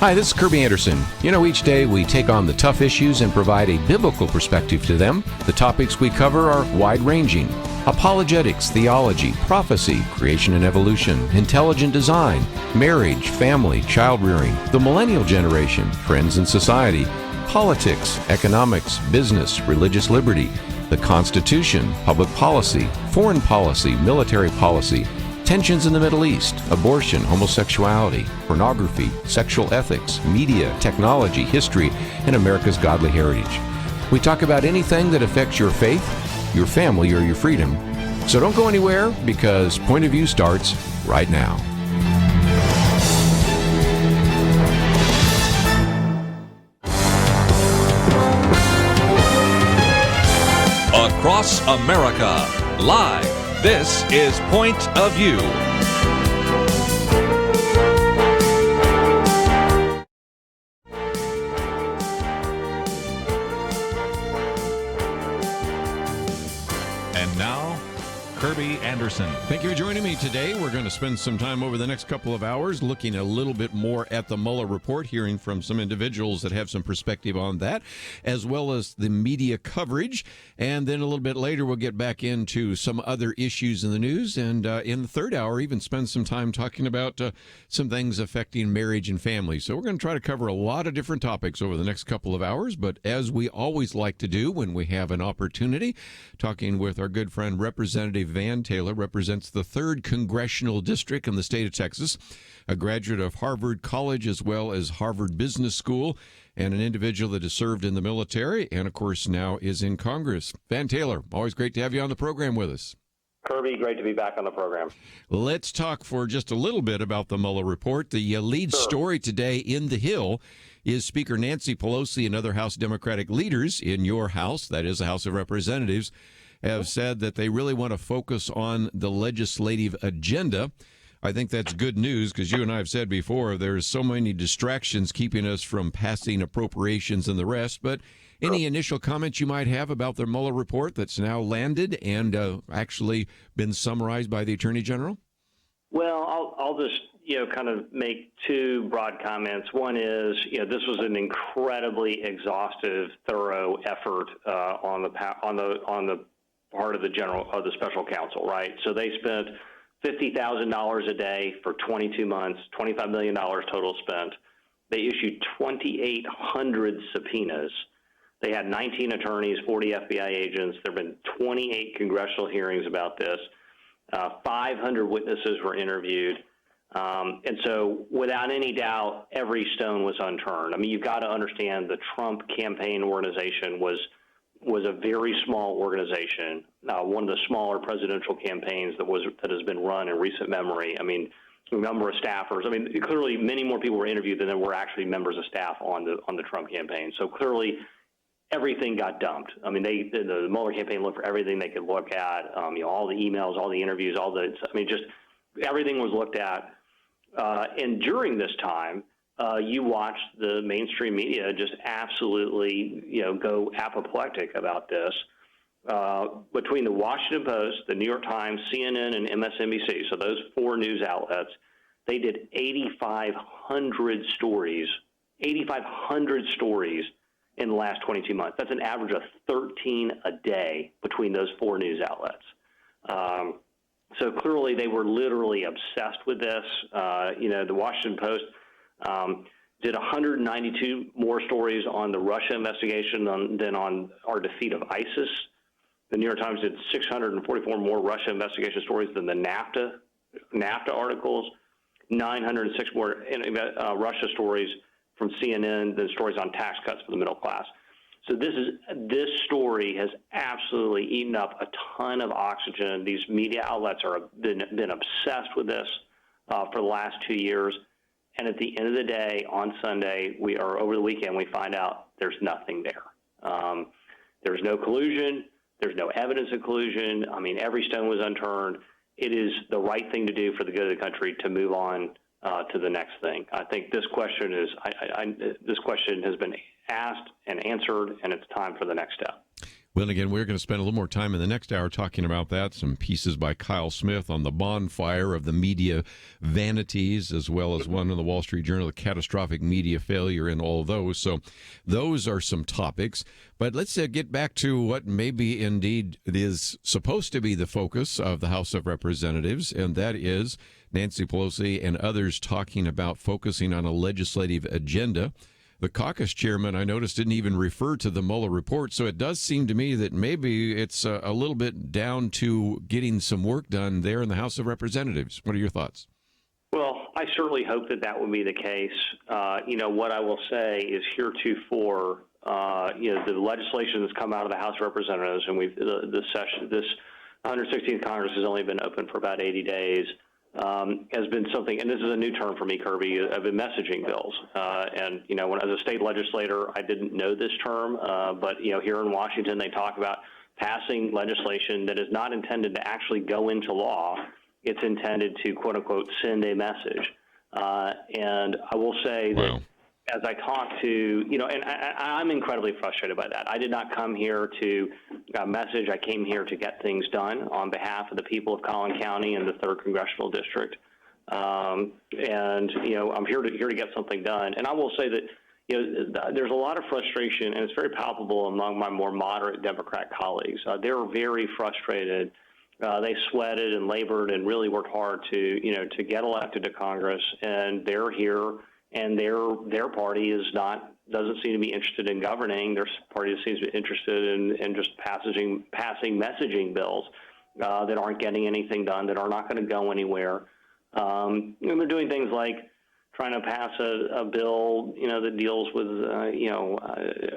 Hi, this is Kerby Anderson. You know, each day we take on the tough issues and provide a biblical perspective to them. The topics we cover are wide-ranging: apologetics, theology, prophecy, creation and evolution, intelligent design, marriage, family, child-rearing, the millennial generation, trends in society, politics, economics, business, religious liberty, the Constitution, public policy, foreign policy, military policy, tensions in the Middle East, abortion, homosexuality, pornography, sexual ethics, media, technology, history, and America's godly heritage. We talk about anything that affects your faith, your family, or your freedom. So don't go anywhere, because Point of View starts right now. Across America, live. This is Point of View. And now, Kerby Anderson. Thank you for joining me today. We're going to spend some time over the next couple of hours looking a little bit more at the Mueller Report, hearing from some individuals that have some perspective on that, as well as the media coverage. And then a little bit later, we'll get back into some other issues in the news. And in the third hour, even spend some time talking about some things affecting marriage and family. So we're going to try to cover a lot of different topics over the next couple of hours. But as we always like to do when we have an opportunity, talking with our good friend Representative Van Taylor, represents the 3rd Congressional District in the state of Texas, a graduate of Harvard College as well as Harvard Business School, and an individual that has served in the military and, of course, now is in Congress. Van Taylor, always great to have you on the program with us. Kerby, great to be back on the program. Let's talk for just a little bit about the Mueller Report. The lead story today in The Hill is Speaker Nancy Pelosi and other House Democratic leaders in your House, that is the House of Representatives, have said that they really want to focus on the legislative agenda. I think that's good news, because you and I have said before, there's so many distractions keeping us from passing appropriations and the rest. But any initial comments you might have about the Mueller Report that's now landed and actually been summarized by the Attorney General? Well, I'll just kind of make two broad comments. One is, this was an incredibly exhaustive, thorough effort on the part of the special counsel, right? So they spent $50,000 a day for 22 months, $25 million total spent. They issued 2,800 subpoenas. They had 19 attorneys, 40 FBI agents. There have been 28 congressional hearings about this. 500 witnesses were interviewed. And so without any doubt, every stone was unturned. I mean, you've got to understand the Trump campaign organization was a very small organization, one of the smaller presidential campaigns that has been run in recent memory. I mean, the number of staffers. I mean, clearly many more people were interviewed than there were actually members of staff on the Trump campaign. So clearly everything got dumped. I mean, the Mueller campaign looked for everything they could look at. All the emails, all the interviews, just everything was looked at. And during this time, you watched the mainstream media just absolutely, go apoplectic about this. Between the Washington Post, the New York Times, CNN, and MSNBC, so those 4 news outlets, they did 8,500 stories in the last 22 months. That's an average of 13 a day between those 4 news outlets. So clearly they were literally obsessed with this. The Washington Post did 192 more stories on the Russia investigation than on our defeat of ISIS. The New York Times did 644 more Russia investigation stories than the NAFTA articles, 906 more Russia stories from CNN than stories on tax cuts for the middle class. So this story has absolutely eaten up a ton of oxygen. These media outlets have been obsessed with this for the last 2 years. And at the end of the day, on Sunday, over the weekend, we find out there's nothing there. There's no collusion. There's no evidence of collusion. I mean, every stone was unturned. It is the right thing to do for the good of the country to move on to the next thing. I think this question this question has been asked and answered, and it's time for the next step. Well, again, we're going to spend a little more time in the next hour talking about that. Some pieces by Kyle Smith on the bonfire of the media vanities, as well as one in the Wall Street Journal, the catastrophic media failure, and all of those. So those are some topics. But let's get back to what maybe indeed is supposed to be the focus of the House of Representatives, and that is Nancy Pelosi and others talking about focusing on a legislative agenda. The caucus chairman, I noticed, didn't even refer to the Mueller report, so it does seem to me that maybe it's a little bit down to getting some work done there in the House of Representatives. What are your thoughts? Well, I certainly hope that that would be the case. What I will say is heretofore, the legislation that's come out of the House of Representatives, and this 116th Congress has only been open for about 80 days, has been something, and this is a new term for me, Kirby, of messaging bills. When as a state legislator, I didn't know this term, but here in Washington, they talk about passing legislation that is not intended to actually go into law. It's intended to, quote unquote, send a message. And I will say that as I talk to, and I'm incredibly frustrated by that. I did not come here to message. I came here to get things done on behalf of the people of Collin County and the 3rd Congressional District. I'm here to get something done. And I will say that, there's a lot of frustration, and it's very palpable among my more moderate Democrat colleagues. They're very frustrated. They sweated and labored and really worked hard to get elected to Congress, and they're here. And their party doesn't seem to be interested in governing. Their party seems to be interested in just passing messaging bills that aren't getting anything done, that are not going to go anywhere. And they're doing things like trying to pass a bill, that deals with,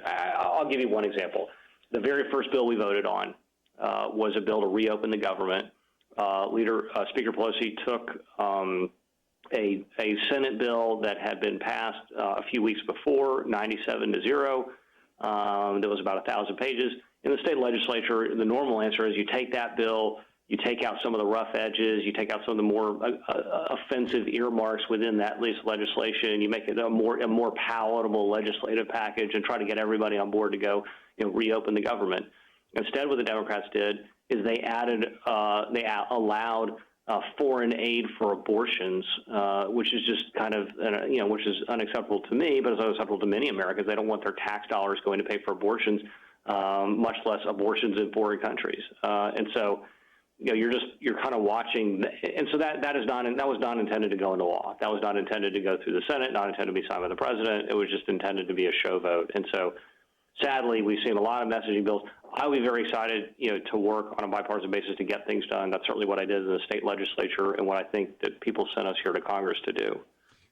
I'll give you one example. The very first bill we voted on was a bill to reopen the government. Speaker Pelosi took a Senate bill that had been passed a few weeks before, 97-0. That was about 1,000 pages. In the state legislature, the normal answer is you take that bill, you take out some of the rough edges, you take out some of the more offensive earmarks within that legislation, you make it a more palatable legislative package, and try to get everybody on board to go reopen the government. Instead, what the Democrats did is they allowed foreign aid for abortions, which is just kind of, which is unacceptable to me, but it's unacceptable to many Americans. They don't want their tax dollars going to pay for abortions, much less abortions in foreign countries. And so, you're kind of watching, and so that was not intended to go into law. That was not intended to go through the Senate, not intended to be signed by the president. It was just intended to be a show vote. And so, sadly, we've seen a lot of messaging bills. I would be very excited, to work on a bipartisan basis to get things done. That's certainly what I did in the state legislature and what I think that people sent us here to Congress to do.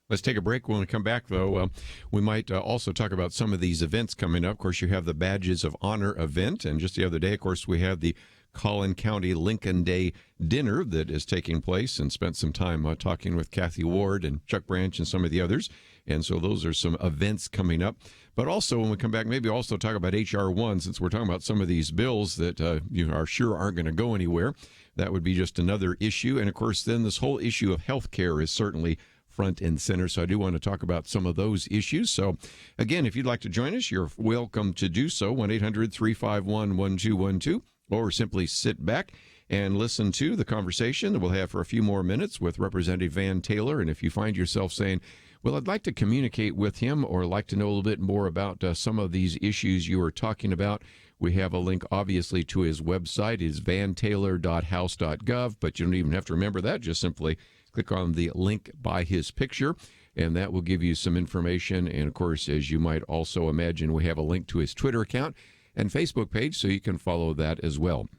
Let's take a break. When we come back, though, we might also talk about some of these events coming up. Of course, you have the Badges of Honor event, and just the other day, of course, we have the Collin County Lincoln Day dinner that is taking place, and spent some time talking with Kathy Ward and Chuck Branch and some of the others. And so those are some events coming up. But also, when we come back, maybe also talk about H.R. 1, since we're talking about some of these bills that you are sure aren't going to go anywhere. That would be just another issue. And, of course, then this whole issue of health care is certainly front and center. So I do want to talk about some of those issues. So, again, if you'd like to join us, you're welcome to do so. 1-800-351-1212, or simply sit back and listen to the conversation that we'll have for a few more minutes with Representative Van Taylor. And if you find yourself saying, well, I'd like to communicate with him or like to know a little bit more about some of these issues you were talking about, we have a link, obviously, to his website. It is vantaylor.house.gov, but you don't even have to remember that. Just simply click on the link by his picture, and that will give you some information. And, of course, as you might also imagine, we have a link to his Twitter account and Facebook page, so you can follow that as well.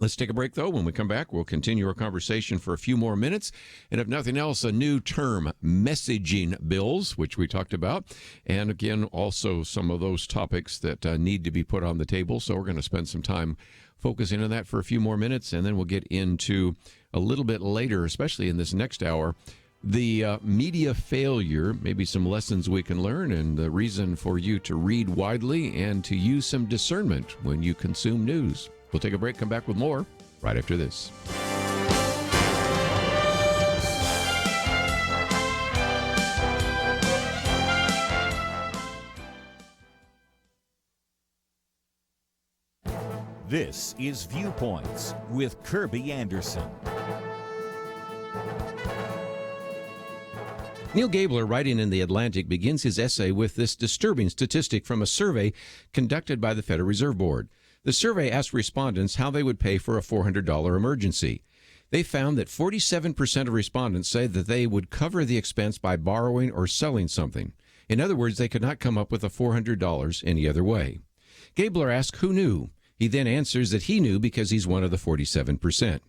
Let's take a break, though. When we come back, we'll continue our conversation for a few more minutes. And if nothing else, a new term, messaging bills, which we talked about. And again, also some of those topics that need to be put on the table. So we're going to spend some time focusing on that for a few more minutes. And then we'll get into a little bit later, especially in this next hour, the media failure, maybe some lessons we can learn, and the reason for you to read widely and to use some discernment when you consume news. We'll take a break, come back with more right after this. This is Viewpoints with Kerby Anderson. Neil Gabler, writing in The Atlantic, begins his essay with this disturbing statistic from a survey conducted by the Federal Reserve Board. The survey asked respondents how they would pay for a $400 emergency. They found that 47% of respondents say that they would cover the expense by borrowing or selling something. In other words, they could not come up with a $400 any other way. Gabler asked who knew. He then answers that he knew because he's one of the 47%.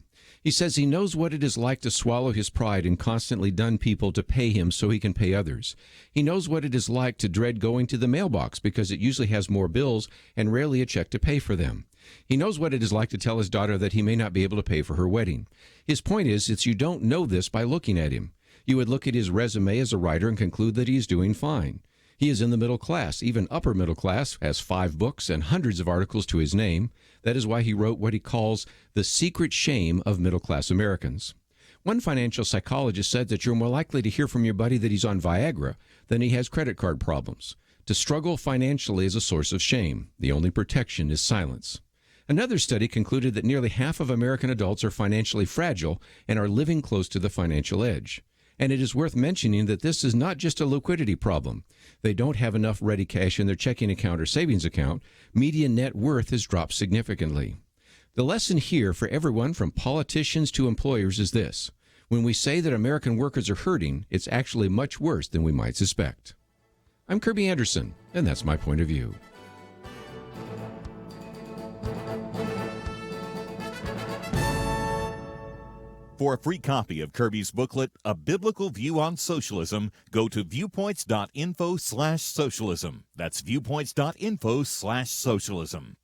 He says he knows what it is like to swallow his pride and constantly dun people to pay him so he can pay others. He knows what it is like to dread going to the mailbox because it usually has more bills and rarely a check to pay for them. He knows what it is like to tell his daughter that he may not be able to pay for her wedding. His point is, you don't know this by looking at him. You would look at his resume as a writer and conclude that he is doing fine. He is in the middle class, even upper middle class, has 5 books and hundreds of articles to his name. That is why he wrote what he calls the secret shame of middle-class Americans. One financial psychologist said that you're more likely to hear from your buddy that he's on Viagra than he has credit card problems. To struggle financially is a source of shame. The only protection is silence. Another study concluded that nearly half of American adults are financially fragile and are living close to the financial edge. And it is worth mentioning that this is not just a liquidity problem. They don't have enough ready cash in their checking account or savings account. Median net worth has dropped significantly. The lesson here for everyone from politicians to employers is this. When we say that American workers are hurting, it's actually much worse than we might suspect. I'm Kerby Anderson, and that's my point of view. For a free copy of Kerby's booklet, A Biblical View on Socialism, go to viewpoints.info/socialism. That's viewpoints.info/socialism.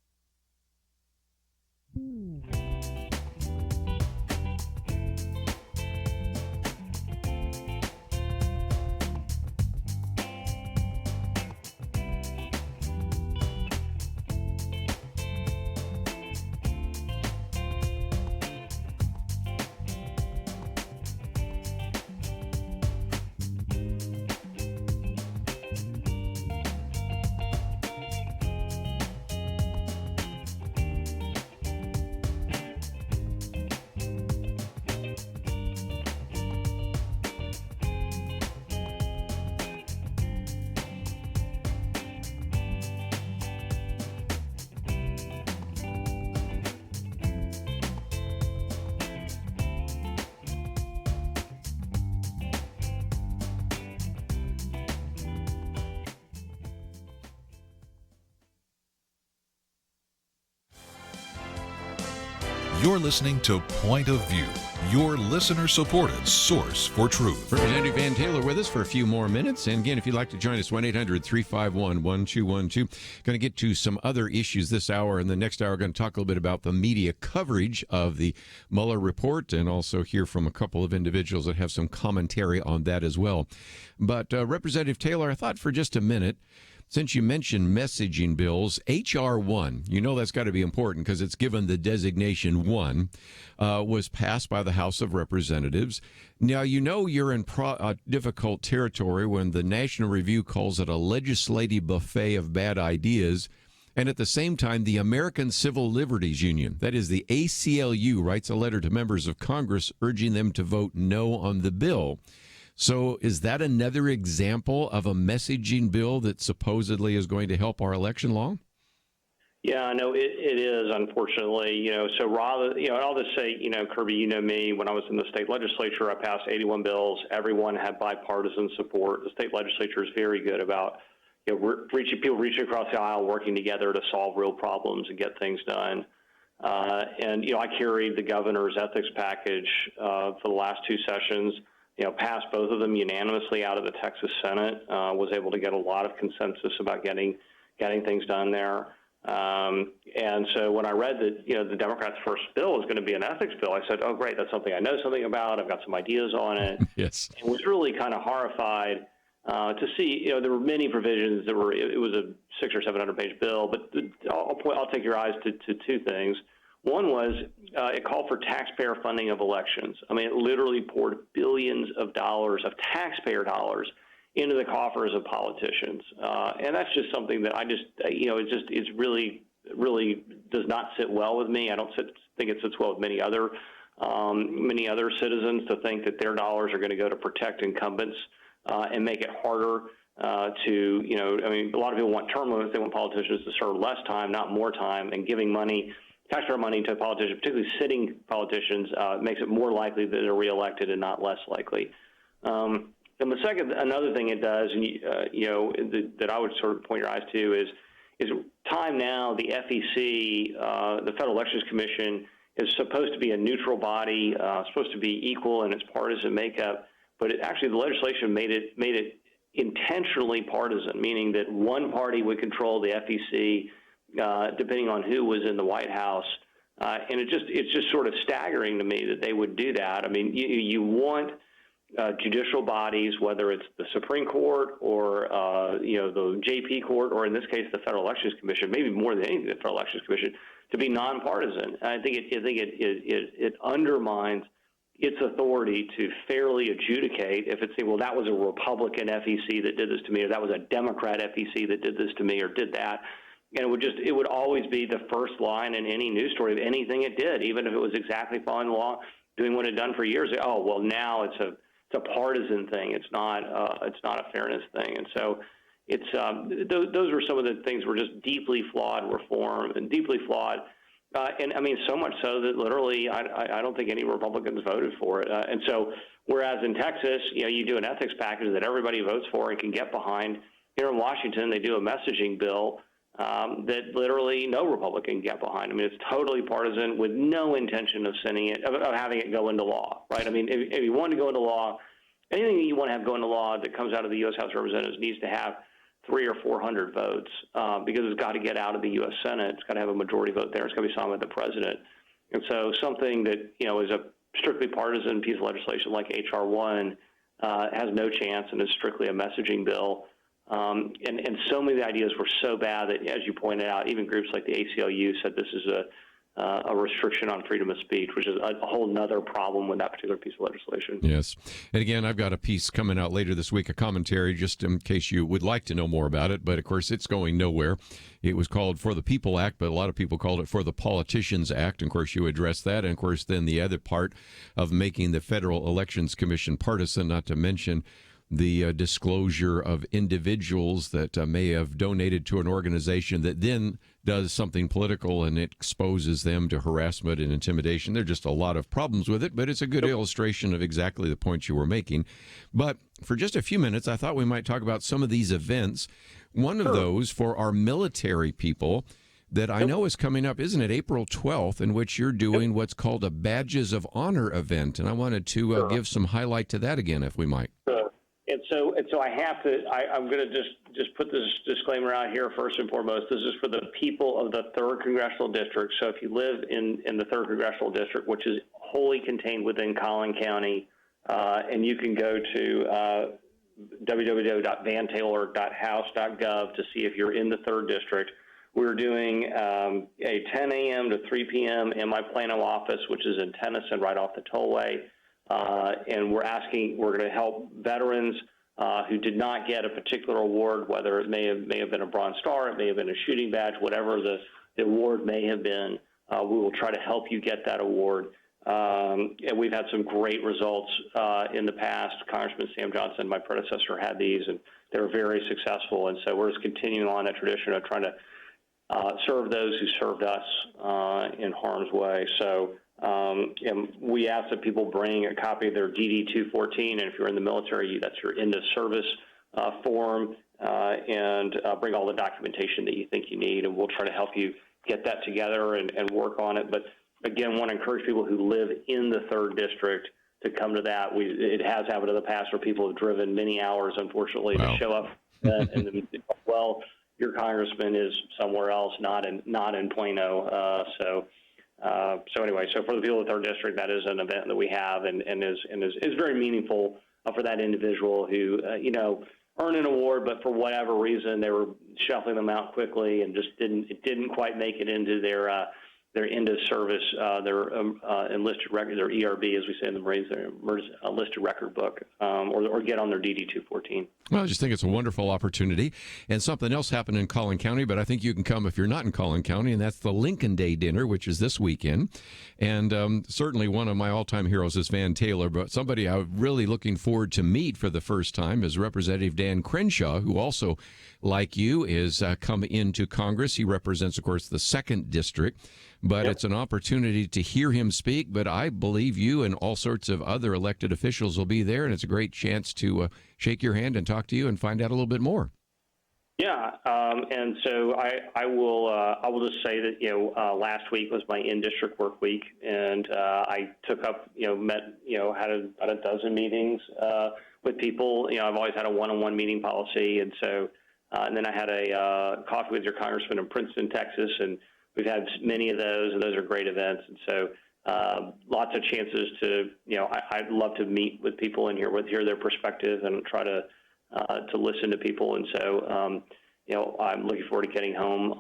You're listening to Point of View, your listener-supported source for truth. Representative Van Taylor with us for a few more minutes. And again, if you'd like to join us, 1-800-351-1212. Going to get to some other issues this hour. And the next hour, we're going to talk a little bit about the media coverage of the Mueller Report and also hear from a couple of individuals that have some commentary on that as well. But Representative Taylor, I thought for just a minute, since you mentioned messaging bills, H.R. 1, you know that's got to be important because it's given the designation 1, was passed by the House of Representatives. Now, you know you're in difficult territory when the National Review calls it a legislative buffet of bad ideas, and at the same time, the American Civil Liberties Union, that is the ACLU, writes a letter to members of Congress urging them to vote no on the bill. So is that another example of a messaging bill that supposedly is going to help our election law? Yeah, no, it is, unfortunately. So rather, and I'll just say, Kerby, you know me, when I was in the state legislature, I passed 81 bills. Everyone had bipartisan support. The state legislature is very good about, reaching across the aisle, working together to solve real problems and get things done. And I carried the governor's ethics package for the last 2 sessions. Passed both of them unanimously out of the Texas Senate, was able to get a lot of consensus about getting things done there. And so when I read that, the Democrats' first bill is going to be an ethics bill, I said, oh, great, that's something I know something about. I've got some ideas on it. Yes. And was really kind of horrified to see, there were many provisions that it was a 600 or 700 page bill, but I'll take your eyes to 2 things. One was it called for taxpayer funding of elections. I mean, it literally poured billions of dollars of taxpayer dollars into the coffers of politicians. And that's just something that it's really really does not sit well with me. I don't think it sits well with many other citizens to think that their dollars are going to go to protect incumbents and make it harder to, a lot of people want term limits. They want politicians to serve less time, not more time, and giving taxpayer money to politicians, particularly sitting politicians, makes it more likely that they're reelected and not less likely. And another thing it does, that I would sort of point your eyes to is time now. The FEC, the Federal Elections Commission, is supposed to be a neutral body, supposed to be equal in its partisan makeup, but the legislation made it intentionally partisan, meaning that one party would control the FEC depending on who was in the White House, and it's just sort of staggering to me that they would do that. I mean, you want judicial bodies, whether it's the Supreme Court or the JP Court, or in this case the Federal Elections Commission, maybe more than anything the Federal Elections Commission, to be nonpartisan. I think it undermines its authority to fairly adjudicate if it's saying, well, that was a Republican FEC that did this to me, or that was a Democrat FEC that did this to me, or did that. And it would always be the first line in any news story of anything it did, even if it was exactly following the law, doing what it had done for years. Oh, well, now it's a partisan thing. It's not a fairness thing. And so those are some of the things were just deeply flawed reform and deeply flawed. And I mean, so much so that literally I don't think any Republicans voted for it. And so whereas in Texas, you do an ethics package that everybody votes for and can get behind. Here in Washington, they do a messaging bill that literally no Republican can get behind. I mean, it's totally partisan with no intention of having it go into law, right? I mean, if you want to go into law, anything that you want to have go into law that comes out of the U.S. House of Representatives needs to have 300 or 400 votes because it's got to get out of the U.S. Senate. It's got to have a majority vote there. It's got to be signed by the president. And so something that, is a strictly partisan piece of legislation like H.R. 1 has no chance and is strictly a messaging bill. And so many of the ideas were so bad that, as you pointed out, even groups like the ACLU said this is a restriction on freedom of speech, which is a whole nother problem with that particular piece of legislation. Yes. And again, I've got a piece coming out later this week, a commentary, just in case you would like to know more about it. But, of course, it's going nowhere. It was called For the People Act, but a lot of people called it For the Politicians Act. And, of course, you address that. And, of course, then the other part of making the Federal Elections Commission partisan, not to mention the disclosure of individuals that may have donated to an organization that then does something political and it exposes them to harassment and intimidation. There are just a lot of problems with it, but it's a good illustration of exactly the point you were making. But for just a few minutes, I thought we might talk about some of these events. One of those for our military people that I know is coming up, isn't it, April 12th, in which you're doing what's called a Badges of Honor event. And I wanted to give some highlight to that again, if we might. And so I have to. I'm going to just put this disclaimer out here first and foremost. This is for the people of the 3rd Congressional District. So if you live in the 3rd Congressional District, which is wholly contained within Collin County, and you can go to www.vantaylor.house.gov to see if you're in the 3rd District. We're doing a 10 a.m. to 3 p.m. in my Plano office, which is in Tennyson, right off the tollway. And we're going to help veterans who did not get a particular award, whether it may have been a Bronze Star, it may have been a shooting badge, whatever the award may have been. We will try to help you get that award. And we've had some great results in the past. Congressman Sam Johnson, my predecessor, had these, and they were very successful. And so we're just continuing on that tradition of trying to serve those who served us in harm's way. So. And we ask that people bring a copy of their DD-214, and if you're in the military, that's your end of service form, and bring all the documentation that you think you need, and we'll try to help you get that together and work on it. But again, want to encourage people who live in the 3rd District to come to that. It has happened in the past where people have driven many hours, unfortunately, to show up, and well, your congressman is somewhere else, not in Plano, So anyway, so for the people of the 3rd District, that is an event that we have and is very meaningful for that individual who, earned an award, but for whatever reason, they were shuffling them out quickly and just didn't quite make it into their their end of service, their enlisted record, their ERB, as we say in the Marines, their enlisted record book, or get on their DD-214. Well, I just think it's a wonderful opportunity. And something else happened in Collin County, but I think you can come if you're not in Collin County, and that's the Lincoln Day dinner, which is this weekend. And certainly one of my all-time heroes is Van Taylor, but somebody I'm really looking forward to meet for the first time is Representative Dan Crenshaw, who also, like you, is come into Congress. He represents, of course, the 2nd District. But It's an opportunity to hear him speak. But I believe you and all sorts of other elected officials will be there, and it's a great chance to shake your hand and talk to you and find out a little bit more. Yeah, and so I will just say that last week was my in-district work week, and I took up met had about a dozen meetings with people. I've always had a one-on-one meeting policy, and so and then I had a coffee with your congressman in Princeton, Texas, and we've had many of those, and those are great events. And so lots of chances to, I'd love to meet with people and hear their perspective and try to listen to people. And so, I'm looking forward to getting home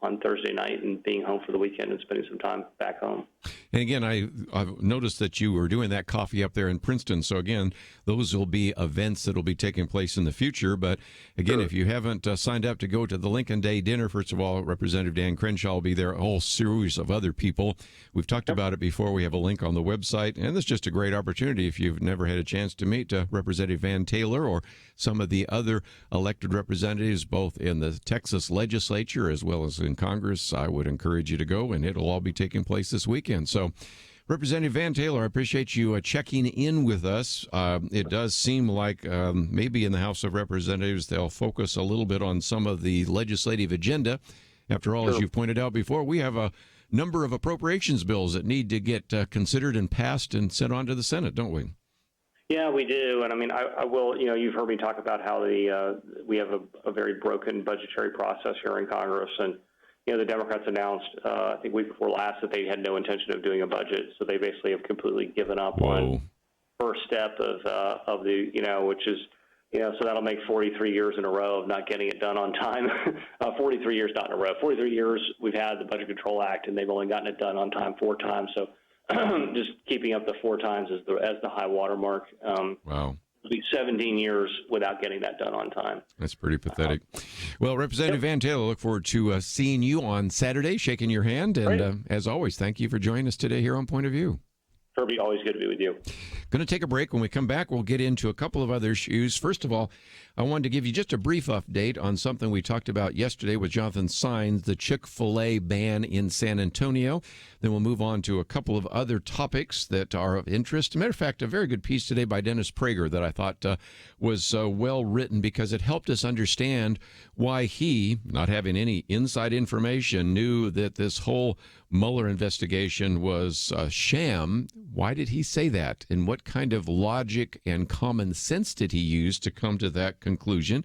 on Thursday night and being home for the weekend and spending some time back home. And again, I've noticed that you were doing that coffee up there in Princeton. So again, those will be events that will be taking place in the future. But again, If you haven't signed up to go to the Lincoln Day dinner, first of all, Representative Dan Crenshaw will be there, a whole series of other people. We've talked about it before. We have a link on the website. And it's just a great opportunity if you've never had a chance to meet Representative Van Taylor or some of the other elected representatives, both in the Texas legislature as well as in Congress. I would encourage you to go, and it'll all be taking place this weekend. So, Representative Van Taylor, I appreciate you checking in with us. It does seem like maybe in the House of Representatives they'll focus a little bit on some of the legislative agenda. After all, as you've pointed out before, we have a number of appropriations bills that need to get considered and passed and sent on to the Senate, don't we? Yeah, we do. And I mean, I will, you've heard me talk about how we have a very broken budgetary process here in Congress. And, the Democrats announced, I think week before last, that they had no intention of doing a budget. So they basically have completely given up on first step of the, which is, so that'll make 43 years in a row of not getting it done on time. 43 years not in a row. 43 years we've had the Budget Control Act, and they've only gotten it done on time 4 times. So just keeping up the 4 times as the high water mark. Wow. It'll be 17 years without getting that done on time. That's pretty pathetic. Well, Representative Van Taylor, look forward to seeing you on Saturday, shaking your hand. And as always, thank you for joining us today here on Point of View. Kerby, always good to be with you. Going to take a break. When we come back, we'll get into a couple of other issues. First of all, I wanted to give you just a brief update on something we talked about yesterday with Jonathan Saenz, the Chick-fil-A ban in San Antonio. Then we'll move on to a couple of other topics that are of interest. As a matter of fact, a very good piece today by Dennis Prager that I thought was well written because it helped us understand why he, not having any inside information, knew that this whole Mueller investigation was a sham. Why did he say that? And what kind of logic and common sense did he use to come to that conclusion?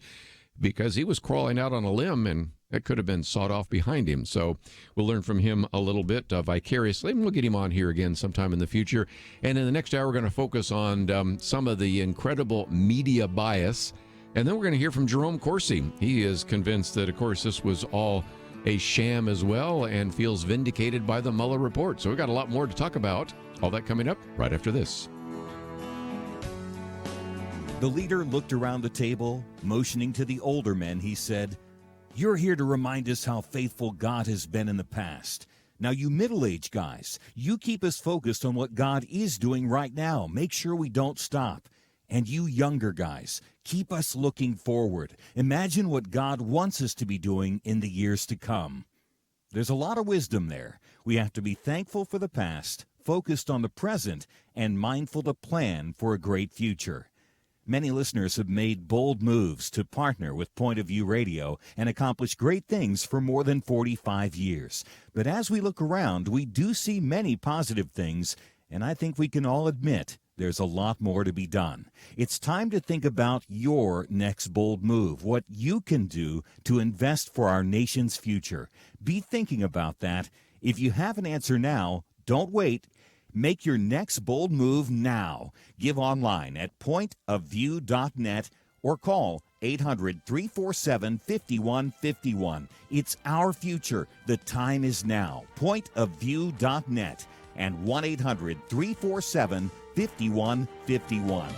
Because he was crawling out on a limb, and that could have been sawed off behind him. So we'll learn from him a little bit vicariously, and we'll get him on here again sometime in the future. And in the next hour, we're going to focus on some of the incredible media bias. And then we're going to hear from Jerome Corsi. He is convinced that, of course, this was all a sham as well and feels vindicated by the Mueller report. So we've got a lot more to talk about. All that coming up right after this. The leader looked around the table, motioning to the older men. He said, "You're here to remind us how faithful God has been in the past. Now, you middle-aged guys, you keep us focused on what God is doing right now. Make sure we don't stop. And you younger guys, keep us looking forward. Imagine what God wants us to be doing in the years to come." There's a lot of wisdom there. We have to be thankful for the past, focused on the present, and mindful to plan for a great future. Many listeners have made bold moves to partner with Point of View Radio and accomplish great things for more than 45 years. But as we look around, we do see many positive things, and I think we can all admit there's a lot more to be done. It's time to think about your next bold move, what you can do to invest for our nation's future. Be thinking about that. If you have an answer now, don't wait. Make your next bold move now. Give online at pointofview.net or call 800-347-5151. It's our future. The time is now. Pointofview.net and 1-800-347-5151.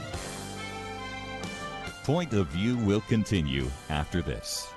Point of View will continue after this.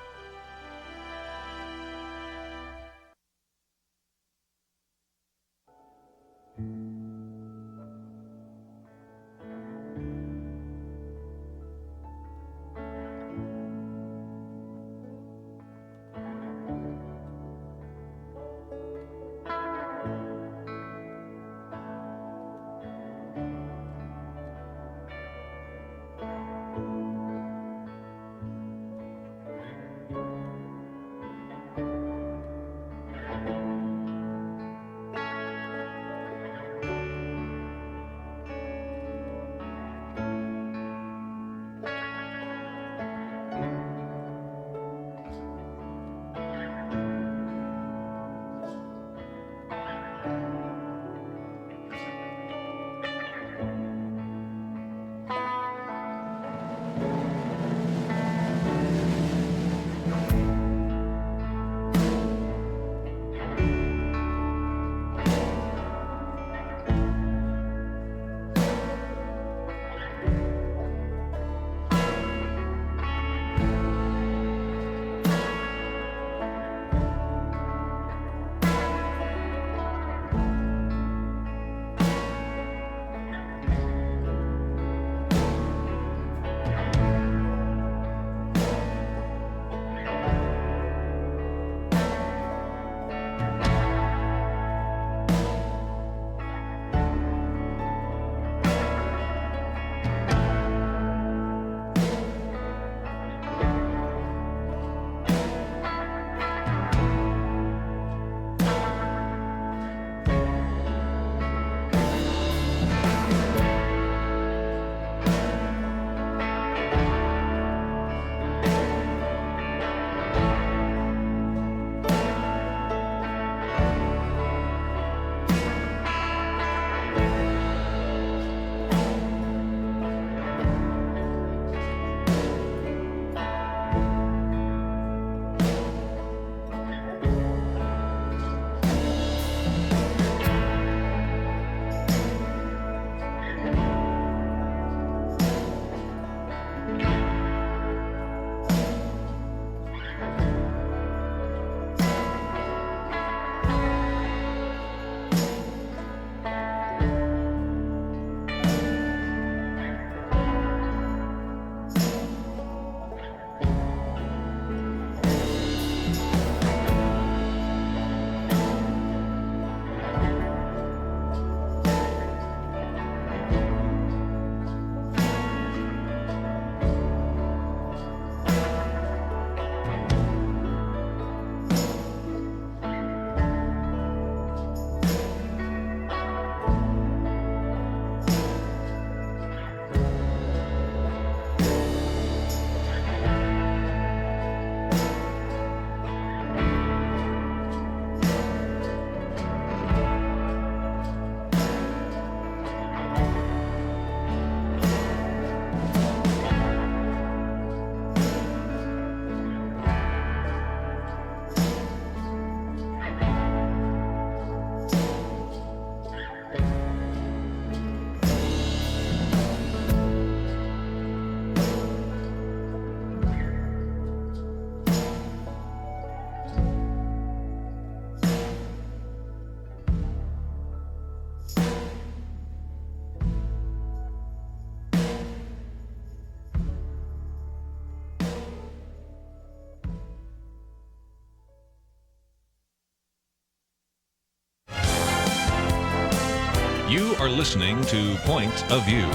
You are listening to Point of View.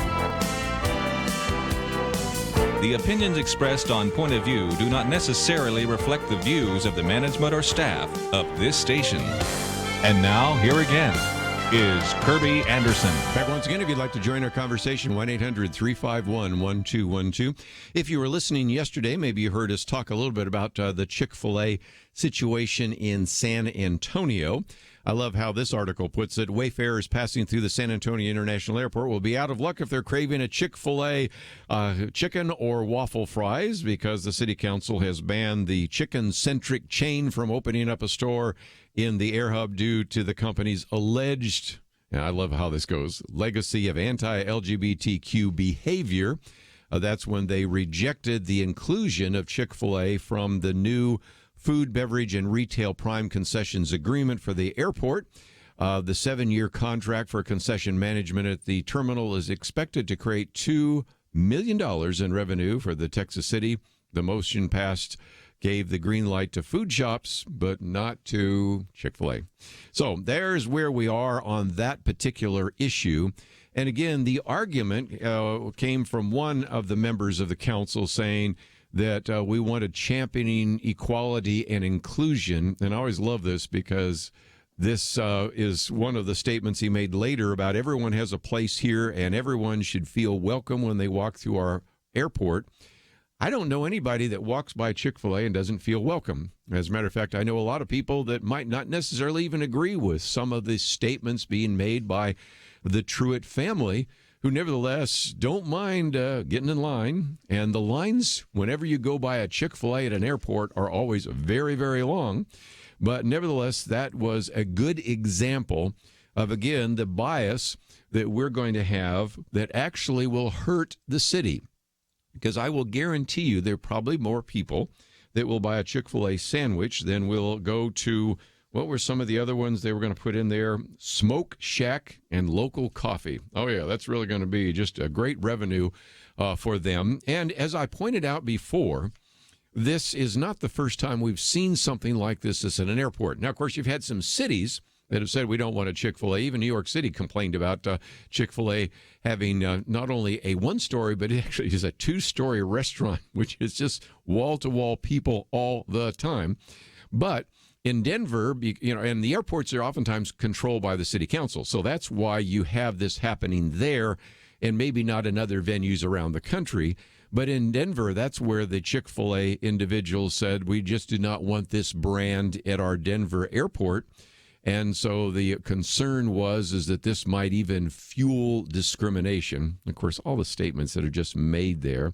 The opinions expressed on Point of View do not necessarily reflect the views of the management or staff of this station. And now, here again, is Kerby Anderson. Back once again, if you'd like to join our conversation, 1-800-351-1212. If you were listening yesterday, maybe you heard us talk a little bit about the Chick-fil-A situation in San Antonio. I love how this article puts it. Wayfarers passing through the San Antonio International Airport will be out of luck if they're craving a Chick-fil-A chicken or waffle fries, because the city council has banned the chicken-centric chain from opening up a store in the air hub due to the company's alleged, and I love how this goes, legacy of anti-LGBTQ behavior. That's when they rejected the inclusion of Chick-fil-A from the new Food, Beverage, and Retail Prime Concessions Agreement for the airport. The 7-year contract for concession management at the terminal is expected to create $2 million in revenue for the Texas city. The motion passed gave the green light to food shops, but not to Chick-fil-A. So there's where we are on that particular issue. And again, the argument came from one of the members of the council saying that we wanted championing equality and inclusion. And I always love this because this is one of the statements he made later about everyone has a place here and everyone should feel welcome when they walk through our airport. I don't know anybody that walks by Chick-fil-A and doesn't feel welcome. As a matter of fact, I know a lot of people that might not necessarily even agree with some of the statements being made by the Truitt family, who nevertheless don't mind getting in line. And the lines, whenever you go by a Chick-fil-A at an airport, are always very, very long. But nevertheless, that was a good example of, again, the bias that we're going to have that actually will hurt the city. Because I will guarantee you there are probably more people that will buy a Chick-fil-A sandwich than will go to, what were some of the other ones they were going to put in there? Smoke Shack and local coffee. Oh, yeah, that's really going to be just a great revenue for them. And as I pointed out before, this is not the first time we've seen something like this at an airport. Now, of course, you've had some cities that have said we don't want a Chick-fil-A. Even New York City complained about Chick-fil-A having not only a one-story, but it actually is a two-story restaurant, which is just wall-to-wall people all the time. But in Denver, and the airports are oftentimes controlled by the city council. So that's why you have this happening there and maybe not in other venues around the country. But in Denver, that's where the Chick-fil-A individuals said, we just do not want this brand at our Denver airport. And so the concern is that this might even fuel discrimination. Of course, all the statements that are just made there.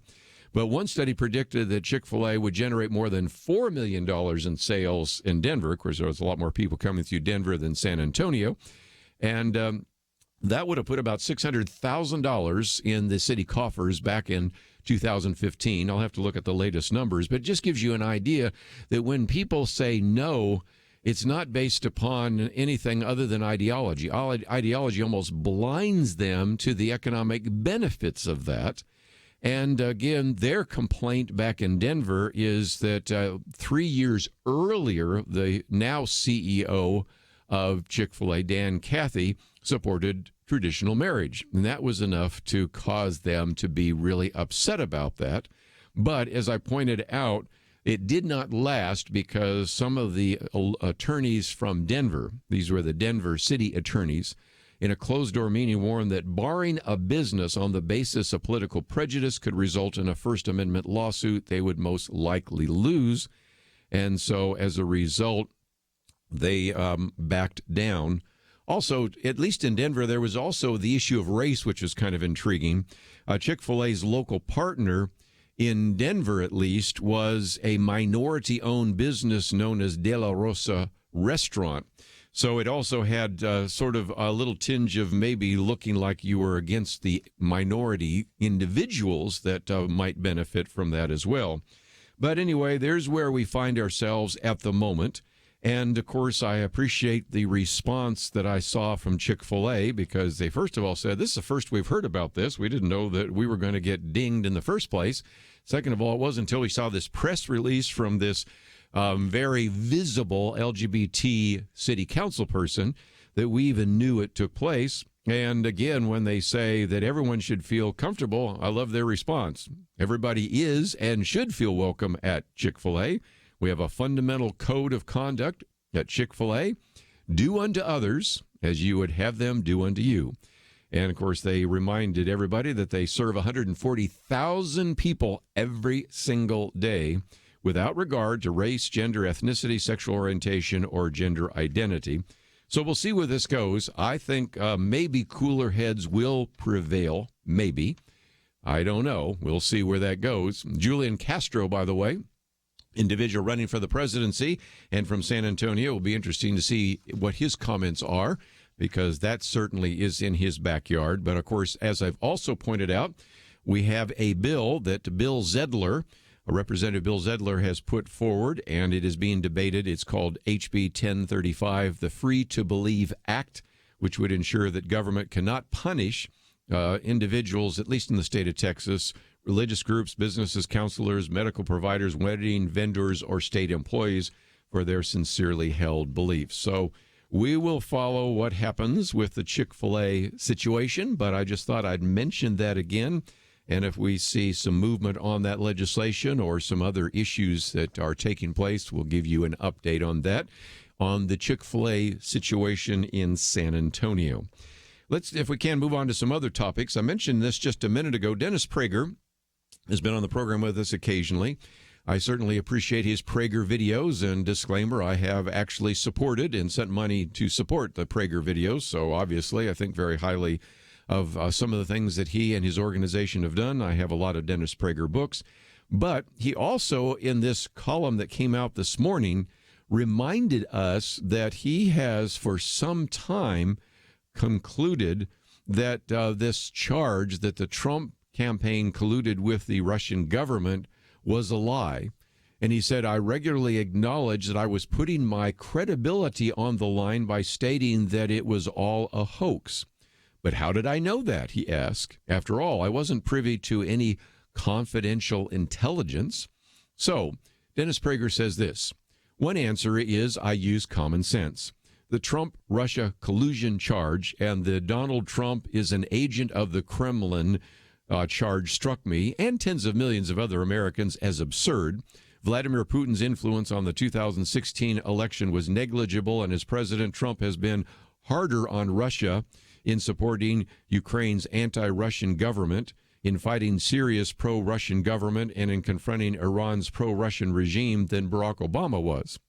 But one study predicted that Chick-fil-A would generate more than $4 million in sales in Denver. Of course, there was a lot more people coming through Denver than San Antonio. And that would have put about $600,000 in the city coffers back in 2015. I'll have to look at the latest numbers, but it just gives you an idea that when people say no, it's not based upon anything other than ideology. Ideology almost blinds them to the economic benefits of that. And again, their complaint back in Denver is that 3 years earlier, the now CEO of Chick-fil-A, Dan Cathy, supported traditional marriage. And that was enough to cause them to be really upset about that. But as I pointed out, it did not last because some of the attorneys from Denver, these were the Denver city attorneys, in a closed-door meeting warned that barring a business on the basis of political prejudice could result in a First Amendment lawsuit they would most likely lose. And so as a result, they backed down. Also, at least in Denver, there was also the issue of race, which was kind of intriguing. Chick-fil-A's local partner in Denver, at least, was a minority-owned business known as De La Rosa Restaurant. So it also had sort of a little tinge of maybe looking like you were against the minority individuals that might benefit from that as well. But anyway, there's where we find ourselves at the moment. And, of course, I appreciate the response that I saw from Chick-fil-A because they, first of all, said, this is the first we've heard about this. We didn't know that we were going to get dinged in the first place. Second of all, it wasn't until we saw this press release from this very visible LGBT city council person that we even knew it took place. And again, when they say that everyone should feel comfortable, I love their response. Everybody is and should feel welcome at Chick-fil-A. We have a fundamental code of conduct at Chick-fil-A. Do unto others as you would have them do unto you. And, of course, they reminded everybody that they serve 140,000 people every single day without regard to race, gender, ethnicity, sexual orientation, or gender identity. So we'll see where this goes. I think maybe cooler heads will prevail. Maybe. I don't know. We'll see where that goes. Julian Castro, by the way, individual running for the presidency and from San Antonio. It will be interesting to see what his comments are, because that certainly is in his backyard. But, of course, as I've also pointed out, we have a bill that Bill Zedler, Representative Bill Zedler, has put forward, and it is being debated. It's called HB 1035, the Free to Believe Act, which would ensure that government cannot punish individuals, at least in the state of Texas, religious groups, businesses, counselors, medical providers, wedding vendors, or state employees for their sincerely held beliefs. So we will follow what happens with the Chick-fil-A situation, but I just thought I'd mention that again. And if we see some movement on that legislation or some other issues that are taking place, we'll give you an update on that, on the Chick-fil-A situation in San Antonio. Let's, if we can, move on to some other topics. I mentioned this just a minute ago. Dennis Prager has been on the program with us occasionally. I certainly appreciate his Prager videos, and disclaimer, I have actually supported and sent money to support the Prager videos, so obviously I think very highly of some of the things that he and his organization have done. I have a lot of Dennis Prager books, but he also, in this column that came out this morning, reminded us that he has for some time concluded that this charge that the Trump campaign colluded with the Russian government was a lie. And he said, I regularly acknowledge that I was putting my credibility on the line by stating that it was all a hoax. But how did I know that, he asked. After all, I wasn't privy to any confidential intelligence. So, Dennis Prager says this. One answer is I use common sense. The Trump-Russia collusion charge and the Donald Trump is an agent of the Kremlin charge struck me and tens of millions of other Americans as absurd. Vladimir Putin's influence on the 2016 election was negligible, and as President Trump has been harder on Russia in supporting Ukraine's anti-Russian government, in fighting Syria's pro-Russian government, and in confronting Iran's pro-Russian regime than Barack Obama was.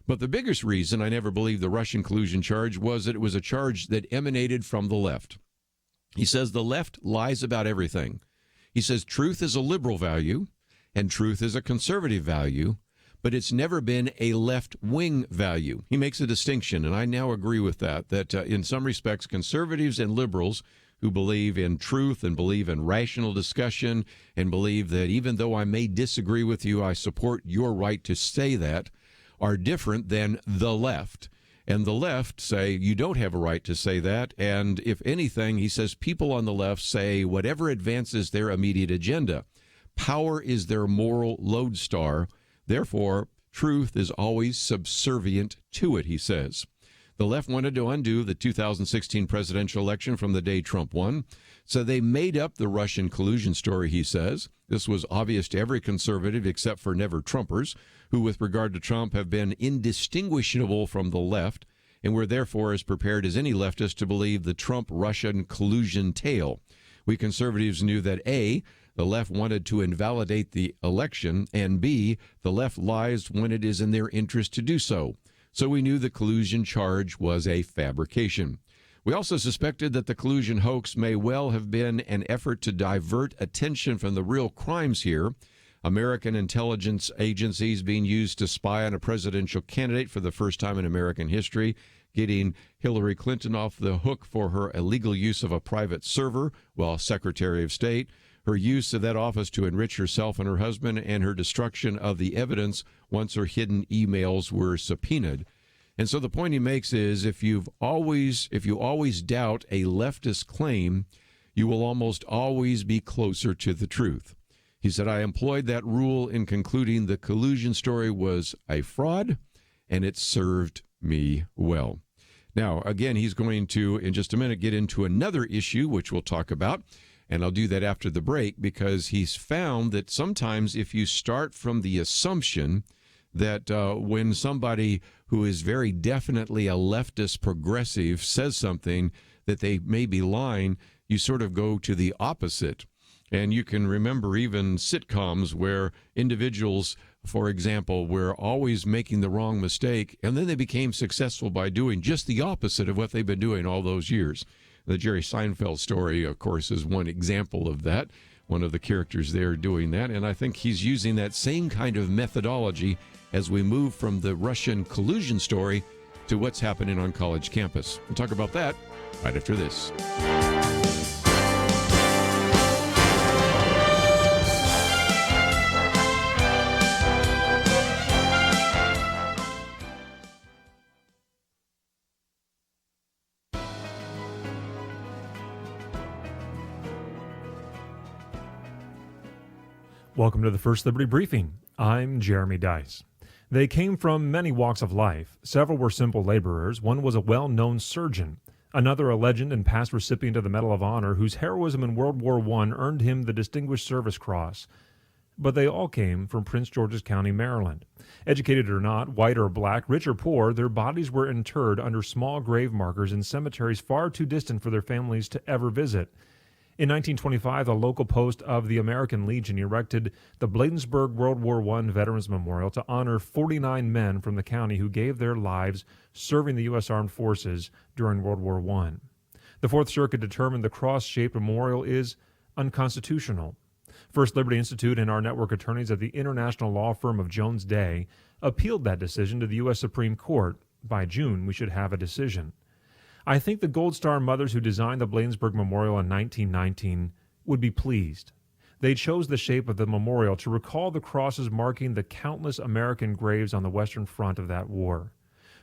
But the biggest reason I never believed the Russian collusion charge was that it was a charge that emanated from the left. He says the left lies about everything. He says truth is a liberal value and truth is a conservative value, but it's never been a left-wing value. He makes a distinction, and I now agree with that in some respects, conservatives and liberals who believe in truth and believe in rational discussion and believe that even though I may disagree with you, I support your right to say that, are different than the left. And the left say you don't have a right to say that. And if anything, he says people on the left say whatever advances their immediate agenda. Power is their moral lodestar. Therefore, truth is always subservient to it, he says. The left wanted to undo the 2016 presidential election from the day Trump won. So they made up the Russian collusion story, he says. This was obvious to every conservative except for never-Trumpers, who with regard to Trump have been indistinguishable from the left and were therefore as prepared as any leftist to believe the Trump-Russian collusion tale. We conservatives knew that A, the left wanted to invalidate the election, and B, the left lies when it is in their interest to do so. So we knew the collusion charge was a fabrication. We also suspected that the collusion hoax may well have been an effort to divert attention from the real crimes here. American intelligence agencies being used to spy on a presidential candidate for the first time in American history, getting Hillary Clinton off the hook for her illegal use of a private server while Secretary of State, her use of that office to enrich herself and her husband, and her destruction of the evidence once her hidden emails were subpoenaed. And so the point he makes is if you always doubt a leftist claim, you will almost always be closer to the truth. He said, I employed that rule in concluding the collusion story was a fraud, and it served me well. Now, again, he's going to, in just a minute, get into another issue, which we'll talk about, and I'll do that after the break, because he's found that sometimes if you start from the assumption that when somebody who is very definitely a leftist progressive says something that they may be lying, you sort of go to the opposite. And you can remember even sitcoms where individuals, for example, were always making the wrong mistake, and then they became successful by doing just the opposite of what they've been doing all those years. The Jerry Seinfeld story, of course, is one example of that, one of the characters there doing that. And I think he's using that same kind of methodology as we move from the Russian collusion story to what's happening on college campus. We'll talk about that right after this. Welcome to the First Liberty Briefing. I'm Jeremy Dice. They came from many walks of life. Several were simple laborers. One was a well-known surgeon. Another a legend and past recipient of the Medal of Honor, whose heroism in World War I earned him the Distinguished Service Cross. But they all came from Prince George's County, Maryland. Educated or not, white or black, rich or poor, their bodies were interred under small grave markers in cemeteries far too distant for their families to ever visit. In 1925, the local post of the American Legion erected the Bladensburg World War I Veterans Memorial to honor 49 men from the county who gave their lives serving the U.S. Armed Forces during World War I. The Fourth Circuit determined the cross-shaped memorial is unconstitutional. First Liberty Institute and our network attorneys at the international law firm of Jones Day appealed that decision to the U.S. Supreme Court. By June, we should have a decision. I think the Gold Star mothers who designed the Bladensburg Memorial in 1919 would be pleased. They chose the shape of the memorial to recall the crosses marking the countless American graves on the Western Front of that war.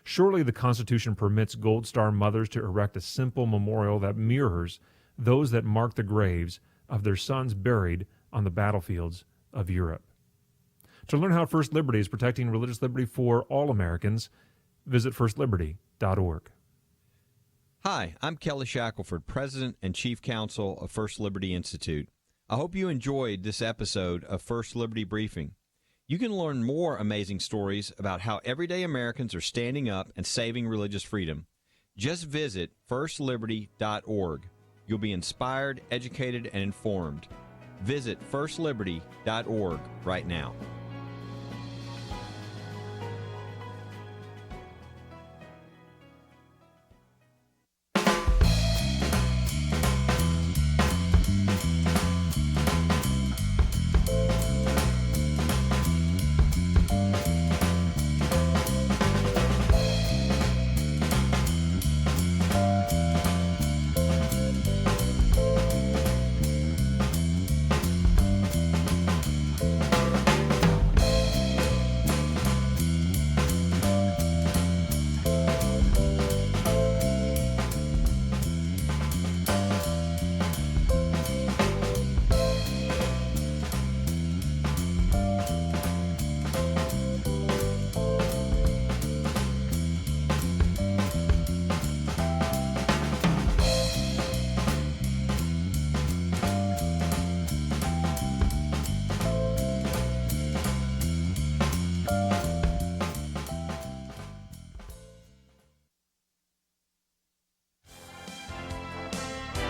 Surely the Constitution permits Gold Star mothers to erect a simple memorial that mirrors those that mark the graves of their sons buried on the battlefields of Europe. To learn how First Liberty is protecting religious liberty for all Americans, visit firstliberty.org. Hi, I'm Kelly Shackelford, President and Chief Counsel of First Liberty Institute. I hope you enjoyed this episode of First Liberty Briefing. You can learn more amazing stories about how everyday Americans are standing up and saving religious freedom. Just visit firstliberty.org. You'll be inspired, educated, and informed. Visit firstliberty.org right now.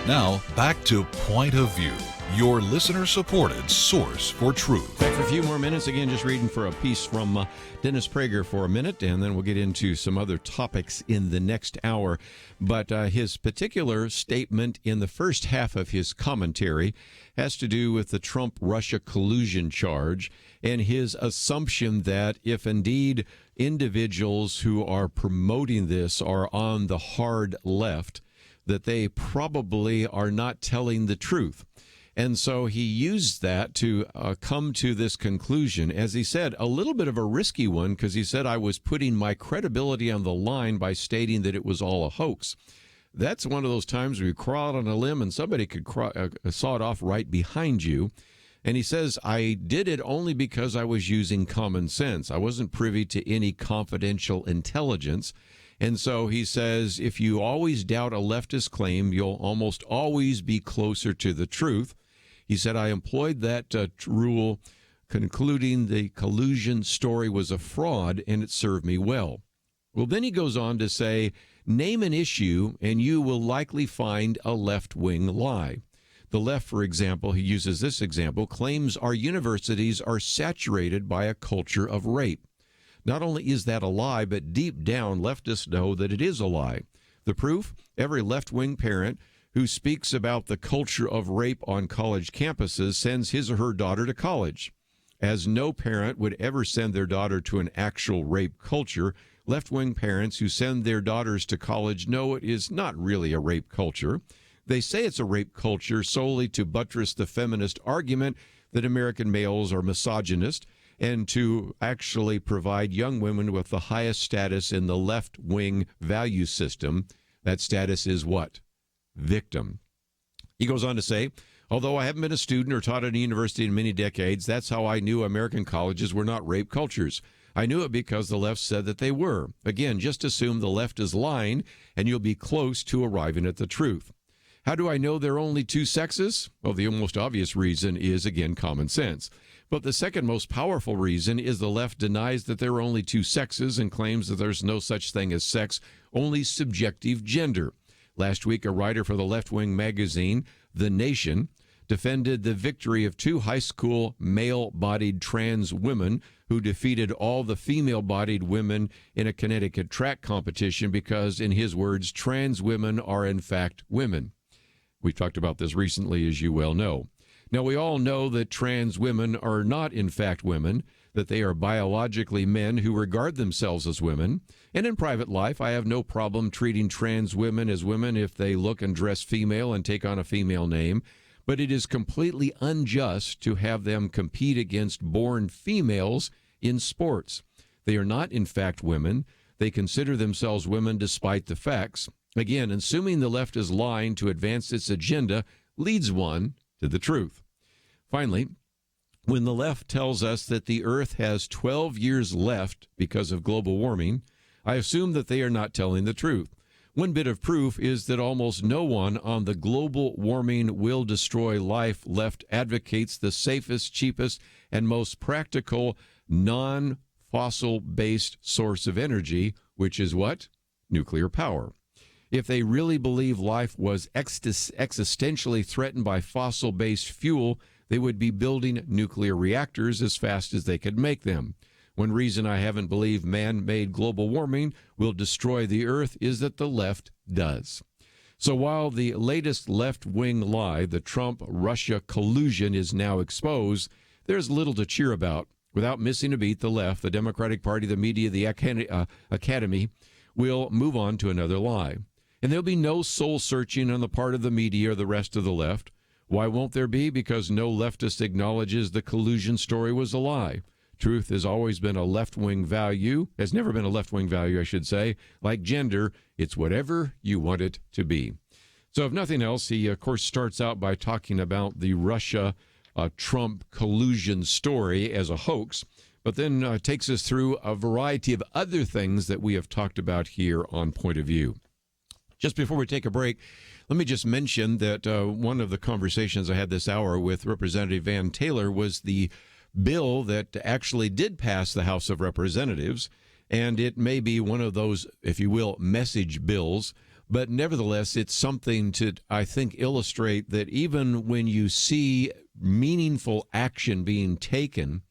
Now, back to Point of View, your listener-supported source for truth. Back for a few more minutes. Again, just reading for a piece from Dennis Prager for a minute, and then we'll get into some other topics in the next hour. But his particular statement in the first half of his commentary has to do with the Trump-Russia collusion charge and his assumption that if indeed individuals who are promoting this are on the hard left, that they probably are not telling the truth. And so he used that to come to this conclusion, as he said, a little bit of a risky one, because he said I was putting my credibility on the line by stating that it was all a hoax. That's one of those times where you crawl out on a limb and somebody could saw it off right behind you. And he says, I did it only because I was using common sense. I wasn't privy to any confidential intelligence. And so he says, if you always doubt a leftist claim, you'll almost always be closer to the truth. He said, I employed that rule concluding the collusion story was a fraud and it served me well. Well, then he goes on to say, name an issue and you will likely find a left-wing lie. The left, for example, he uses this example, claims our universities are saturated by a culture of rape. Not only is that a lie, but deep down, leftists know that it is a lie. The proof? Every left-wing parent who speaks about the culture of rape on college campuses sends his or her daughter to college. As no parent would ever send their daughter to an actual rape culture, left-wing parents who send their daughters to college know it is not really a rape culture. They say it's a rape culture solely to buttress the feminist argument that American males are misogynist and to actually provide young women with the highest status in the left-wing value system. That status is what? Victim. He goes on to say, although I haven't been a student or taught at a university in many decades, that's how I knew American colleges were not rape cultures. I knew it because the left said that they were. Again, just assume the left is lying and you'll be close to arriving at the truth. How do I know there are only two sexes? Well, the most obvious reason is, again, common sense. But the second most powerful reason is the left denies that there are only two sexes and claims that there's no such thing as sex, only subjective gender. Last week, a writer for the left-wing magazine, The Nation, defended the victory of two high school male-bodied trans women who defeated all the female-bodied women in a Connecticut track competition because, in his words, trans women are in fact women. We've talked about this recently, as you well know. Now, we all know that trans women are not in fact women, that they are biologically men who regard themselves as women. And in private life, I have no problem treating trans women as women if they look and dress female and take on a female name. But it is completely unjust to have them compete against born females in sports. They are not in fact women. They consider themselves women despite the facts. Again, assuming the left is lying to advance its agenda leads one to the truth. Finally, when the left tells us that the Earth has 12 years left because of global warming, I assume that they are not telling the truth. One bit of proof is that almost no one on the global warming will destroy life left advocates the safest, cheapest, and most practical non-fossil-based source of energy, which is what? Nuclear power. If they really believe life was existentially threatened by fossil-based fuel, they would be building nuclear reactors as fast as they could make them. One reason I haven't believed man-made global warming will destroy the Earth is that the left does. So while the latest left-wing lie, the Trump-Russia collusion, is now exposed, there's little to cheer about. Without missing a beat, the left, the Democratic Party, the media, the academy, will move on to another lie. And there'll be no soul-searching on the part of the media or the rest of the left. Why won't there be? Because no leftist acknowledges the collusion story was a lie. Truth has always been a left-wing value, has never been a left-wing value, I should say. Like gender, it's whatever you want it to be. So if nothing else, he, of course, starts out by talking about the Russia-Trump collusion story as a hoax, but then takes us through a variety of other things that we have talked about here on Point of View. Just before we take a break, let me just mention that one of the conversations I had this hour with Representative Van Taylor was the bill that actually did pass the House of Representatives, and it may be one of those, if you will, message bills, but nevertheless, it's something to, I think, illustrate that even when you see meaningful action being taken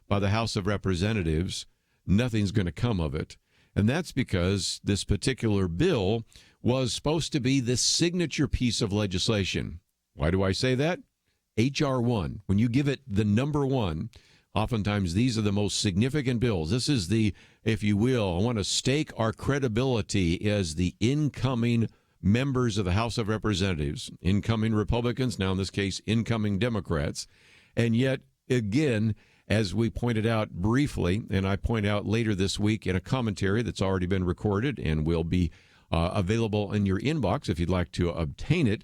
by the House of Representatives, nothing's going to come of it. And that's because this particular bill was supposed to be the signature piece of legislation. Why do I say that? H.R. 1. When you give it the number one, oftentimes these are the most significant bills. This is the, if you will, I want to stake our credibility as the incoming members of the House of Representatives, incoming Republicans, now in this case, incoming Democrats. And yet, again, as we pointed out briefly, and I point out later this week in a commentary that's already been recorded and will be available in your inbox if you'd like to obtain it.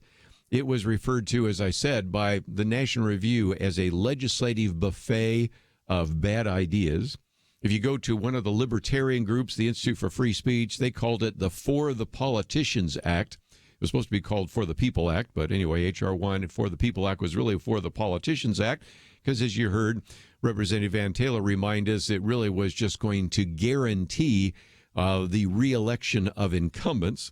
It was referred to, as I said, by the National Review as a legislative buffet of bad ideas. If you go to one of the libertarian groups, the Institute for Free Speech, they called it the For the Politicians Act. It was supposed to be called For the People Act, but anyway, H.R. 1 and For the People Act was really For the Politicians Act, because as you heard Representative Van Taylor remind us, it really was just going to guarantee the reelection of incumbents.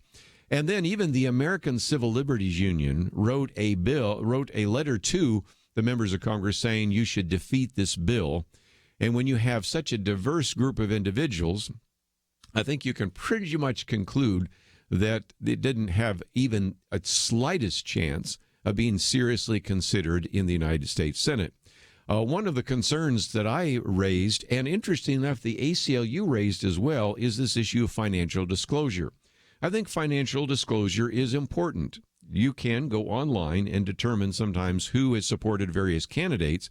And then even the American Civil Liberties Union wrote a letter to the members of Congress saying you should defeat this bill. And when you have such a diverse group of individuals, I think you can pretty much conclude that it didn't have even a slightest chance of being seriously considered in the United States Senate. One of the concerns that I raised, and interesting enough, the ACLU raised as well, is this issue of financial disclosure. I think financial disclosure is important. You can go online and determine sometimes who has supported various candidates,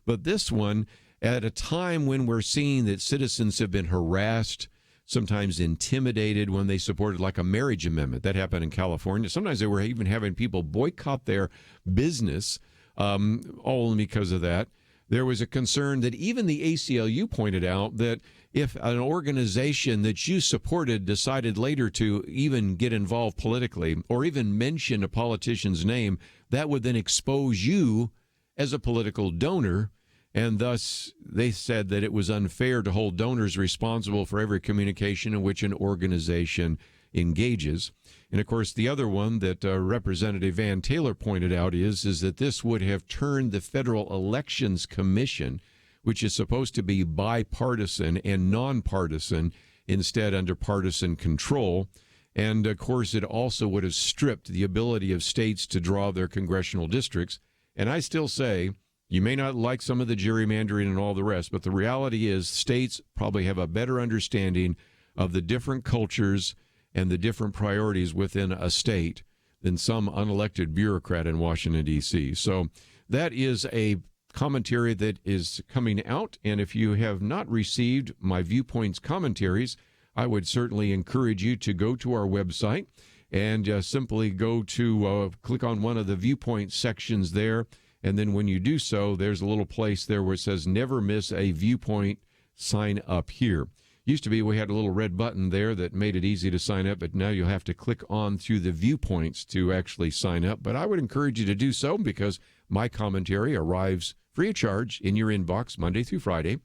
but this one, at a time when we're seeing that citizens have been harassed, sometimes intimidated when they supported like a marriage amendment. That happened in California. Sometimes they were even having people boycott their business all because of that. There was a concern that even the ACLU pointed out that if an organization that you supported decided later to even get involved politically or even mention a politician's name, that would then expose you as a political donor. And thus, they said that it was unfair to hold donors responsible for every communication in which an organization engages. And, of course, the other one that Representative Van Taylor pointed out is that this would have turned the Federal Elections Commission, which is supposed to be bipartisan and nonpartisan, instead under partisan control. And, of course, it also would have stripped the ability of states to draw their congressional districts. And I still say, you may not like some of the gerrymandering and all the rest, but the reality is states probably have a better understanding of the different cultures and the different priorities within a state than some unelected bureaucrat in Washington, D.C. So that is a commentary that is coming out. And if you have not received my Viewpoints commentaries, I would certainly encourage you to go to our website and simply go to click on one of the Viewpoints sections there. And then when you do so, there's a little place there where it says never miss a Viewpoint, sign up here. Used to be we had a little red button there that made it easy to sign up, but now you'll have to click on through the Viewpoints to actually sign up. But I would encourage you to do so because my commentary arrives free of charge in your inbox Monday through Friday.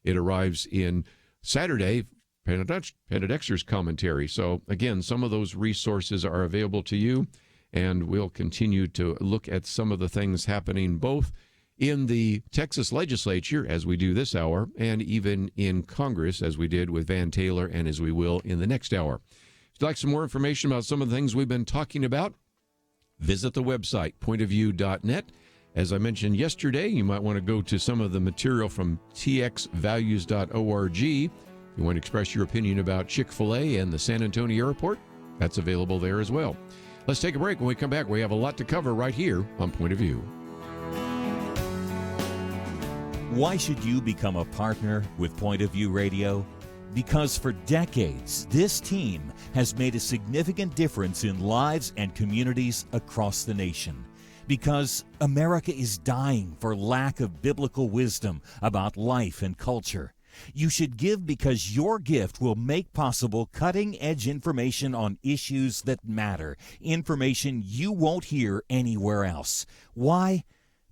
It arrives in Saturday, Penedexter's commentary. So again, some of those resources are available to you. And we'll continue to look at some of the things happening both in the Texas legislature, as we do this hour, and even in Congress, as we did with Van Taylor and as we will in the next hour. If you'd like some more information about some of the things we've been talking about, visit the website, pointofview.net. As I mentioned yesterday, you might want to go to some of the material from txvalues.org. If you want to express your opinion about Chick-fil-A and the San Antonio Airport, that's available there as well. Let's take a break. When we come back, we have a lot to cover right here on Point of View. Why should you become a partner with Point of View Radio? Because for decades, this team has made a significant difference in lives and communities across the nation. Because America is dying for lack of biblical wisdom about life and culture. You should give because your gift will make possible cutting-edge information on issues that matter, information you won't hear anywhere else. Why?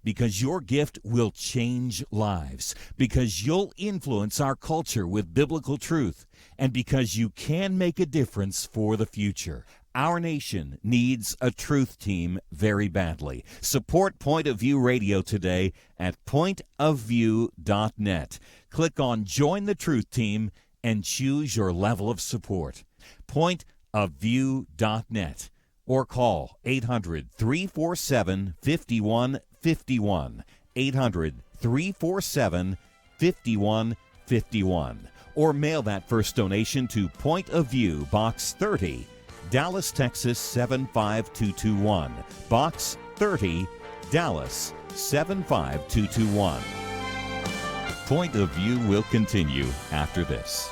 Because your gift will change lives, because you'll influence our culture with biblical truth, and because you can make a difference for the future. Our nation needs a truth team very badly. Support Point of View Radio today at pointofview.net. Click on Join the Truth Team and choose your level of support. Pointofview.net or call 800-347-5151, 800-347-5151, or mail that first donation to Point of View, Box 30, Dallas, Texas 75221. Box 30, Dallas 75221. Point of View will continue after this.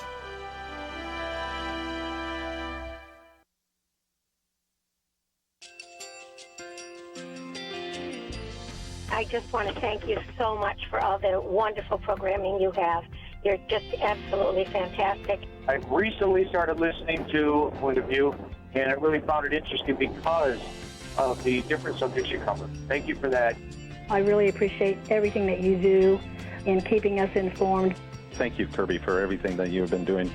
I just want to thank you so much for all the wonderful programming you have. You're just absolutely fantastic. I recently started listening to Point of View, and I really found it interesting because of the different subjects you cover. Thank you for that. I really appreciate everything that you do in keeping us informed. Thank you, Kerby, for everything that you have been doing.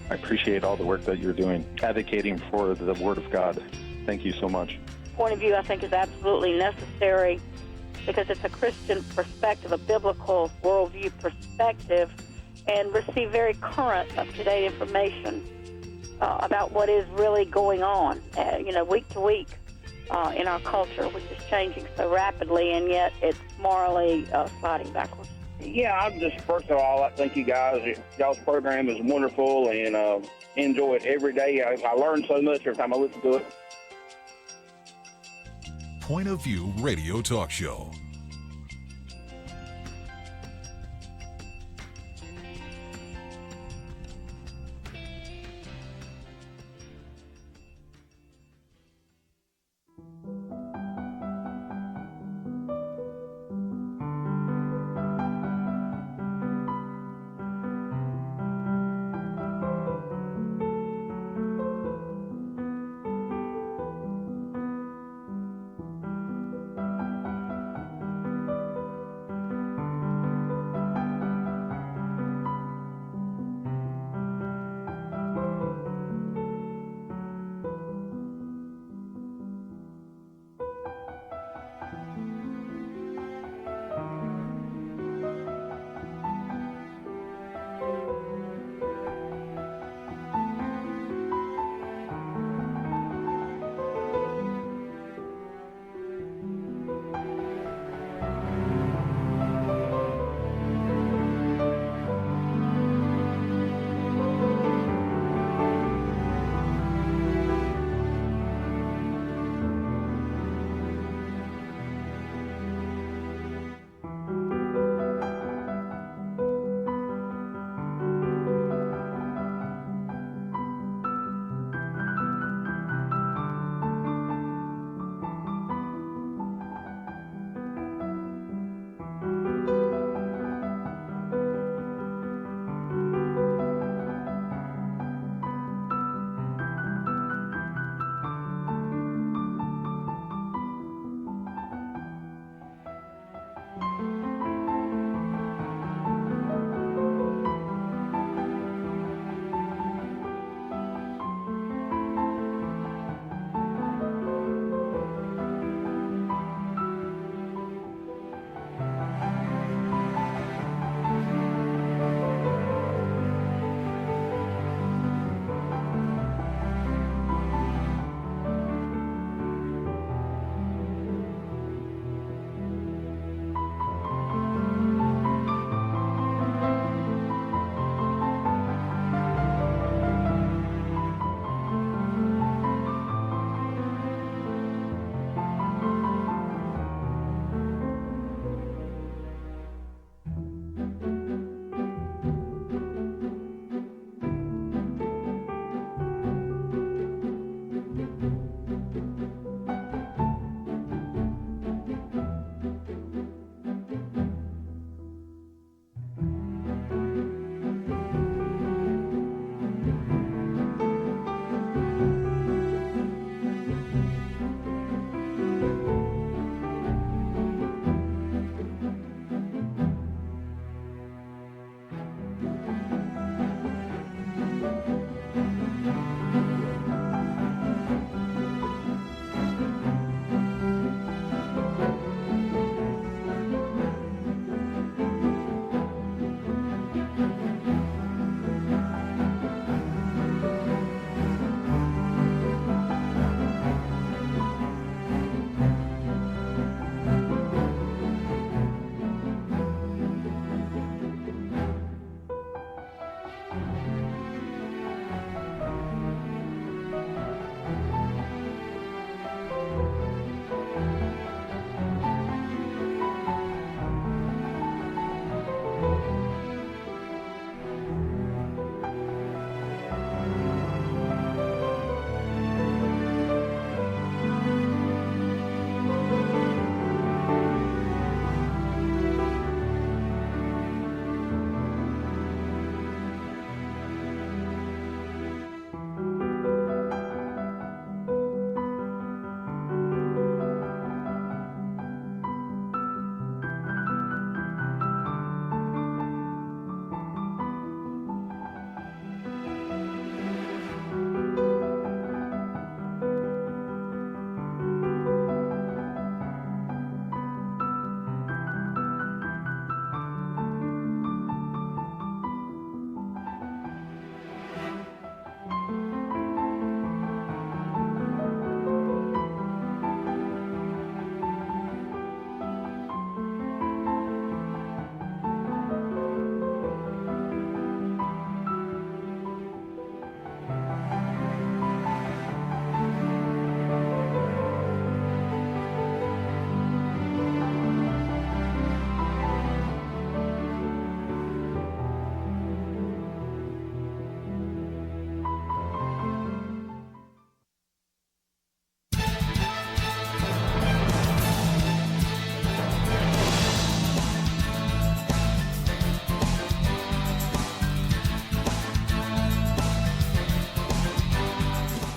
I appreciate all the work that you're doing, advocating for the Word of God. Thank you so much. Point of view, I think, is absolutely necessary because it's a Christian perspective, a biblical worldview perspective, and receive very current, up-to-date information about what is really going on, week to week in our culture, which is changing so rapidly, and yet it's morally sliding backwards. Yeah, I'm just, first of all, I thank you guys. Y'all's program is wonderful, and enjoy it every day. I learn so much every time I listen to it. Point of View Radio Talk Show.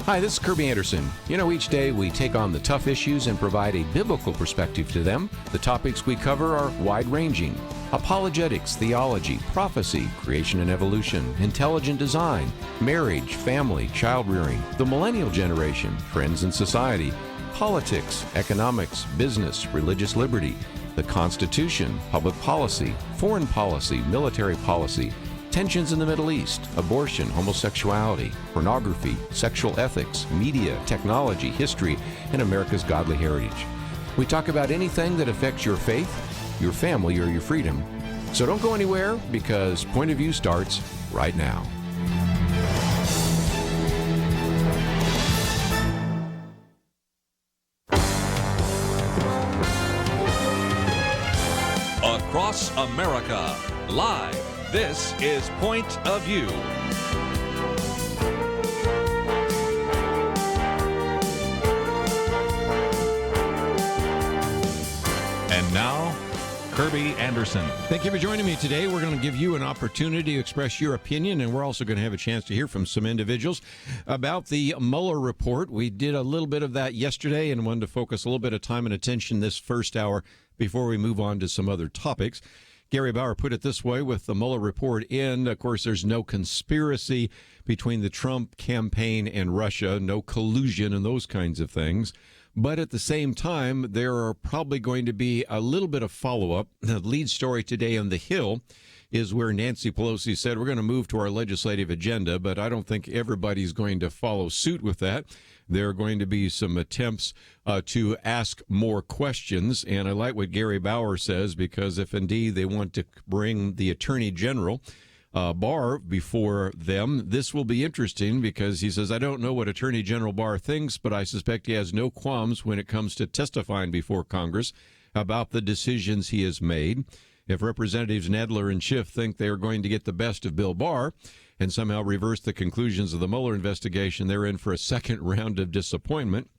Hi, this is Kerby Anderson. You know, each day we take on the tough issues and provide a biblical perspective to them. The topics we cover are wide-ranging. Apologetics, theology, prophecy, creation and evolution, intelligent design, marriage, family, child-rearing, the millennial generation, friends and society, politics, economics, business, religious liberty, the Constitution, public policy, foreign policy, military policy, tensions in the Middle East, abortion, homosexuality, pornography, sexual ethics, media, technology, history, and America's godly heritage. We talk about anything that affects your faith, your family, or your freedom. So don't go anywhere, because Point of View starts right now. Across America, live. This is Point of View. And now, Kerby Anderson. Thank you for joining me today. We're going to give you an opportunity to express your opinion, and we're also going to have a chance to hear from some individuals about the Mueller Report. We did a little bit of that yesterday and wanted to focus a little bit of time and attention this first hour before we move on to some other topics. Gary Bauer put it this way with the Mueller Report in. Of course, there's no conspiracy between the Trump campaign and Russia, no collusion and those kinds of things. But at the same time, there are probably going to be a little bit of follow-up. The lead story today on The Hill is where Nancy Pelosi said, we're going to move to our legislative agenda, but I don't think everybody's going to follow suit with that. There are going to be some attempts to ask more questions, and I like what Gary Bauer says, because if indeed they want to bring the Attorney General Barr before them, this will be interesting, because he says, I don't know what Attorney General Barr thinks, but I suspect he has no qualms when it comes to testifying before Congress about the decisions he has made. If Representatives Nadler and Schiff think they are going to get the best of Bill Barr and somehow reverse the conclusions of the Mueller investigation, they're in for a second round of disappointment.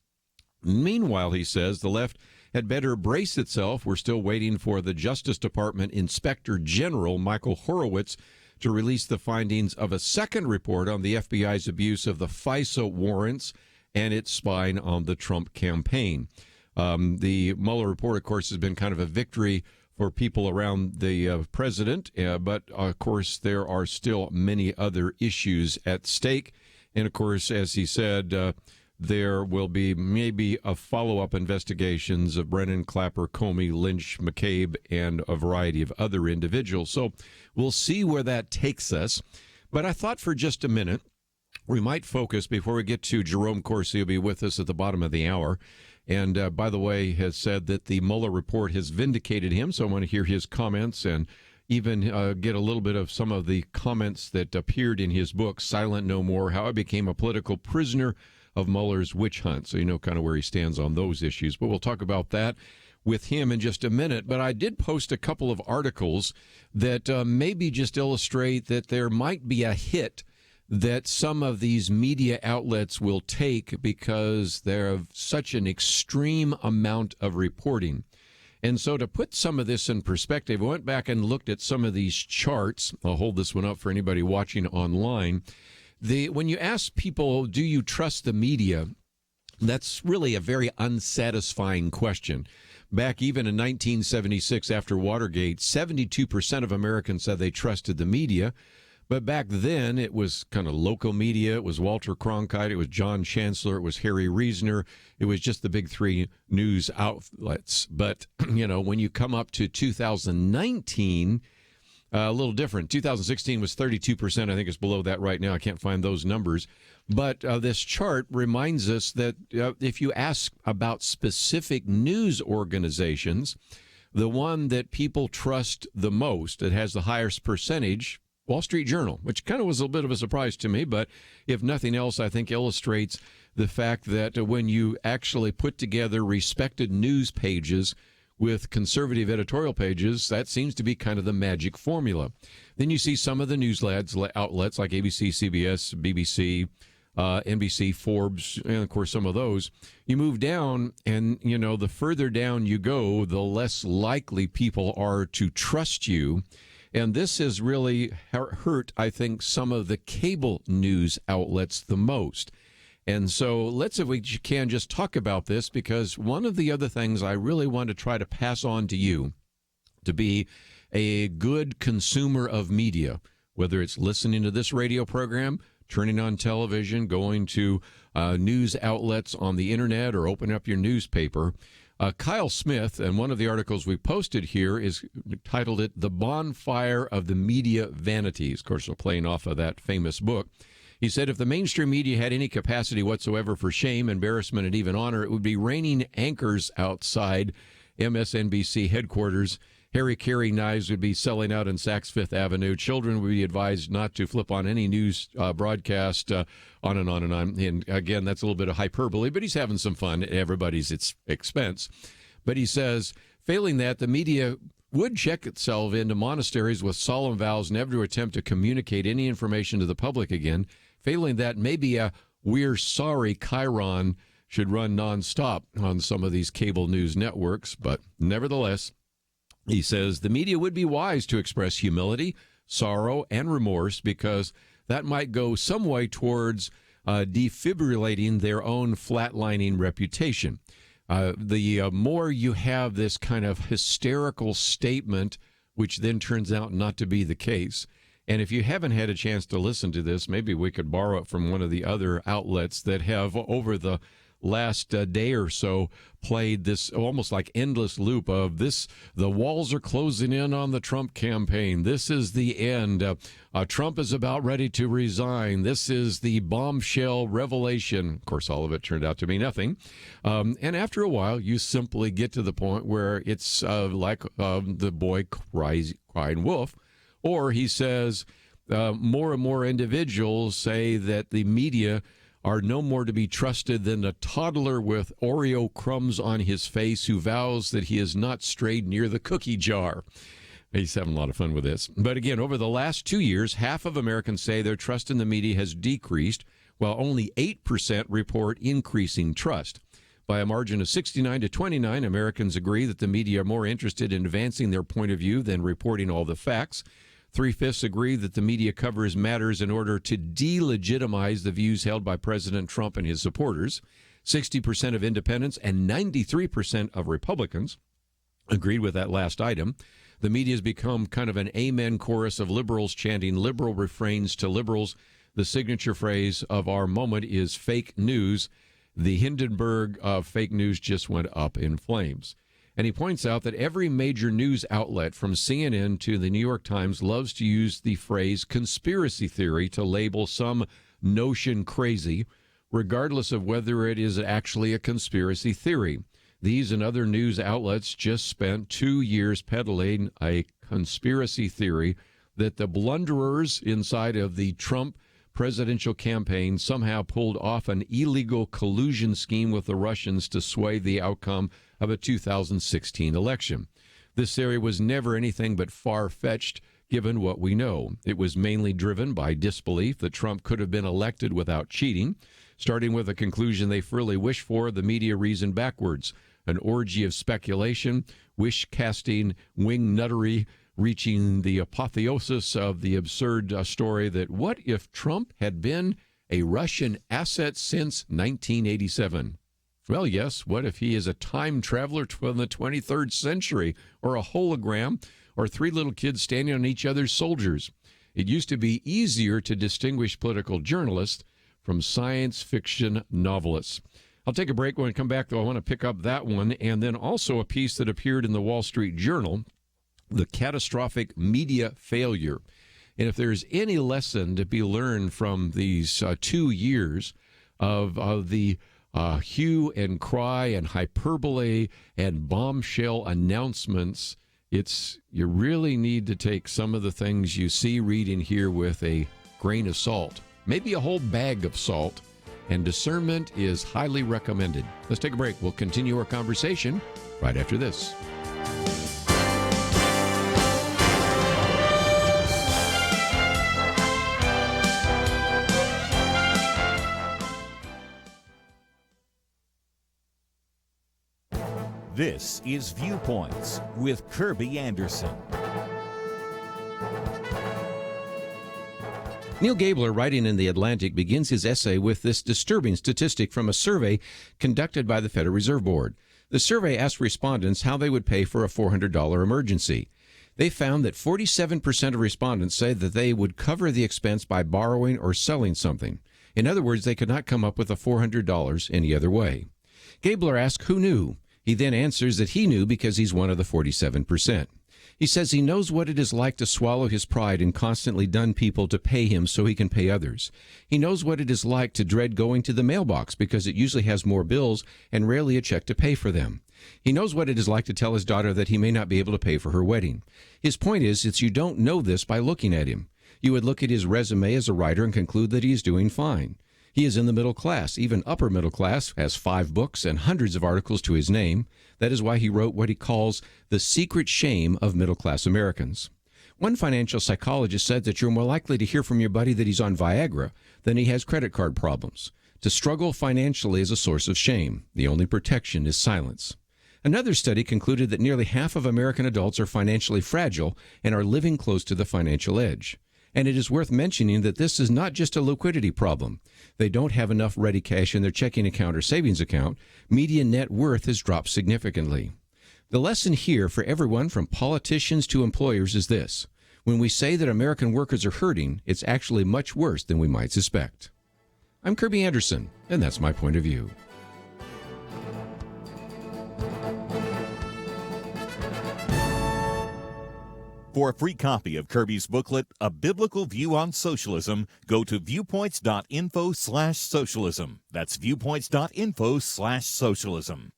Meanwhile, he says, the left had better brace itself. We're still waiting for the Justice Department Inspector General Michael Horowitz to release the findings of a second report on the FBI's abuse of the FISA warrants and its spying on the Trump campaign. The Mueller Report, of course, has been kind of a victory for people around the president, but of course there are still many other issues at stake. And of course, as he said, there will be maybe a follow-up investigations of Brennan, Clapper, Comey, Lynch, McCabe, and a variety of other individuals. So we'll see where that takes us. But I thought for just a minute we might focus, before we get to Jerome Corsi, who'll be with us at the bottom of the hour, and by the way, has said that the Mueller Report has vindicated him. So I want to hear his comments and even get a little bit of some of the comments that appeared in his book, Silent No More, How I Became a Political Prisoner of Mueller's Witch Hunt. So you know kind of where he stands on those issues. But we'll talk about that with him in just a minute. But I did post a couple of articles that maybe just illustrate that there might be a hit that some of these media outlets will take because they're of such an extreme amount of reporting. And so to put some of this in perspective, I went back and looked at some of these charts. I'll hold this one up for anybody watching online. When you ask people, do you trust the media, that's really a very unsatisfying question. Back even in 1976, after Watergate, 72% of Americans said they trusted the media. But back then, it was kind of local media. It was Walter Cronkite. It was John Chancellor. It was Harry Reasoner. It was just the big three news outlets. But, you know, when you come up to 2019, a little different. 2016 was 32%. I think it's below that right now. I can't find those numbers. But this chart reminds us that if you ask about specific news organizations, the one that people trust the most, that has the highest percentage, Wall Street Journal, which kind of was a bit of a surprise to me, but if nothing else, I think illustrates the fact that when you actually put together respected news pages with conservative editorial pages, that seems to be kind of the magic formula. Then you see some of the news outlets like ABC, CBS, BBC, NBC, Forbes, and of course some of those. You move down, and you know, the further down you go, the less likely people are to trust you. And this has really hurt, I think, some of the cable news outlets the most. And so let's, if we can, just talk about this, because one of the other things I really want to try to pass on to you to be a good consumer of media, whether it's listening to this radio program, turning on television, going to news outlets on the internet, or open up your newspaper. Kyle Smith, and one of the articles we posted here is titled it "The Bonfire of the Media Vanities." Of course, we're playing off of that famous book. He said, if the mainstream media had any capacity whatsoever for shame, embarrassment, and even honor, it would be raining anchors outside MSNBC headquarters. Harry Carey knives would be selling out in Saks Fifth Avenue. Children would be advised not to flip on any news broadcast, on and on and on. And again, that's a little bit of hyperbole, but he's having some fun at everybody's expense. But he says, failing that, the media would check itself into monasteries with solemn vows never to attempt to communicate any information to the public again. Failing that, maybe a "we're sorry" chyron should run nonstop on some of these cable news networks. But nevertheless, he says the media would be wise to express humility, sorrow, and remorse, because that might go some way towards defibrillating their own flatlining reputation. The more you have this kind of hysterical statement, which then turns out not to be the case. And if you haven't had a chance to listen to this, maybe we could borrow it from one of the other outlets that have, over the last day or so, played this almost like endless loop of this: the walls are closing in on the Trump campaign. This is the end. Trump is about ready to resign. This is the bombshell revelation. Of course, all of it turned out to be nothing. And after a while, you simply get to the point where it's like the boy crying wolf. Or he says, more and more individuals say that the media are no more to be trusted than a toddler with Oreo crumbs on his face who vows that he has not strayed near the cookie jar. He's having a lot of fun with this. But again, over the last 2 years, half of Americans say their trust in the media has decreased, while only 8% report increasing trust. By a margin of 69 to 29, Americans agree that the media are more interested in advancing their point of view than reporting all the facts. 3/5 agree that the media covers matters in order to delegitimize the views held by President Trump and his supporters. 60% of independents and 93% of Republicans agreed with that last item. The media has become kind of an amen chorus of liberals chanting liberal refrains to liberals. The signature phrase of our moment is fake news. The Hindenburg of fake news just went up in flames. And he points out that every major news outlet, from CNN to the New York Times, loves to use the phrase conspiracy theory to label some notion crazy, regardless of whether it is actually a conspiracy theory. These and other news outlets just spent 2 years peddling a conspiracy theory that the blunderers inside of the Trump presidential campaign somehow pulled off an illegal collusion scheme with the Russians to sway the outcome of a 2016 election. This theory was never anything but far-fetched, given what we know. It was mainly driven by disbelief that Trump could have been elected without cheating. Starting with a conclusion they fully wish for, the media reasoned backwards. An orgy of speculation, wish-casting, wing-nuttery, reaching the apotheosis of the absurd story that what if Trump had been a Russian asset since 1987? Well, yes, what if he is a time traveler from the 23rd century, or a hologram, or 3 little kids standing on each other's shoulders? It used to be easier to distinguish political journalists from science fiction novelists. I'll take a break. When I come back, though, I want to pick up that one, and then also a piece that appeared in the Wall Street Journal, The Catastrophic Media Failure. And if there's any lesson to be learned from these 2 years of the hue and cry and hyperbole and bombshell announcements, it's you really need to take some of the things you see, read, and hear with a grain of salt, maybe a whole bag of salt, and discernment is highly recommended. Let's take a break. We'll continue our conversation right after this. This is Viewpoints with Kerby Anderson. Neil Gabler, writing in The Atlantic, begins his essay with this disturbing statistic from a survey conducted by the Federal Reserve Board. The survey asked respondents how they would pay for a $400 emergency. They found that 47% of respondents say that they would cover the expense by borrowing or selling something. In other words, they could not come up with a $400 any other way. Gabler asked who knew. He then answers that he knew because he's one of the 47%. He says he knows what it is like to swallow his pride and constantly dun people to pay him so he can pay others. He knows what it is like to dread going to the mailbox because it usually has more bills and rarely a check to pay for them. He knows what it is like to tell his daughter that he may not be able to pay for her wedding. His point is that you don't know this by looking at him. You would look at his resume as a writer and conclude that he is doing fine. He is in the middle class, even upper middle class, has 5 books and hundreds of articles to his name. That is why he wrote what he calls the secret shame of middle-class Americans. One financial psychologist said that you're more likely to hear from your buddy that he's on Viagra than he has credit card problems. To struggle financially is a source of shame. The only protection is silence. Another study concluded that nearly half of American adults are financially fragile and are living close to the financial edge. And it is worth mentioning that this is not just a liquidity problem. They don't have enough ready cash in their checking account or savings account. Median net worth has dropped significantly. The lesson here for everyone from politicians to employers is this. When we say that American workers are hurting, it's actually much worse than we might suspect. I'm Kerby Anderson, and that's my point of view. For a free copy of Kerby's booklet, A Biblical View on Socialism, go to viewpoints.info/socialism. That's viewpoints.info/socialism.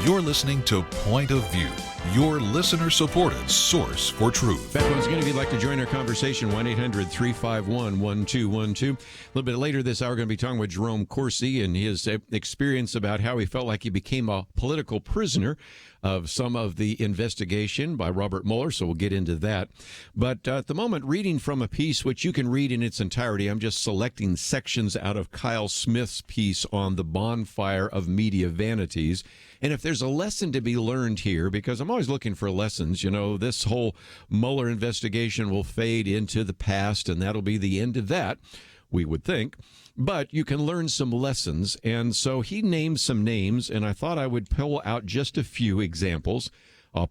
You're listening to Point of View, your listener-supported source for truth. Back once again, if you'd like to join our conversation, 1-800-351-1212. A little bit later this hour, we're going to be talking with Jerome Corsi and his experience about how he felt like he became a political prisoner of some of the investigation by Robert Mueller, so we'll get into that. But at the moment, reading from a piece which you can read in its entirety, I'm just selecting sections out of Kyle Smith's piece on the bonfire of media vanities. And if there's a lesson to be learned here, because I'm always looking for lessons, you know, this whole Mueller investigation will fade into the past, and that'll be the end of that, we would think. But you can learn some lessons. And so he named some names, and I thought I would pull out just a few examples.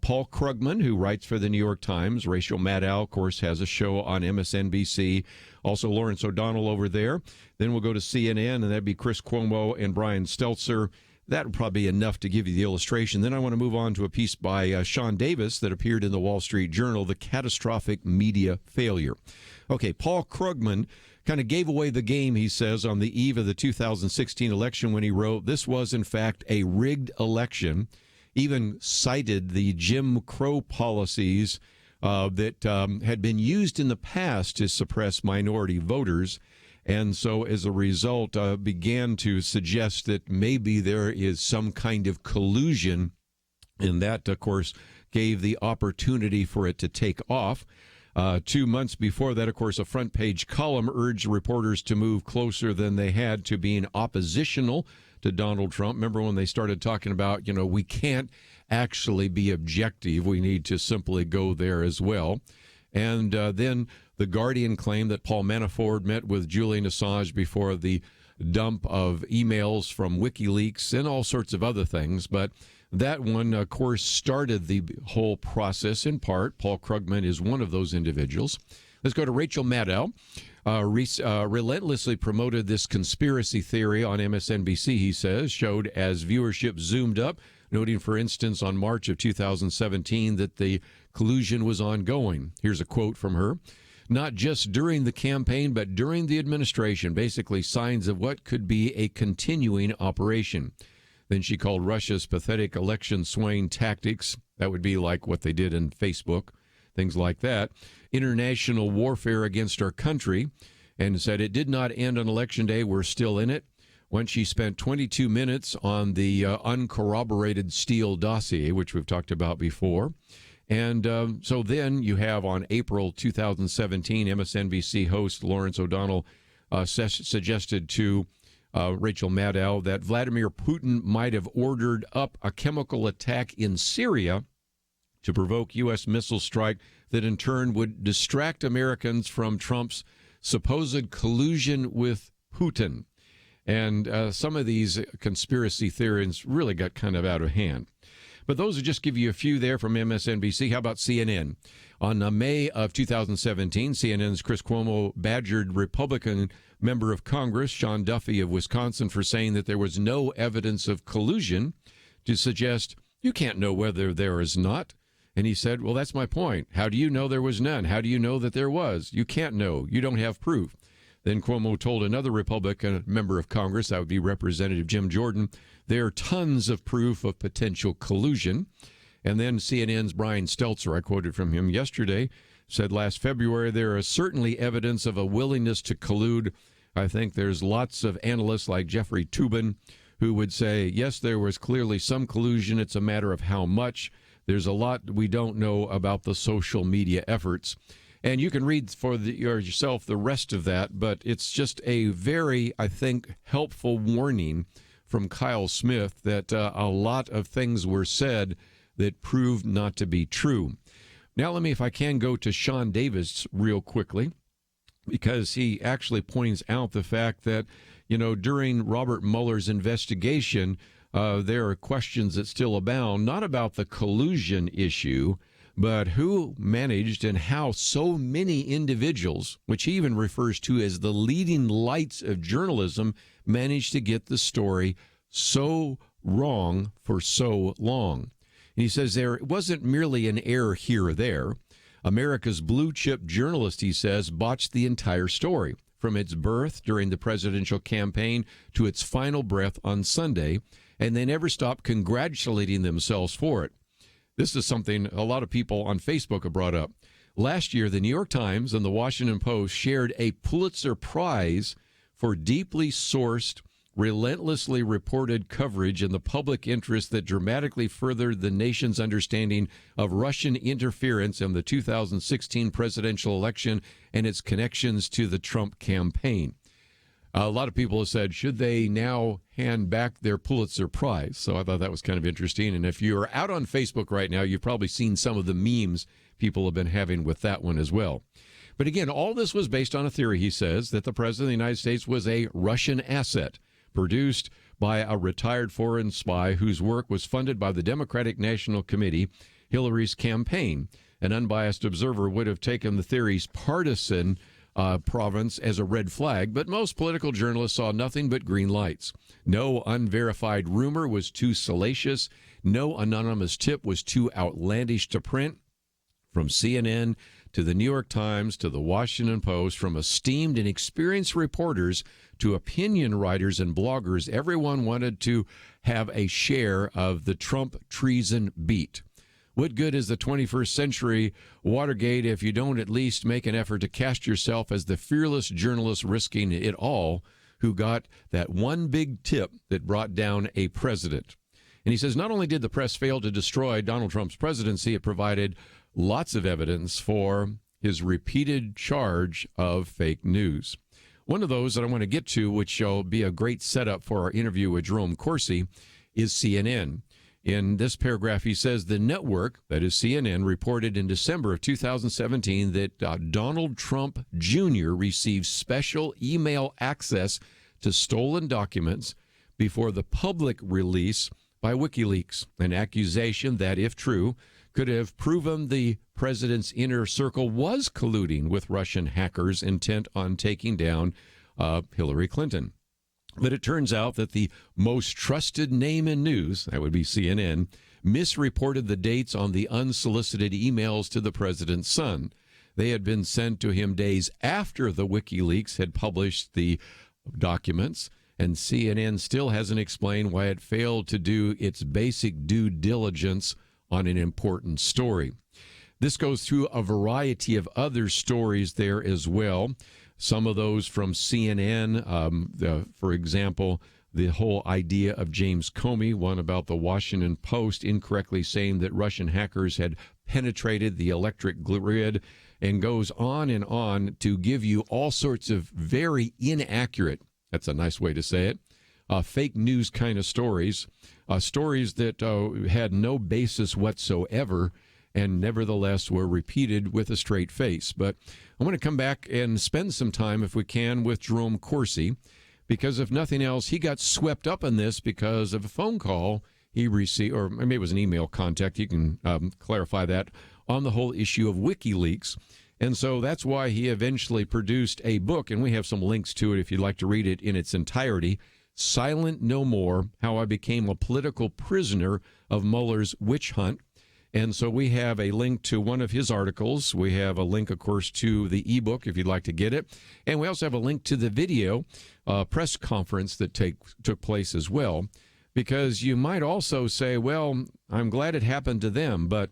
Paul Krugman, who writes for the New York Times. Rachel Maddow, of course, has a show on MSNBC. Also Lawrence O'Donnell over there. Then we'll go to CNN, and that'd be Chris Cuomo and Brian Stelter. That would probably be enough to give you the illustration. Then I want to move on to a piece by Sean Davis that appeared in the Wall Street Journal, The Catastrophic Media Failure. Okay, Paul Krugman kind of gave away the game, he says, on the eve of the 2016 election when he wrote, this was, in fact, a rigged election, even cited the Jim Crow policies that had been used in the past to suppress minority voters. And so as a result, began to suggest that maybe there is some kind of collusion. And that, of course, gave the opportunity for it to take off. 2 months before that, of course, a front page column urged reporters to move closer than they had to being oppositional to Donald Trump. Remember when they started talking about, you know, we can't actually be objective. We need to simply go there as well. And then The Guardian claimed that Paul Manafort met with Julian Assange before the dump of emails from WikiLeaks and all sorts of other things. But that one, of course, started the whole process in part. Paul Krugman is one of those individuals. Let's go to Rachel Maddow. Relentlessly promoted this conspiracy theory on MSNBC, he says, showed as viewership zoomed up, noting, for instance, on March of 2017 that the collusion was ongoing. Here's a quote from her. Not just during the campaign, but during the administration, basically signs of what could be a continuing operation. Then she called Russia's pathetic election swaying tactics, that would be like what they did in Facebook, things like that, international warfare against our country, and said it did not end on Election Day. We're still in it. When she spent 22 minutes on the uncorroborated Steele dossier, which we've talked about before. And so then you have on April 2017, MSNBC host Lawrence O'Donnell suggested to Rachel Maddow that Vladimir Putin might have ordered up a chemical attack in Syria to provoke U.S. missile strike that in turn would distract Americans from Trump's supposed collusion with Putin. And some of these conspiracy theories really got kind of out of hand. But those will just give you a few there from MSNBC. How about CNN? On May of 2017, CNN's Chris Cuomo badgered Republican member of Congress, Sean Duffy of Wisconsin, for saying that there was no evidence of collusion, to suggest you can't know whether there is not. And he said, well, that's my point. How do you know there was none? How do you know that there was? You can't know. You don't have proof. Then Cuomo told another Republican member of Congress, that would be Representative Jim Jordan, there are tons of proof of potential collusion. And then CNN's Brian Stelter, I quoted from him yesterday, said last February, there is certainly evidence of a willingness to collude. I think there's lots of analysts like Jeffrey Toobin who would say, yes, there was clearly some collusion. It's a matter of how much. There's a lot we don't know about the social media efforts. And you can read for yourself the rest of that, but it's just a very, I think, helpful warning from Kyle Smith that a lot of things were said that proved not to be true. Now let me, if I can, go to Sean Davis real quickly, because he actually points out the fact that, you know, during Robert Mueller's investigation, there are questions that still abound, not about the collusion issue, but who managed and how so many individuals, which he even refers to as the leading lights of journalism, managed to get the story so wrong for so long. And he says there wasn't merely an error here or there. America's blue chip journalist, he says, botched the entire story, from its birth during the presidential campaign to its final breath on Sunday, and they never stopped congratulating themselves for it. This is something a lot of people on Facebook have brought up. Last year, the New York Times and the Washington Post shared a Pulitzer Prize for deeply sourced, relentlessly reported coverage in the public interest that dramatically furthered the nation's understanding of Russian interference in the 2016 presidential election and its connections to the Trump campaign. A lot of people have said, should they now hand back their Pulitzer Prize? So I thought that was kind of interesting. And if you're out on Facebook right now, you've probably seen some of the memes people have been having with that one as well. But again, all this was based on a theory, he says, that the President of the United States was a Russian asset produced by a retired foreign spy whose work was funded by the Democratic National Committee, Hillary's campaign. An unbiased observer would have taken the theory's partisan province as a red flag, but most political journalists saw nothing but green lights. No unverified rumor was too salacious. No anonymous tip was too outlandish to print. From CNN to the New York Times to the Washington Post, from esteemed and experienced reporters to opinion writers and bloggers, everyone wanted to have a share of the Trump treason beat. What good is the 21st century Watergate if you don't at least make an effort to cast yourself as the fearless journalist risking it all who got that one big tip that brought down a president? And he says not only did the press fail to destroy Donald Trump's presidency, it provided lots of evidence for his repeated charge of fake news. One of those that I want to get to, which shall be a great setup for our interview with Jerome Corsi, is CNN. In this paragraph, he says the network, that is CNN, reported in December of 2017 that Donald Trump Jr. received special email access to stolen documents before the public release by WikiLeaks, an accusation that, if true, could have proven the president's inner circle was colluding with Russian hackers intent on taking down Hillary Clinton. But it turns out that the most trusted name in news, that would be CNN, misreported the dates on the unsolicited emails to the president's son. They had been sent to him days after the WikiLeaks had published the documents, and CNN still hasn't explained why it failed to do its basic due diligence on an important story. This goes through a variety of other stories there as well. Some of those from CNN, for example, the whole idea of James Comey, one about the Washington Post incorrectly saying that Russian hackers had penetrated the electric grid, and goes on to give you all sorts of very inaccurate, that's a nice way to say it, fake news kind of stories, stories that had no basis whatsoever and nevertheless were repeated with a straight face. But I want to come back and spend some time, if we can, with Jerome Corsi, because if nothing else, he got swept up in this because of a phone call he received, or maybe it was an email contact. You can clarify that, on the whole issue of WikiLeaks. And so that's why he eventually produced a book, and we have some links to it if you'd like to read it in its entirety, Silent No More, How I Became a Political Prisoner of Mueller's Witch Hunt. And so we have a link to one of his articles. We have a link, of course, to the ebook if you'd like to get it. And we also have a link to the video press conference that took place as well. Because you might also say, well, I'm glad it happened to them, but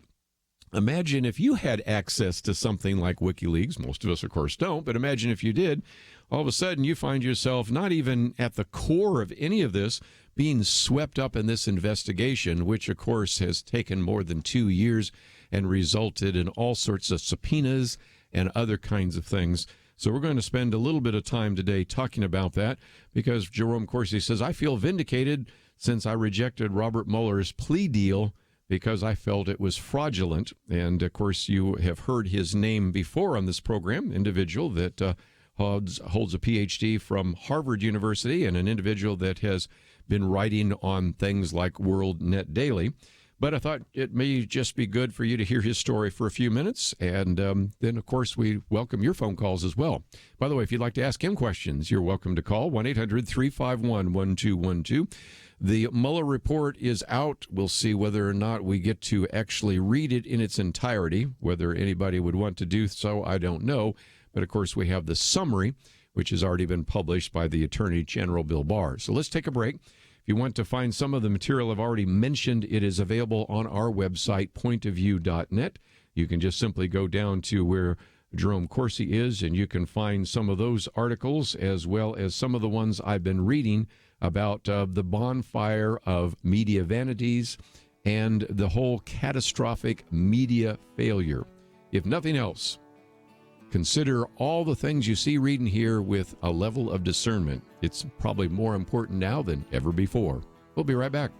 imagine if you had access to something like WikiLeaks. Most of us, of course, don't, but imagine if you did. All of a sudden, you find yourself not even at the core of any of this, being swept up in this investigation, which, of course, has taken more than 2 years and resulted in all sorts of subpoenas and other kinds of things. So we're going to spend a little bit of time today talking about that, because Jerome Corsi says, I feel vindicated since I rejected Robert Mueller's plea deal because I felt it was fraudulent. And, of course, you have heard his name before on this program, individual that holds a Ph.D. from Harvard University and an individual that has been writing on things like World Net Daily. But I thought it may just be good for you to hear his story for a few minutes. And then, of course, we welcome your phone calls as well. By the way, if you'd like to ask him questions, you're welcome to call 1-800-351-1212. The Mueller Report is out. We'll see whether or not we get to actually read it in its entirety. Whether anybody would want to do so, I don't know. But, of course, we have the summary, which has already been published by the Attorney General, Bill Barr. So let's take a break. If you want to find some of the material I've already mentioned, it is available on our website, pointofview.net. You can just simply go down to where Jerome Corsi is, and you can find some of those articles as well as some of the ones I've been reading about the bonfire of media vanities and the whole catastrophic media failure. If nothing else, consider all the things you see, read, and hear with a level of discernment. It's probably more important now than ever before. We'll be right back.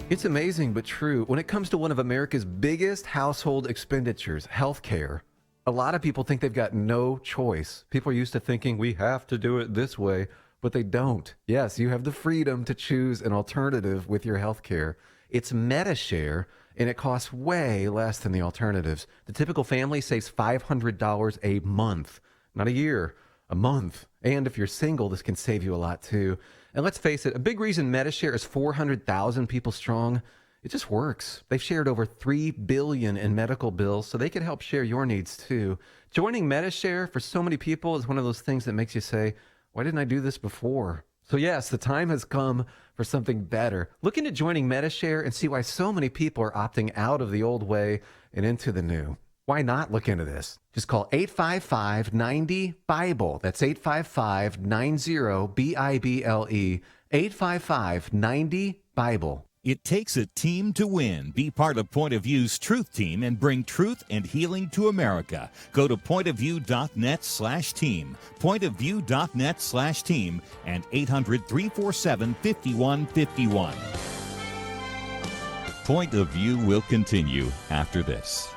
It's amazing but true. When it comes to one of America's biggest household expenditures, healthcare, a lot of people think they've got no choice. People are used to thinking we have to do it this way, but they don't. Yes, you have the freedom to choose an alternative with your healthcare. It's MediShare, and it costs way less than the alternatives. The typical family saves $500 a month, not a year, a month. And if you're single, this can save you a lot too. And let's face it, a big reason MediShare is 400,000 people strong, it just works. They've shared over $3 billion in medical bills, so they can help share your needs too. Joining MediShare for so many people is one of those things that makes you say, why didn't I do this before? So yes, the time has come for something better. Look into joining MediShare and see why so many people are opting out of the old way and into the new. Why not look into this? Just call 855-90-BIBLE. That's 855-90-BIBLE. 855-90-BIBLE. It takes a team to win. Be part of Point of View's Truth Team and bring truth and healing to America. Go to pointofview.net/team, pointofview.net/team, and 800-347-5151. Point of View will continue after this.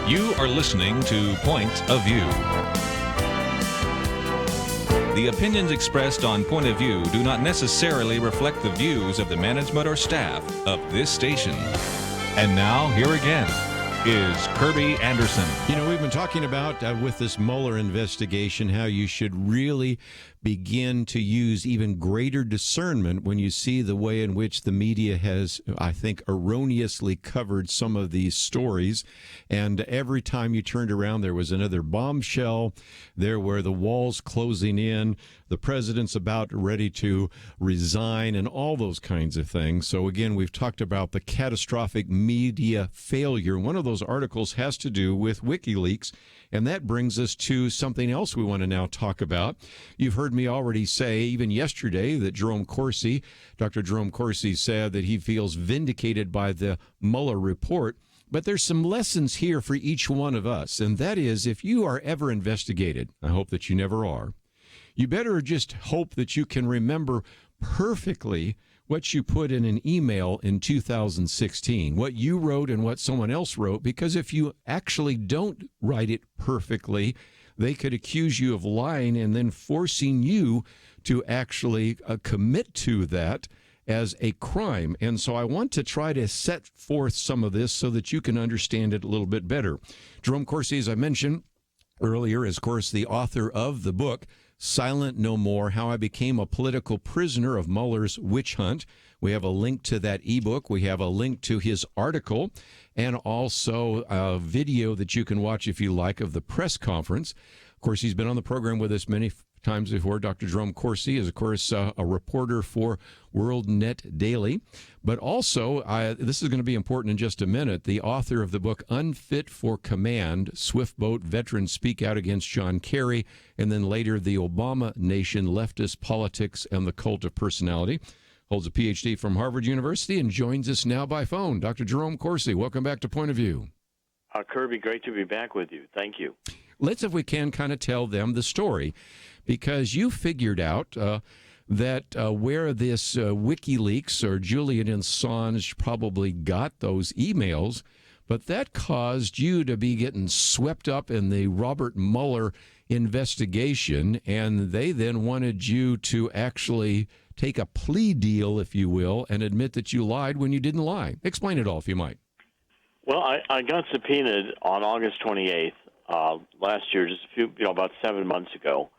You are listening to Point of View. The opinions expressed on Point of View do not necessarily reflect the views of the management or staff of this station. And now, here again is Kerby Anderson. You know, we've been talking about with this Mueller investigation how you should really begin to use even greater discernment when you see the way in which the media has, I think, erroneously covered some of these stories. And every time you turned around, there was another bombshell. There were the walls closing in, the president's about ready to resign, and all those kinds of things. So again, we've talked about the catastrophic media failure. One of those articles has to do with WikiLeaks. And that brings us to something else we want to now talk about. You've heard me already say, even yesterday, that Dr. Jerome Corsi said that he feels vindicated by the Mueller report. But there's some lessons here for each one of us, and that is if you are ever investigated, I hope that you never are, you better just hope that you can remember perfectly what you put in an email in 2016, what you wrote and what someone else wrote, because if you actually don't write it perfectly, they could accuse you of lying and then forcing you to actually commit to that as a crime. And so I want to try to set forth some of this so that you can understand it a little bit better. Jerome Corsi, as I mentioned earlier, is, of course, the author of the book, Silent No More, How I Became a Political Prisoner of Mueller's Witch Hunt. We have a link to that ebook. We have a link to his article and also a video that you can watch if you like of the press conference. Of course, he's been on the program with us many times before. Dr. Jerome Corsi is, of course, a reporter for WorldNet Daily. But also, this is going to be important in just a minute, the author of the book Unfit for Command, Swiftboat Veterans Speak Out Against John Kerry, and then later The Obama Nation, Leftist Politics and the Cult of Personality. Holds a Ph.D. from Harvard University and joins us now by phone. Dr. Jerome Corsi, welcome back to Point of View. Kirby, great to be back with you. Thank you. Let's, if we can, kind of tell them the story, because you figured out that where this WikiLeaks or Julian Assange probably got those emails, but that caused you to be getting swept up in the Robert Mueller investigation, and they then wanted you to actually take a plea deal, if you will, and admit that you lied when you didn't lie. Explain it all, if you might. Well, I got subpoenaed on August 28th last year, just about 7 months ago,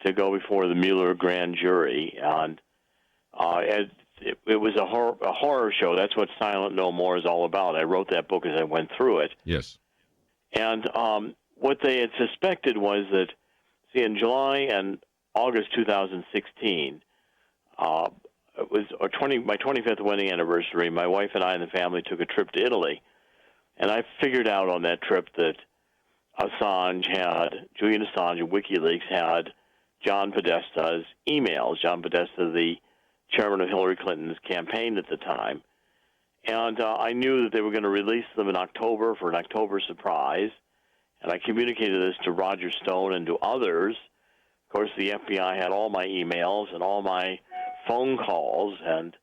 to go before the Mueller grand jury, and it was a horror show. That's what Silent No More is all about. I wrote that book as I went through it. Yes. And what they had suspected was that, see, in July and August 2016, it was my 25th wedding anniversary. My wife and I and the family took a trip to Italy, and I figured out on that trip that Julian Assange and WikiLeaks had John Podesta's emails. John Podesta, the chairman of Hillary Clinton's campaign at the time. And I knew that they were going to release them in October for an October surprise. And I communicated this to Roger Stone and to others. Of course, the FBI had all my emails and all my phone calls. And,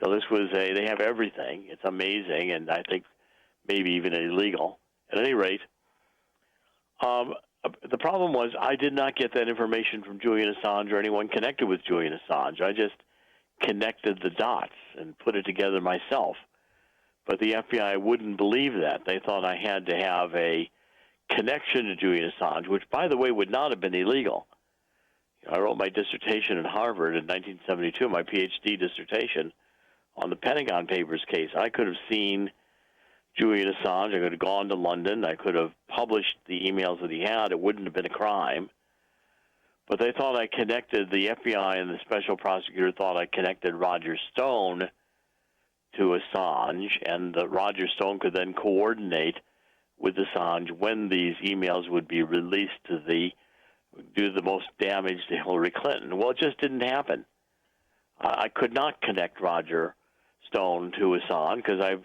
they have everything. It's amazing. And I think maybe even illegal. At any rate, the problem was I did not get that information from Julian Assange or anyone connected with Julian Assange. I just connected the dots and put it together myself. But the FBI wouldn't believe that. They thought I had to have a connection to Julian Assange, which, by the way, would not have been illegal. I wrote my dissertation at Harvard in 1972, my Ph.D. dissertation, on the Pentagon Papers case. I could have seen Julian Assange. I could have gone to London. I could have published the emails that he had. It wouldn't have been a crime. But they thought I connected, the FBI and the special prosecutor thought I connected Roger Stone to Assange, and that Roger Stone could then coordinate with Assange when these emails would be released to do the most damage to Hillary Clinton. Well, it just didn't happen. I could not connect Roger Stone to Assange because I've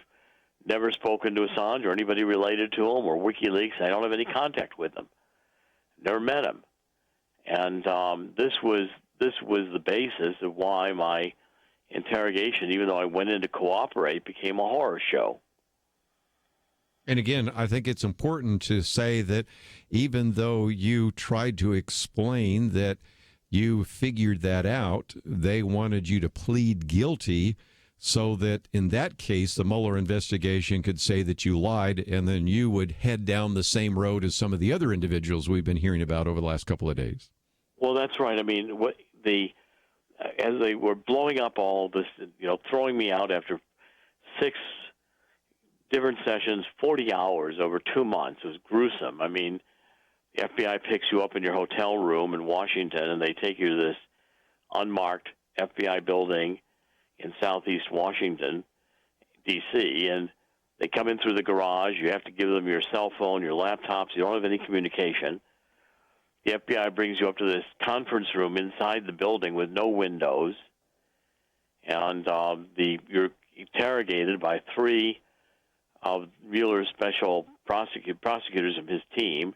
never spoken to Assange or anybody related to him or WikiLeaks. I don't have any contact with them. Never met him. And this was the basis of why my interrogation, even though I went in to cooperate, became a horror show. And again, I think it's important to say that even though you tried to explain that you figured that out, they wanted you to plead guilty so that in that case, the Mueller investigation could say that you lied, and then you would head down the same road as some of the other individuals we've been hearing about over the last couple of days. Well, that's right. I mean, as they were blowing up all this, throwing me out after 6 different sessions, 40 hours over 2 months. It was gruesome. I mean, the FBI picks you up in your hotel room in Washington, and they take you to this unmarked FBI building in southeast Washington, D.C., and they come in through the garage. You have to give them your cell phone, your laptops. You don't have any communication. The FBI brings you up to this conference room inside the building with no windows, and you're interrogated by 3 of Mueller's special prosecutors of his team,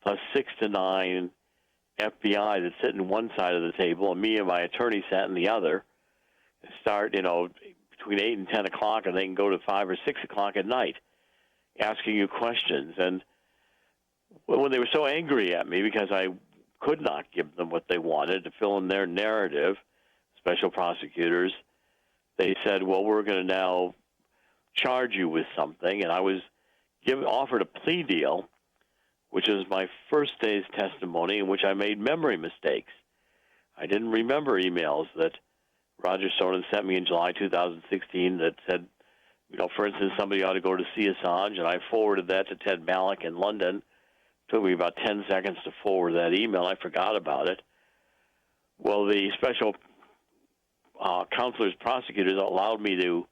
plus 6 to 9 FBI that sit in one side of the table, and me and my attorney sat in the other, start, between 8 and 10 o'clock, and they can go to 5 or 6 o'clock at night asking you questions. And when they were so angry at me because I could not give them what they wanted to fill in their narrative, special prosecutors, they said, well, we're going to now charge you with something. And I was offered a plea deal, which is my first day's testimony, in which I made memory mistakes. I didn't remember emails that Roger Stone sent me in July 2016 that said, for instance, somebody ought to go to see Assange, and I forwarded that to Ted Malloch in London. It took me about 10 seconds to forward that email. I forgot about it. Well, the special counselors, prosecutors allowed me to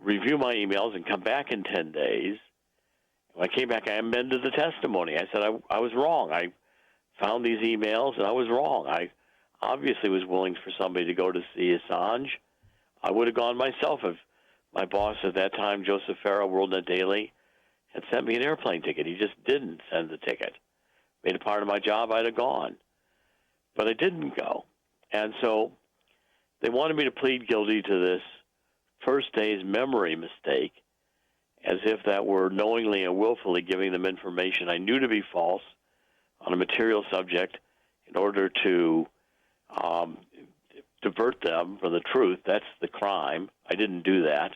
review my emails and come back in 10 days. When I came back, I amended the testimony. I said I was wrong. I found these emails, and I was wrong. I obviously was willing for somebody to go to see Assange. I would have gone myself if my boss at that time, Joseph Farrow, WorldNet Daily, had sent me an airplane ticket. He just didn't send the ticket. Made it part of my job, I'd have gone. But I didn't go. And so they wanted me to plead guilty to this first day's memory mistake, as if that were knowingly and willfully giving them information I knew to be false on a material subject in order to divert them from the truth. That's the crime. I didn't do that.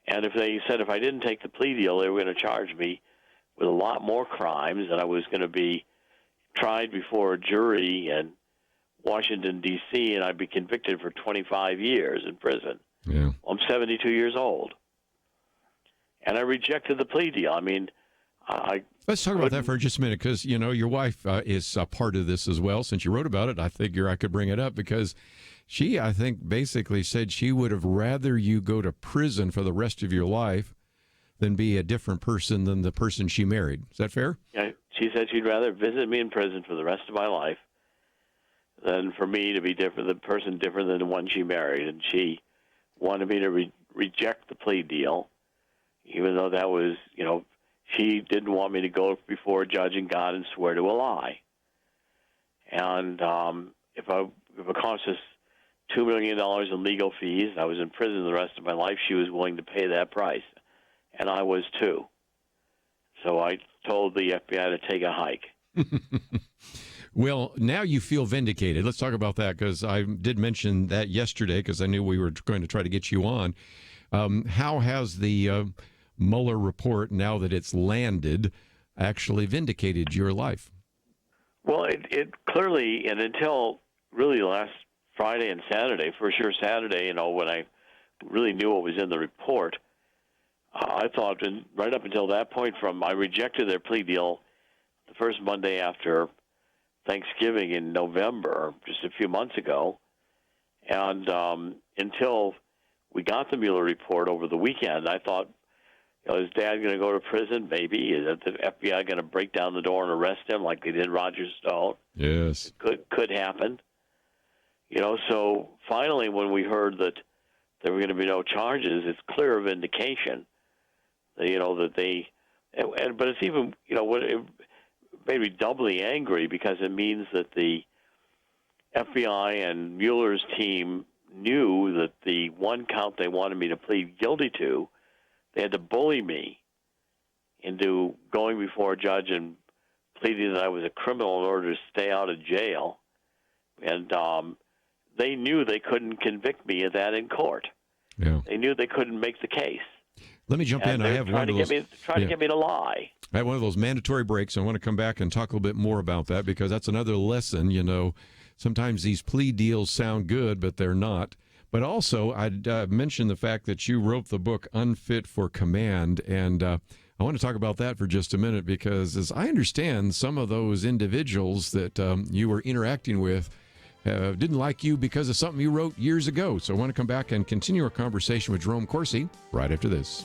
And if they said if I didn't take the plea deal, they were going to charge me with a lot more crimes, and I was going to be tried before a jury in Washington, D.C., and I'd be convicted for 25 years in prison. Yeah. I'm 72 years old. And I rejected the plea deal. I mean, Let's talk about that for just a minute, because, your wife is a part of this as well. Since you wrote about it, I figure I could bring it up, because she, I think, basically said she would have rather you go to prison for the rest of your life than be a different person than the person she married. Is that fair? Yeah, she said she'd rather visit me in prison for the rest of my life than for me to be different, the person different than the one she married. And she wanted me to reject the plea deal, even though that was, she didn't want me to go before a judge and God and swear to a lie. And if it cost us $2 million in legal fees, and I was in prison the rest of my life, she was willing to pay that price. And I was too. So I told the FBI to take a hike. Well, now you feel vindicated. Let's talk about that, because I did mention that yesterday because I knew we were going to try to get you on. How has the Mueller report, now that it's landed, actually vindicated your life? Well, it clearly, and until really last Friday and Saturday, for sure Saturday, when I really knew what was in the report, I thought, and right up until that point, I rejected their plea deal the first Monday after Thanksgiving in November, just a few months ago, and until we got the Mueller report over the weekend, I thought, is Dad going to go to prison? Maybe. Is the FBI going to break down the door and arrest him like they did Roger Stone? Yes. Could happen. So finally, when we heard that there were going to be no charges, it's clear of indication that, that they, but it's even, it made me doubly angry, because it means that the FBI and Mueller's team knew that the one count they wanted me to plead guilty to, they had to bully me into going before a judge and pleading that I was a criminal in order to stay out of jail. And they knew they couldn't convict me of that in court. Yeah. They knew they couldn't make the case. Let me jump in. I have one of those. Trying to get me to lie. I have one of those mandatory breaks. I want to come back and talk a little bit more about that, because that's another lesson. Sometimes these plea deals sound good, but they're not. But also, I'd mentioned the fact that you wrote the book Unfit for Command, and I want to talk about that for just a minute, because as I understand, some of those individuals that you were interacting with didn't like you because of something you wrote years ago. So I want to come back and continue our conversation with Jerome Corsi right after this.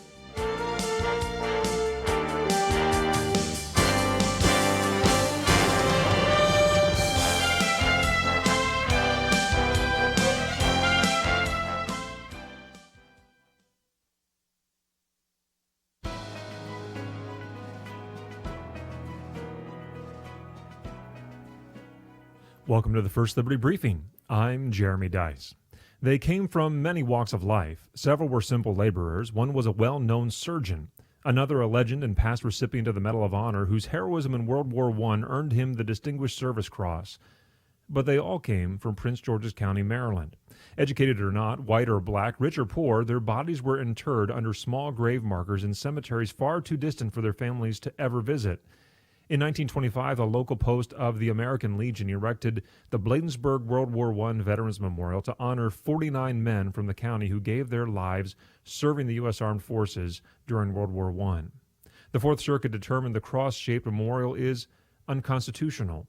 Welcome to the First Liberty Briefing. I'm Jeremy Dice. They came from many walks of life. Several were simple laborers. One was a well-known surgeon. Another a legend and past recipient of the Medal of Honor whose heroism in World War I earned him the Distinguished Service Cross. But they all came from Prince George's County, Maryland. Educated or not, white or black, rich or poor, their bodies were interred under small grave markers in cemeteries far too distant for their families to ever visit. In 1925, a local post of the American Legion erected the Bladensburg World War I Veterans Memorial to honor 49 men from the county who gave their lives serving the U.S. Armed Forces during World War I. The Fourth Circuit determined the cross-shaped memorial is unconstitutional.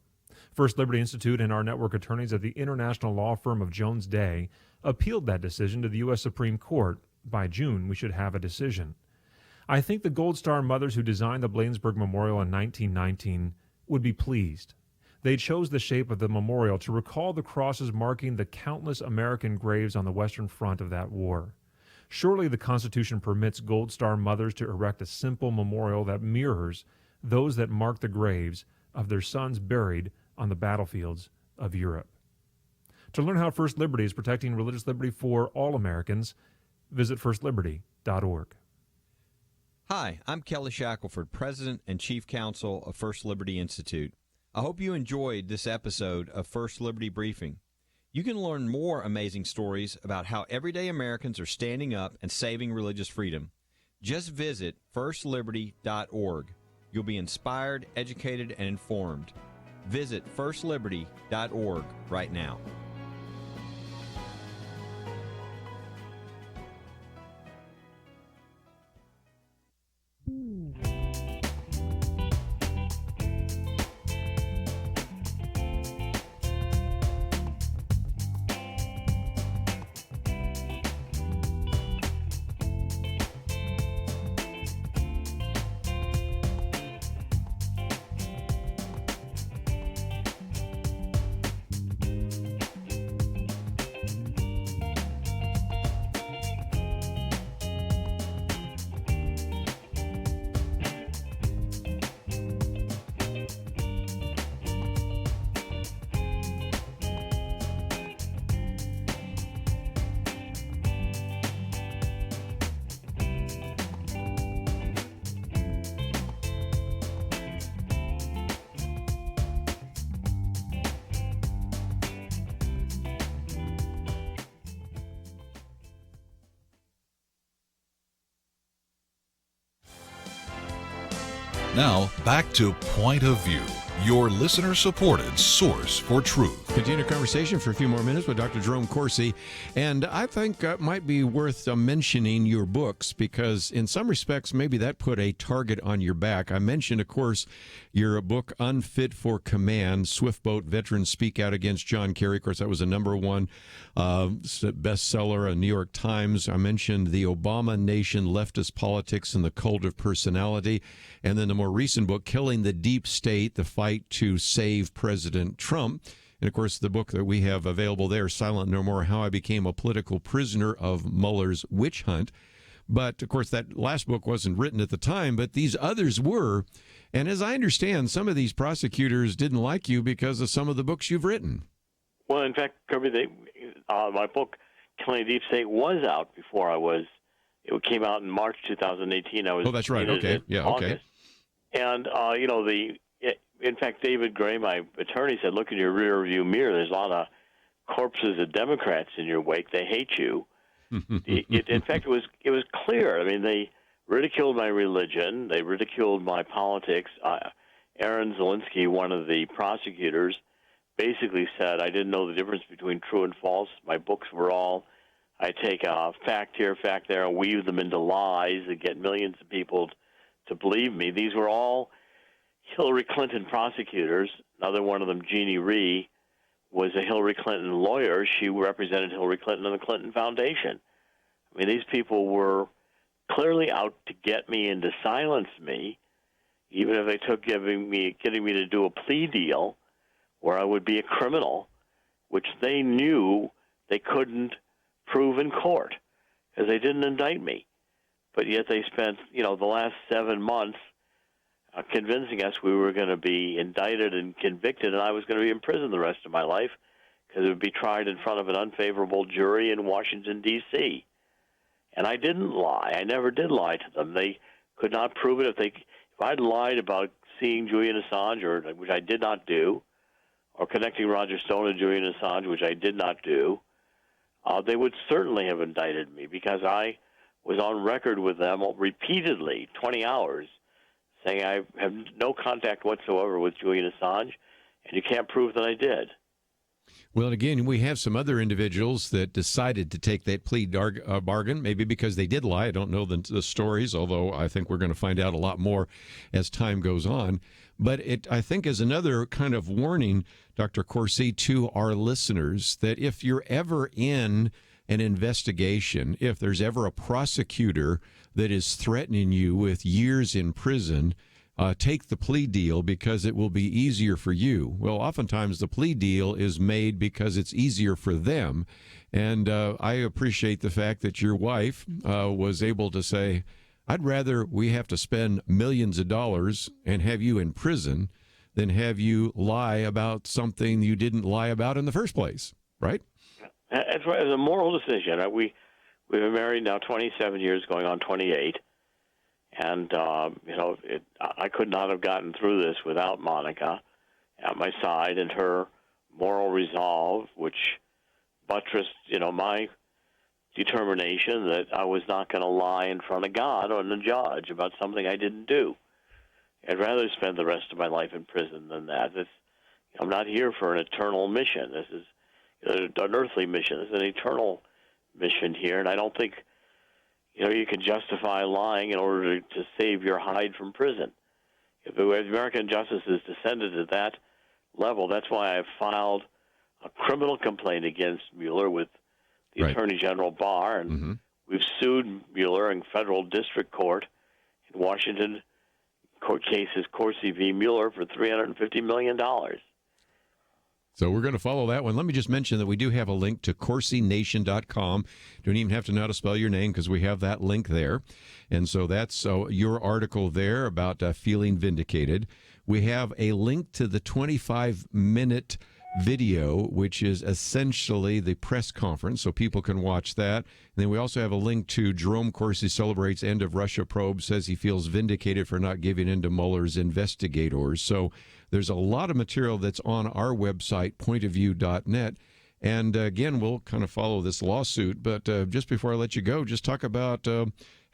First Liberty Institute and our network attorneys at the international law firm of Jones Day appealed that decision to the U.S. Supreme Court. By June, we should have a decision. I think the Gold Star mothers who designed the Bladensburg Memorial in 1919 would be pleased. They chose the shape of the memorial to recall the crosses marking the countless American graves on the Western Front of that war. Surely the Constitution permits Gold Star mothers to erect a simple memorial that mirrors those that mark the graves of their sons buried on the battlefields of Europe. To learn how First Liberty is protecting religious liberty for all Americans, visit firstliberty.org. Hi, I'm Kelly Shackelford, President and Chief Counsel of First Liberty Institute. I hope you enjoyed this episode of First Liberty Briefing. You can learn more amazing stories about how everyday Americans are standing up and saving religious freedom. Just visit firstliberty.org. You'll be inspired, educated, and informed. Visit firstliberty.org right now. Now, back to Point of View, your listener-supported source for truth. Continue a conversation for a few more minutes with Dr. Jerome Corsi, and I think it might be worth mentioning your books because in some respects maybe that put a target on your back. I mentioned, of course, your book, Unfit for Command, Swiftboat Veterans Speak Out Against John Kerry. Of course, that was a #1 bestseller, a New York Times. I mentioned The Obama Nation, Leftist Politics and the Cult of Personality, and then the more recent book, Killing the Deep State, The Fight to Save President Trump. And, of course, the book that we have available there, Silent No More, How I Became a Political Prisoner of Mueller's Witch Hunt. But, of course, that last book wasn't written at the time, but these others were. And as I understand, some of these prosecutors didn't like you because of some of the books you've written. Well, in fact, Kirby, my book, Killing the Deep State, was out before I was. It came out in March 2018. Oh, that's right. Okay. Yeah, okay. And, in fact, David Gray, my attorney, said, look in your rear view mirror. There's a lot of corpses of Democrats in your wake. They hate you. In fact, it was clear. I mean, they ridiculed my religion. They ridiculed my politics. Aaron Zelinsky, one of the prosecutors, basically said I didn't know the difference between true and false. My books were all, I take a fact here, fact there, and weave them into lies that get millions of people to believe me. These were all Hillary Clinton prosecutors. Another one of them, Jeannie Rhee, was a Hillary Clinton lawyer. She represented Hillary Clinton and the Clinton Foundation. I mean, these people were clearly out to get me and to silence me, even if they took getting me to do a plea deal where I would be a criminal, which they knew they couldn't prove in court because they didn't indict me. But yet they spent, the last 7 months convincing us we were going to be indicted and convicted, and I was going to be in prison the rest of my life because it would be tried in front of an unfavorable jury in Washington, D.C. And I didn't lie. I never did lie to them. They could not prove it. If I'd lied about seeing Julian Assange, which I did not do, or connecting Roger Stone and Julian Assange, which I did not do, they would certainly have indicted me because I was on record with them repeatedly, 20 hours, saying I have no contact whatsoever with Julian Assange, and you can't prove that I did. Well, again, we have some other individuals that decided to take that plea bargain, maybe because they did lie. I don't know the stories, although I think we're going to find out a lot more as time goes on. But it, I think, is another kind of warning, Dr. Corsi, to our listeners that if you're ever in an investigation, if there's ever a prosecutor that is threatening you with years in prison, take the plea deal because it will be easier for you. Well, oftentimes the plea deal is made because it's easier for them. And I appreciate the fact that your wife was able to say, I'd rather we have to spend millions of dollars and have you in prison than have you lie about something you didn't lie about in the first place, right? That's right. It's a moral decision. We've been married now 27 years, going on 28. And, I could not have gotten through this without Monica at my side and her moral resolve, which buttressed, my determination that I was not going to lie in front of God or the judge about something I didn't do. I'd rather spend the rest of my life in prison than that. I'm not here for an eternal mission. This is an earthly mission. It's an eternal mission here, and I don't think you can justify lying in order to save your hide from prison. If American justice has descended to that level, that's why I've filed a criminal complaint against Mueller with the Attorney General Barr, and we've sued Mueller in federal district court in Washington. Court case is Corsi v. Mueller for $350 million. So we're going to follow that one. Let me just mention that we do have a link to CorsiNation.com. Don't even have to know how to spell your name because we have that link there. And so that's your article there about feeling vindicated. We have a link to the 25-minute video, which is essentially the press conference, so people can watch that. And then we also have a link to Jerome Corsi celebrates end of Russia probe, says he feels vindicated for not giving in to Mueller's investigators. So there's a lot of material that's on our website, pointofview.net. And again, we'll kind of follow this lawsuit. But just before I let you go, just talk about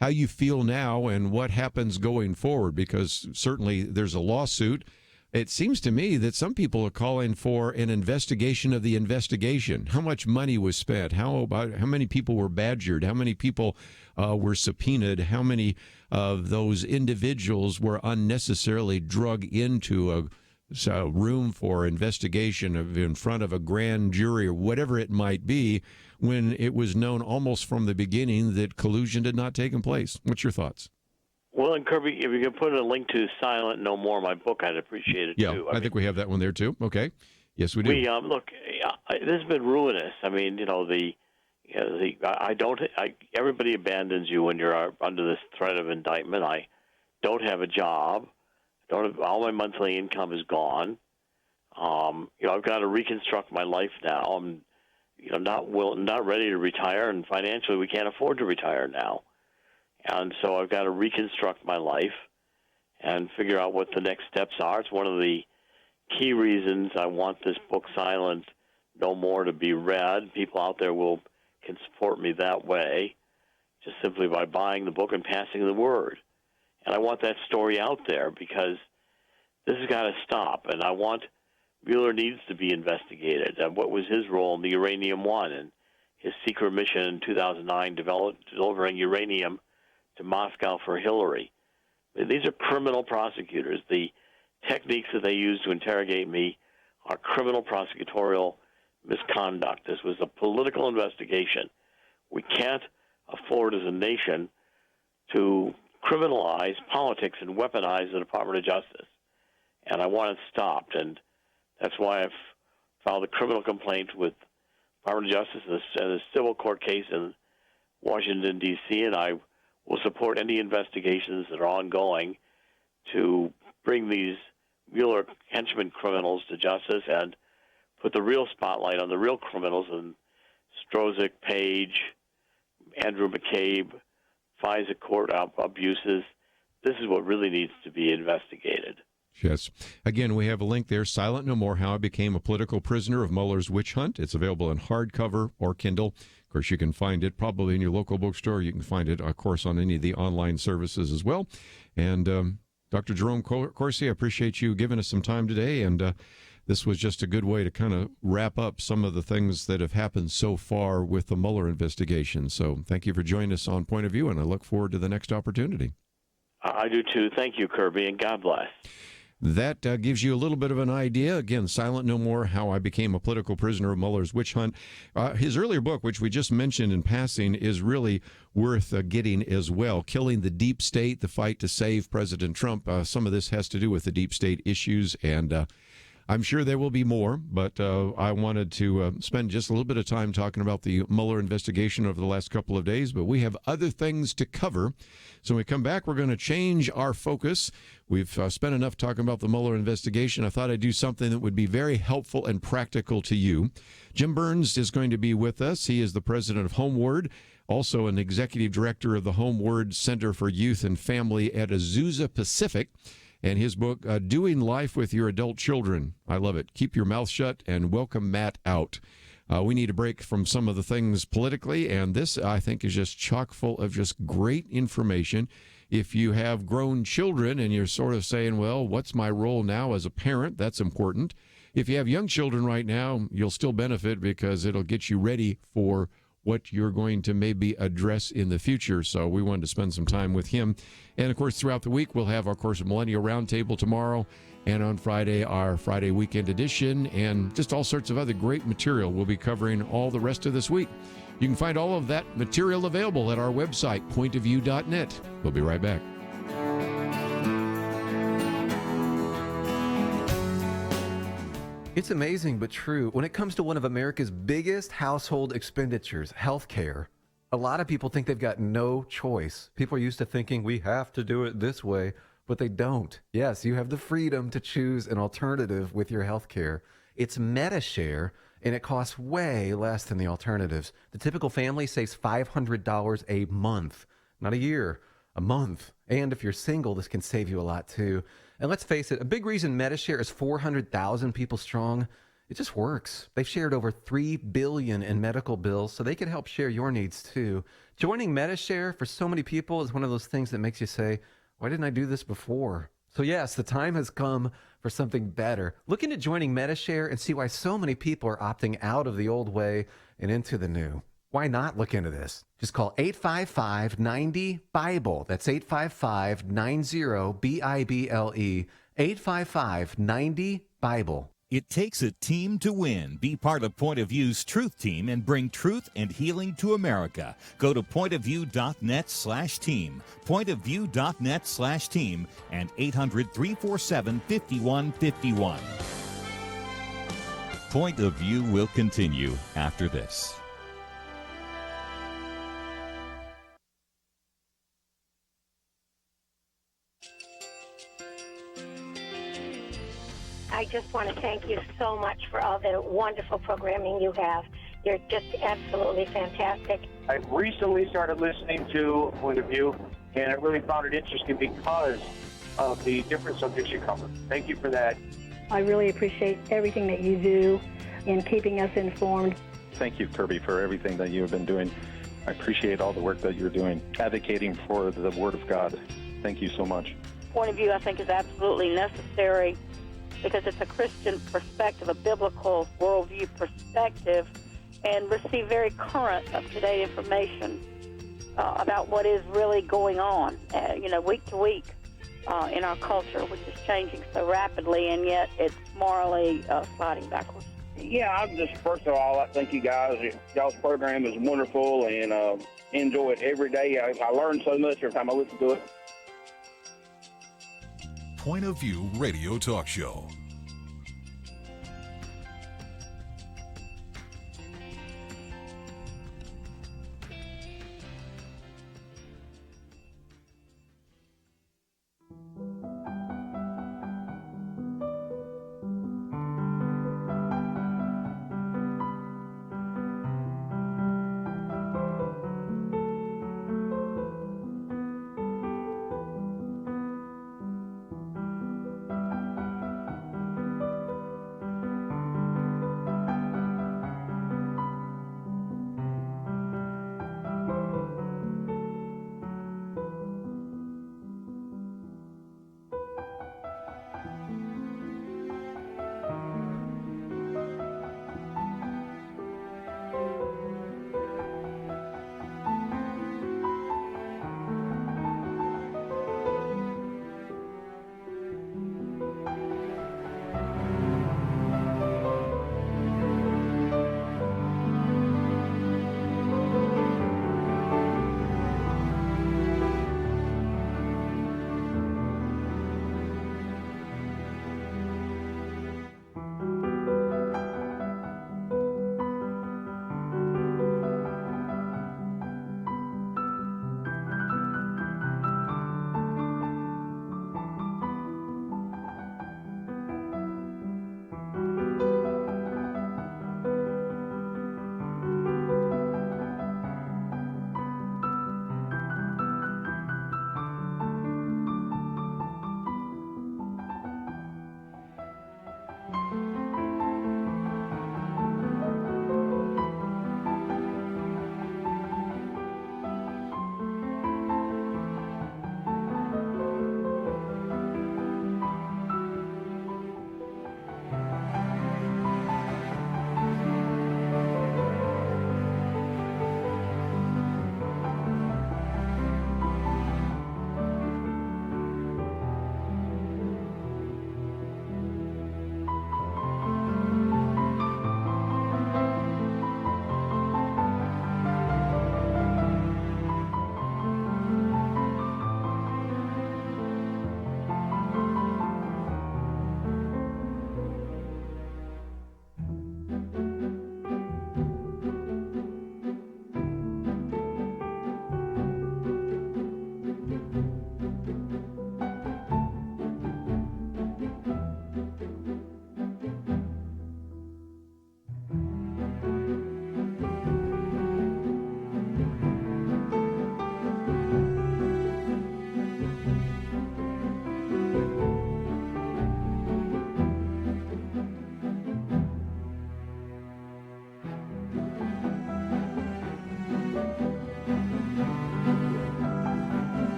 how you feel now and what happens going forward, because certainly there's a lawsuit. It seems to me that some people are calling for an investigation of the investigation. How much money was spent? How many people were badgered? How many people were subpoenaed? How many of those individuals were unnecessarily drug into a room for investigation in front of a grand jury or whatever it might be, when it was known almost from the beginning that collusion had not taken place? What's your thoughts? Well, and Kerby, if you could put a link to Silent No More, my book, I'd appreciate it, too. I think we have that one there, too. Okay. Yes, we do. Look, this has been ruinous. I mean, everybody abandons you when you're under this threat of indictment. I don't have a job. All my monthly income is gone. I've got to reconstruct my life now. I'm, not ready to retire, and financially we can't afford to retire now. And so I've got to reconstruct my life and figure out what the next steps are. It's one of the key reasons I want this book, Silent No More, to be read. People out there can support me that way, just simply by buying the book and passing the word. And I want that story out there because this has got to stop. And Mueller needs to be investigated. What was his role in the Uranium One and his secret mission in 2009 delivering uranium to Moscow for Hillary? These are criminal prosecutors. The techniques that they use to interrogate me are criminal prosecutorial misconduct. This was a political investigation. We can't afford as a nation to criminalize politics and weaponize the Department of Justice. And I want it stopped. And that's why I've filed a criminal complaint with the Department of Justice and a civil court case in Washington, D.C., and I will support any investigations that are ongoing to bring these Mueller henchman criminals to justice and put the real spotlight on the real criminals and Strozik, Page, Andrew McCabe, FISA court abuses. This is what really needs to be investigated. Yes. Again, we have a link there, Silent No More, How I Became a Political Prisoner of Mueller's Witch Hunt. It's available in hardcover or Kindle. Of course, you can find it probably in your local bookstore. You can find it, of course, on any of the online services as well. And Dr. Jerome Corsi, I appreciate you giving us some time today. And this was just a good way to kind of wrap up some of the things that have happened so far with the Mueller investigation. So thank you for joining us on Point of View, and I look forward to the next opportunity. I do too. Thank you, Kerby, and God bless. That gives you a little bit of an idea. Again, Silent No More, How I Became a Political Prisoner of Mueller's Witch Hunt. His earlier book, which we just mentioned in passing, is really worth getting as well. Killing the Deep State, The Fight to Save President Trump. Some of this has to do with the deep state issues, and I'm sure there will be more, but I wanted to spend just a little bit of time talking about the Mueller investigation over the last couple of days, but we have other things to cover. So when we come back, we're going to change our focus. We've spent enough talking about the Mueller investigation. I thought I'd do something that would be very helpful and practical to you. Jim Burns is going to be with us. He is the president of HomeWord, also an executive director of the HomeWord Center for Youth and Family at Azusa Pacific. And his book, Doing Life with Your Adult Children. I love it. Keep your mouth shut and welcome Matt out. We need a break from some of the things politically, and this, I think, is just chock full of just great information. If you have grown children and you're sort of saying, well, what's my role now as a parent? That's important. If you have young children right now, you'll still benefit because it'll get you ready for what you're going to maybe address in the future. So we wanted to spend some time with him. And, of course, throughout the week, we'll have, of course, a Millennial Roundtable tomorrow, and on Friday, our Friday Weekend Edition, and just all sorts of other great material we'll be covering all the rest of this week. You can find all of that material available at our website, pointofview.net. We'll be right back. It's amazing but true. When it comes to one of America's biggest household expenditures, healthcare, a lot of people think they've got no choice. People are used to thinking we have to do it this way, but they don't. Yes, you have the freedom to choose an alternative with your healthcare. It's MediShare, and it costs way less than the alternatives. The typical family saves $500 a month, not a year, a month. And if you're single, this can save you a lot too. And let's face it, a big reason MediShare is 400,000 people strong, it just works. They've shared over $3 billion in medical bills, so they can help share your needs too. Joining MediShare for so many people is one of those things that makes you say, why didn't I do this before? So yes, the time has come for something better. Look into joining MediShare and see why so many people are opting out of the old way and into the new. Why not look into this? Just call 855-90-BIBLE. That's 855-90-BIBLE. 855-90-BIBLE. It takes a team to win. Be part of Point of View's Truth Team and bring truth and healing to America. Go to pointofview.net/team, pointofview.net/team, and 800-347-5151. Point of View will continue after this. I just want to thank you so much for all the wonderful programming you have. You're just absolutely fantastic. I recently started listening to Point of View, and I really found it interesting because of the different subjects you cover. Thank you for that. I really appreciate everything that you do in keeping us informed. Thank you, Kerby, for everything that you have been doing. I appreciate all the work that you're doing, advocating for the Word of God. Thank you so much. Point of View, I think, is absolutely necessary because it's a Christian perspective, a biblical worldview perspective, and receive very current, up-to-date information about what is really going on, week to week in our culture, which is changing so rapidly, and yet it's morally sliding backwards. Yeah, I'm just, first of all, I thank you guys. Y'all's program is wonderful, and enjoy it every day. I learn so much every time I listen to it. Point of View Radio Talk Show.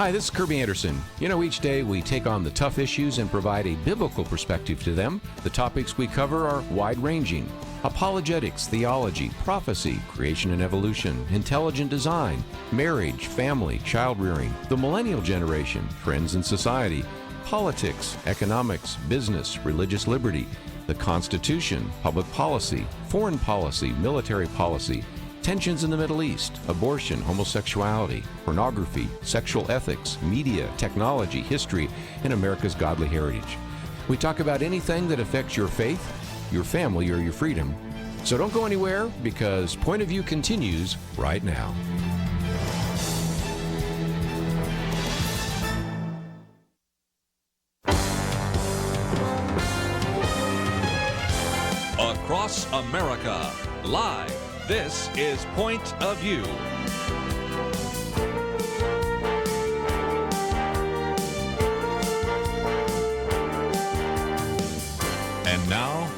Hi, this is Kerby Anderson. You know, each day we take on the tough issues and provide a biblical perspective to them. The topics we cover are wide-ranging: apologetics, theology, prophecy, creation and evolution, intelligent design, marriage, family, child-rearing, the millennial generation, trends in society, politics, economics, business, religious liberty, the Constitution, public policy, foreign policy, military policy, tensions in the Middle East, abortion, homosexuality, pornography, sexual ethics, media, technology, history, and America's godly heritage. We talk about anything that affects your faith, your family, or your freedom. So don't go anywhere, because Point of View continues right now. Across America, live. This is Point of View. And now,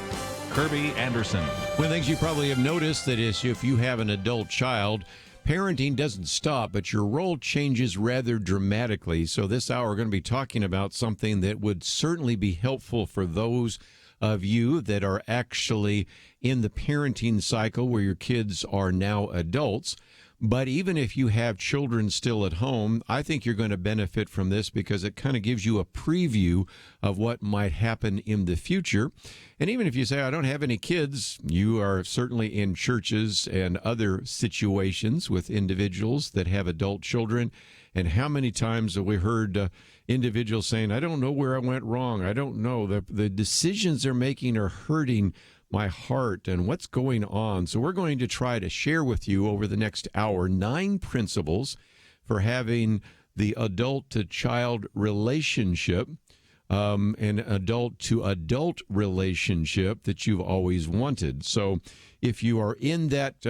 Kerby Anderson. One of the things you probably have noticed that is, if you have an adult child, parenting doesn't stop, but your role changes rather dramatically. So this hour, we're going to be talking about something that would certainly be helpful for those of you that are actually in the parenting cycle where your kids are now adults. But even if you have children still at home, I think you're going to benefit from this, because it kind of gives you a preview of what might happen in the future. And even if you say, I don't have any kids, you are certainly in churches and other situations with individuals that have adult children. And how many times have we heard individuals saying, I don't know where I went wrong. I don't know. The decisions they're making are hurting my heart, and what's going on. So we're going to try to share with you over the next hour 9 principles for having the adult-to-child relationship, an adult-to-adult relationship that you've always wanted. So if you are in that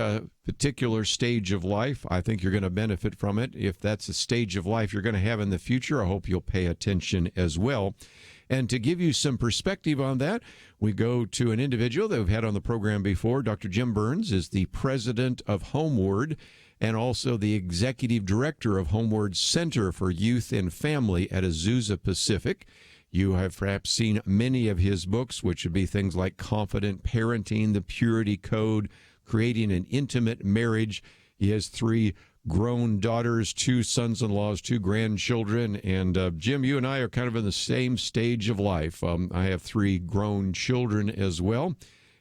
particular stage of life, I think you're going to benefit from it. If that's a stage of life you're going to have in the future, I hope you'll pay attention as well. And to give you some perspective on that, we go to an individual that we've had on the program before. Dr. Jim Burns is the president of HomeWord and also the executive director of HomeWord's Center for Youth and Family at Azusa Pacific. You have perhaps seen many of his books, which would be things like Confident Parenting, The Purity Code, Creating an Intimate Marriage. He has 3 grown daughters, 2 sons-in-laws, 2 grandchildren. And Jim, you and I are kind of in the same stage of life. I have 3 grown children as well.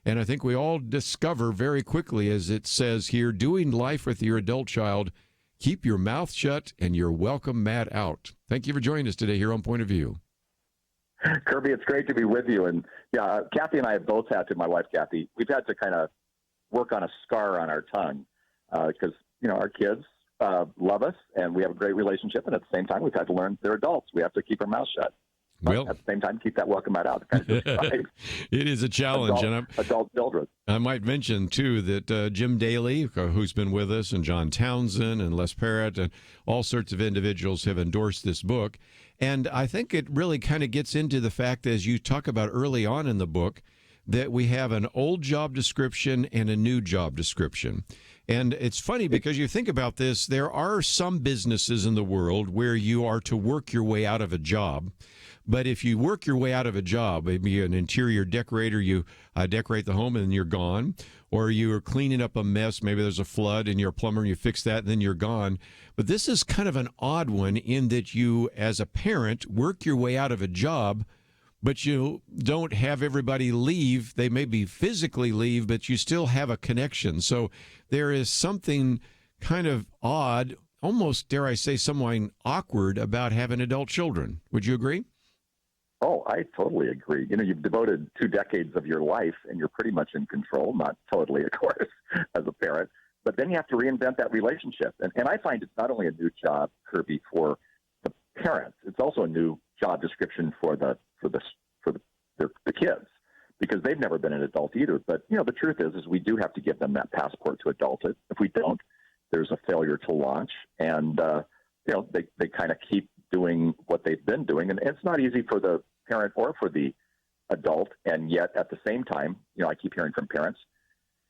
And I think we all discover very quickly, as it says here, doing life with your adult child, keep your mouth shut and your welcome mat out. Thank you for joining us today here on Point of View. Kerby, it's great to be with you. And yeah, Kathy and I have both had to, my wife Kathy, we've had to kind of work on a scar on our tongue because, our kids love us and we have a great relationship. And at the same time, we've had to learn they're adults. We have to keep our mouth shut. But at the same time, keep that welcome mat out. It is a challenge. Adult children. I might mention, too, that Jim Daly, who's been with us, and John Townsend and Les Parrott and all sorts of individuals have endorsed this book. And I think it really kind of gets into the fact, as you talk about early on in the book, that we have an old job description and a new job description. And it's funny because you think about this, there are some businesses in the world where you are to work your way out of a job. But if you work your way out of a job, maybe you're an interior decorator, you decorate the home and then you're gone, or you're cleaning up a mess, maybe there's a flood and you're a plumber and you fix that and then you're gone. But this is kind of an odd one in that you, as a parent, work your way out of a job, but you don't have everybody leave. They maybe physically leave, but you still have a connection. So there is something kind of odd, almost, dare I say, somewhat awkward about having adult children. Would you agree? Oh, I totally agree. You've devoted 2 decades of your life and you're pretty much in control, not totally, of course, as a parent, but then you have to reinvent that relationship. And I find it's not only a new job, Kerby, for the parents, it's also a new job description for the kids, because they've never been an adult either. But, the truth is we do have to give them that passport to adulthood. If we don't, there's a failure to launch. And, they kind of keep doing what they've been doing. And it's not easy for the parent or for the adult. And yet at the same time, I keep hearing from parents,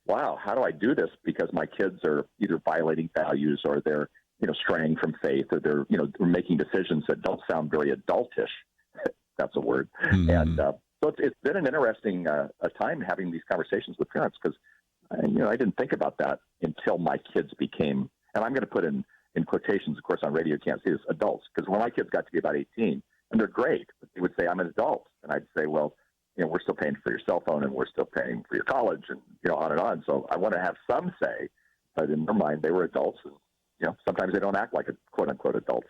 wow, how do I do this? Because my kids are either violating values or they're straying from faith, or they're making decisions that don't sound very adultish. That's a word. Mm-hmm. And so it's been an interesting a time having these conversations with parents, because I didn't think about that until my kids became, and I'm going to put in quotations, of course, on radio you can't see this, adults, because when my kids got to be about 18, and they're great, but they would say, I'm an adult. And I'd say, well, we're still paying for your cell phone, and we're still paying for your college, and, on and on. So I want to have some say, but in their mind, they were adults. And, sometimes they don't act like a quote-unquote adults.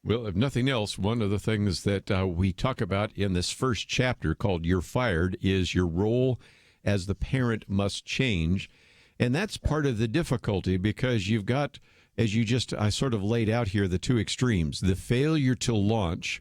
Well, if nothing else, one of the things that we talk about in this first chapter called You're Fired is your role as the parent must change. And that's part of the difficulty, because you've got, as I sort of laid out here, the two extremes, the failure to launch.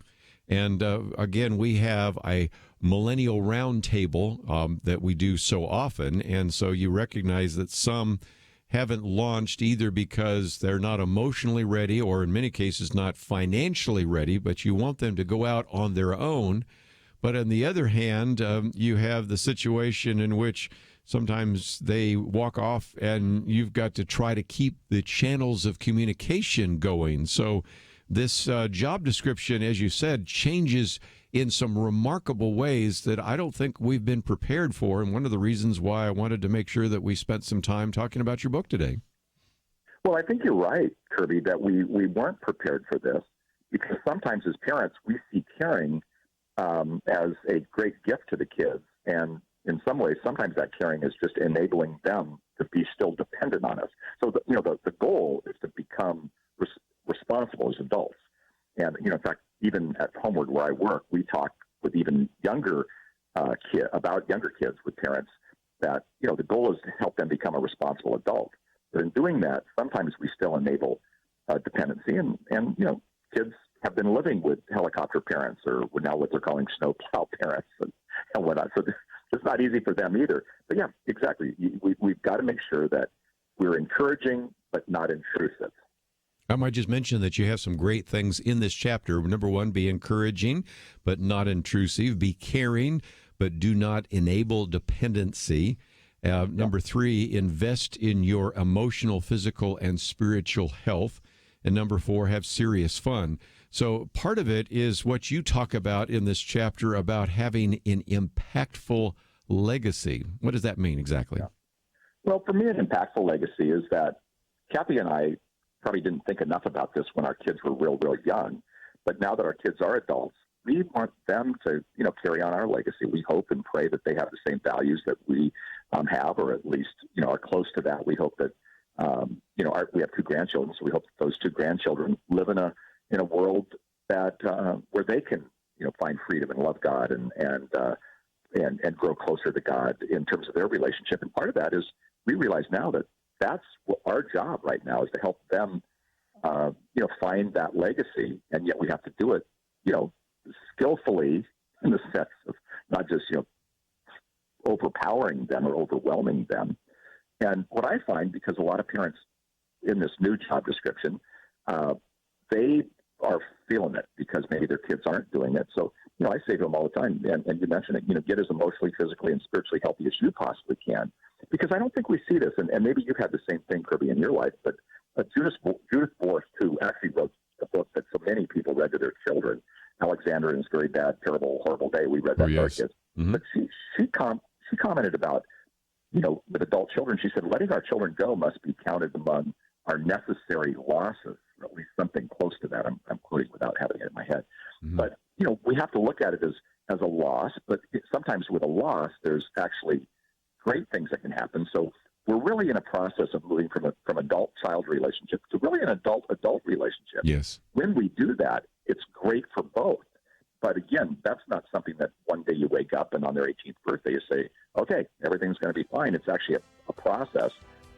And again, we have a millennial roundtable that we do so often. And so you recognize that some haven't launched either because they're not emotionally ready, or in many cases not financially ready, but you want them to go out on their own. But on the other hand, you have the situation in which sometimes they walk off and you've got to try to keep the channels of communication going. So this job description, as you said, changes in some remarkable ways that I don't think we've been prepared for. And one of the reasons why I wanted to make sure that we spent some time talking about your book today. Well, I think you're right, Kirby, that we weren't prepared for this, because sometimes as parents, we see caring as a great gift to the kids. And in some ways, sometimes that caring is just enabling them to be still dependent on us. So, the goal is to become responsible as adults. And, in fact, even at HomeWord where I work, we talk with even younger kids with parents that, the goal is to help them become a responsible adult. But in doing that, sometimes we still enable dependency. And kids have been living with helicopter parents, or now what they're calling snowplow parents and whatnot. So it's not easy for them either. But yeah, exactly. We've got to make sure that we're encouraging but not intrusive. I might just mention that you have some great things in this chapter. Number one, be encouraging but not intrusive. Be caring but do not enable dependency. Number three, invest in your emotional, physical, and spiritual health. And number four, have serious fun. So part of it is what you talk about in this chapter about having an impactful legacy. What does that mean exactly? Yeah. Well, for me, an impactful legacy is that Kathy and I probably didn't think enough about this when our kids were real young. But now that our kids are adults, we want them to, carry on our legacy. We hope and pray that they have the same values that we have, or at least, are close to that. We hope that, we have two grandchildren, so we hope that those two grandchildren live in a world that where they can, find freedom and love God and grow closer to God in terms of their relationship. And part of that is we realize now that that's what our job right now is, to help them, find that legacy. And yet we have to do it, skillfully, in the sense of not just, overpowering them or overwhelming them. And what I find, because a lot of parents in this new job description, they are feeling it because maybe their kids aren't doing it. So, I say to them all the time, and you mentioned it, get as emotionally, physically, and spiritually healthy as you possibly can. Because I don't think we see this, and maybe you've had the same thing, Kirby, in your life, but Judith Borst, who actually wrote a book that so many people read to their children, Alexander and His Very Bad, Terrible, Horrible Day. We read that to our kids. Mm-hmm. But she commented about, with adult children, she said, letting our children go must be counted among our necessary losses, or at least something close to that. I'm quoting without having it in my head. Mm-hmm. But, we have to look at it as a loss, but sometimes with a loss, there's actually great things that can happen. So we're really in a process of moving from adult-child relationship to really an adult-adult relationship. Yes. When we do that, it's great for both. But again, that's not something that one day you wake up and on their 18th birthday you say, okay, everything's going to be fine. It's actually a process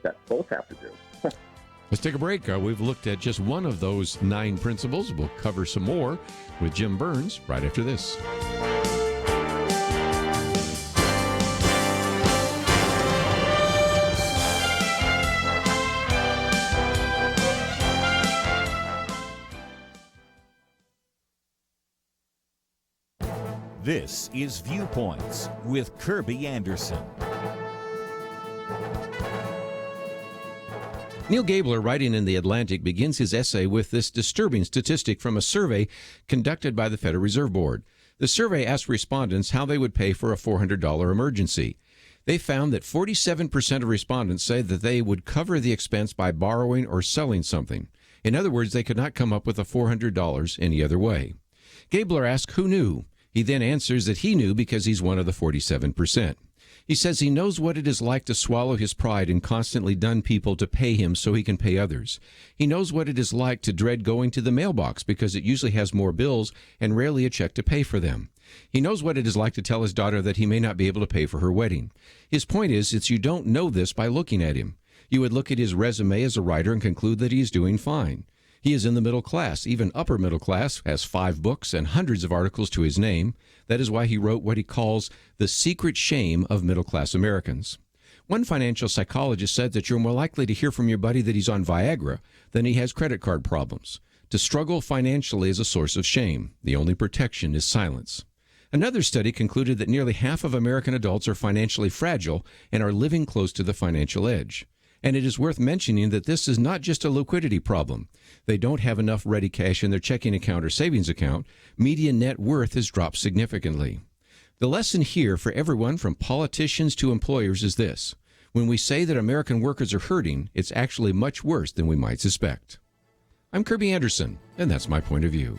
that both have to do. Let's take a break. We've looked at just one of those 9 principles. We'll cover some more with Jim Burns right after this. This is Viewpoints with Kerby Anderson. Neil Gabler, writing in The Atlantic, begins his essay with this disturbing statistic from a survey conducted by the Federal Reserve Board. The survey asked respondents how they would pay for a $400 emergency. They found that 47% of respondents say that they would cover the expense by borrowing or selling something. In other words, they could not come up with a $400 any other way. Gabler asked who knew. He then answers that he knew because he's one of the 47%. He says he knows what it is like to swallow his pride and constantly dun people to pay him so he can pay others. He knows what it is like to dread going to the mailbox because it usually has more bills and rarely a check to pay for them. He knows what it is like to tell his daughter that he may not be able to pay for her wedding. His point is, you don't know this by looking at him. You would look at his resume as a writer and conclude that he is doing fine. He is in the middle class, even upper middle class, has 5 books and hundreds of articles to his name. That is why he wrote what he calls the secret shame of middle-class Americans. One financial psychologist said that you're more likely to hear from your buddy that he's on Viagra than he has credit card problems. To struggle financially is a source of shame. The only protection is silence. Another study concluded that nearly half of American adults are financially fragile and are living close to the financial edge. And it is worth mentioning that this is not just a liquidity problem. They don't have enough ready cash in their checking account or savings account. Median net worth has dropped significantly. The lesson here for everyone from politicians to employers is this. When we say that American workers are hurting, it's actually much worse than we might suspect. I'm Kerby Anderson, and that's my point of view.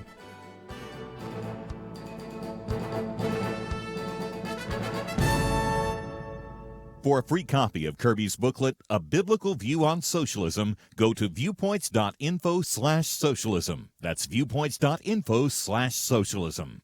For a free copy of Kerby's booklet, A Biblical View on Socialism, go to viewpoints.info/socialism. That's viewpoints.info/socialism.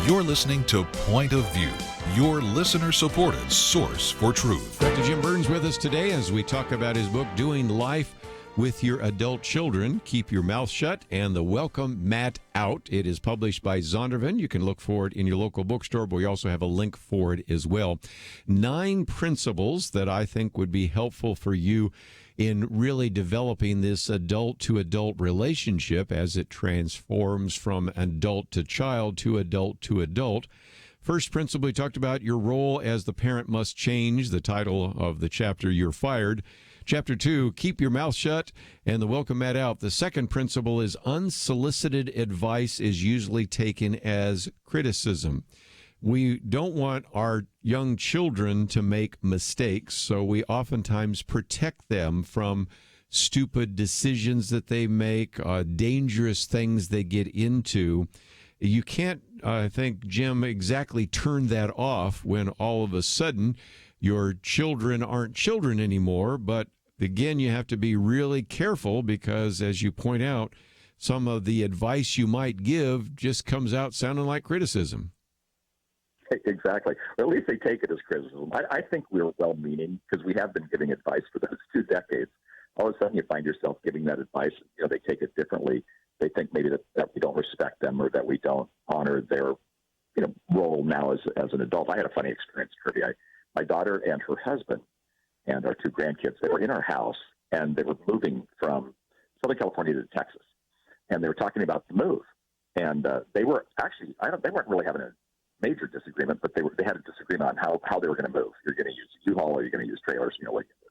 You're listening to Point of View, your listener-supported source for truth. Dr. Jim Burns with us today as we talk about his book, Doing Life with Your Adult Children, Keep Your Mouth Shut, and The Welcome Mat Out. It is published by Zondervan. You can look for it in your local bookstore, but we also have a link for it as well. 9 principles that I think would be helpful for you in really developing this adult-to-adult relationship as it transforms from adult to child to adult to adult. First principle, we talked about your role as the parent must change, the title of the chapter, You're Fired. Chapter 2, Keep Your Mouth Shut, and The Welcome Mat Out. The second principle is unsolicited advice is usually taken as criticism. We don't want our young children to make mistakes, so we oftentimes protect them from stupid decisions that they make, dangerous things they get into. You can't, I think, Jim, exactly turn that off when all of a sudden your children aren't children anymore. But again, you have to be really careful because, as you point out, some of the advice you might give just comes out sounding like criticism. Exactly. Or at least they take it as criticism. I think we're well-meaning because we have been giving advice for those 2 decades. All of a sudden you find yourself giving that advice. They take it differently. They think maybe that we don't respect them or that we don't honor their role now as an adult. I had a funny experience, Kirby. My daughter and her husband and our 2 grandkids, they were in our house, and they were moving from Southern California to Texas. And they were talking about the move. And they were actually, they weren't really having a major disagreement, but they had a disagreement on how they were going to move. You're going to use U-Haul or you're going to use trailers, what you do.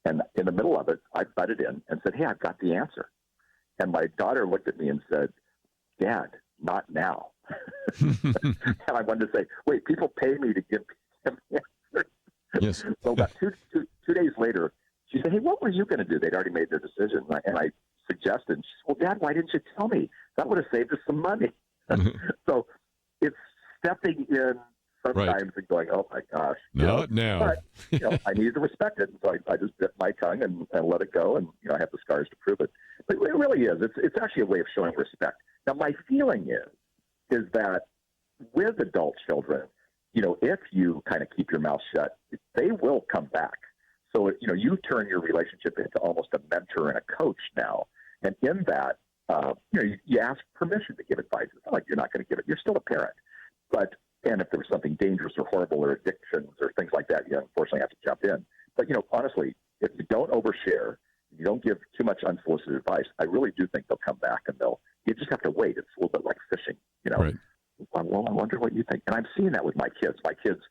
And in the middle of it, I butted in and said, hey, I've got the answer. And my daughter looked at me and said, Dad, not now. And I wanted to say, wait, people pay me to give them the answer. Yes. So about two days days later, she said, hey, what were you going to do? They'd already made their decision. And I suggested, and she said, well, Dad, why didn't you tell me? That would have saved us some money. So it's stepping in sometimes and going, oh, my gosh. Not now. But, I needed to respect it. And so I just bit my tongue and let it go. And, I have the scars to prove it. But it really is. It's actually a way of showing respect. Now, my feeling is that with adult children, if you kind of keep your mouth shut, they will come back. So, you turn your relationship into almost a mentor and a coach now. And in that, you ask permission to give advice. It's not like you're not going to give it. You're still a parent. And if there was something dangerous or horrible or addictions or things like that, you unfortunately have to jump in. But, honestly, if you don't overshare, you don't give too much unsolicited advice, I really do think they'll come back and you just have to wait. It's a little bit like fishing, Right. Well, I wonder what you think. And I'm seeing that with my kids. My kids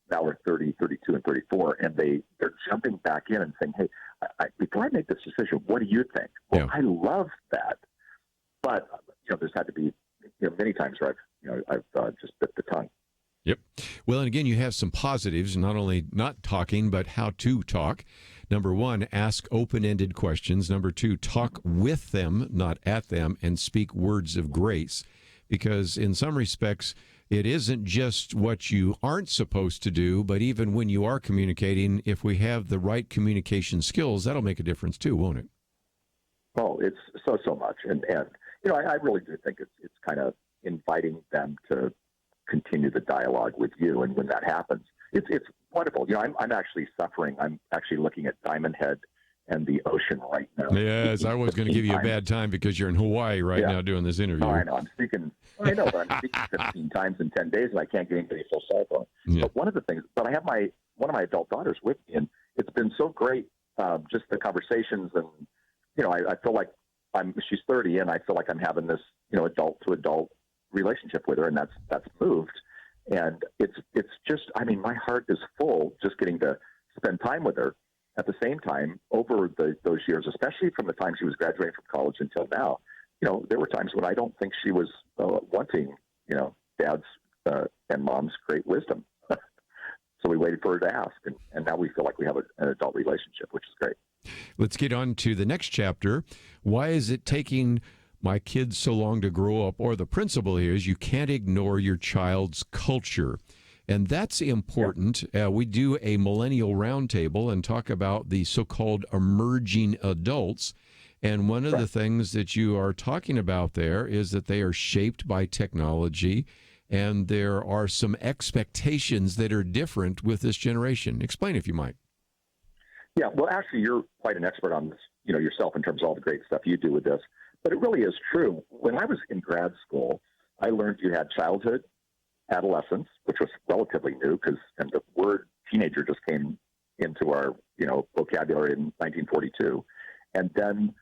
now are 30, 32, and 34, and they're jumping back in and saying, hey, before I make this decision, what do you think? Well, I love that. But, there's had to be, many times where I've just bit the tongue. Yep. Well, and again, you have some positives, not only not talking, but how to talk. Number one, ask open-ended questions. Number two, talk with them, not at them, and speak words of grace. Because in some respects, it isn't just what you aren't supposed to do, but even when you are communicating, if we have the right communication skills, that'll make a difference too, won't it? Oh, it's so much. And I really do think it's kind of inviting them to continue the dialogue with you. And when that happens, it's wonderful. I'm actually suffering. I'm actually looking at Diamond Head and the ocean right now. Yes, I was going to give you a bad time because you're in Hawaii right now doing this interview. Oh, I know. But I'm speaking 15 times in 10 days, and I can't get anybody full cell phone. Yeah. But one of the things, but I have one of my adult daughters with me, and it's been so great, just the conversations, and I feel like she's 30, and I feel like I'm having this adult to adult relationship with her, and that's moved, and it's just, my heart is full just getting to spend time with her. At the same time, over those years, especially from the time she was graduating from college until now, there were times when I don't think she was wanting, dad's and mom's great wisdom. So we waited for her to ask, and now we feel like we have an adult relationship, which is great. Let's get on to the next chapter. Why is it taking my kids so long to grow up? Or the principle here is you can't ignore your child's culture. And that's important. We do a millennial roundtable and talk about the so-called emerging adults. And one of the things that you are talking about there is that they are shaped by technology, and there are some expectations that are different with this generation. Explain if you might. Yeah, well, actually, you're quite an expert on this, yourself in terms of all the great stuff you do with this. But it really is true. When I was in grad school, I learned you had childhood, adolescence, which was relatively new because the word teenager just came into our, vocabulary in 1942. And then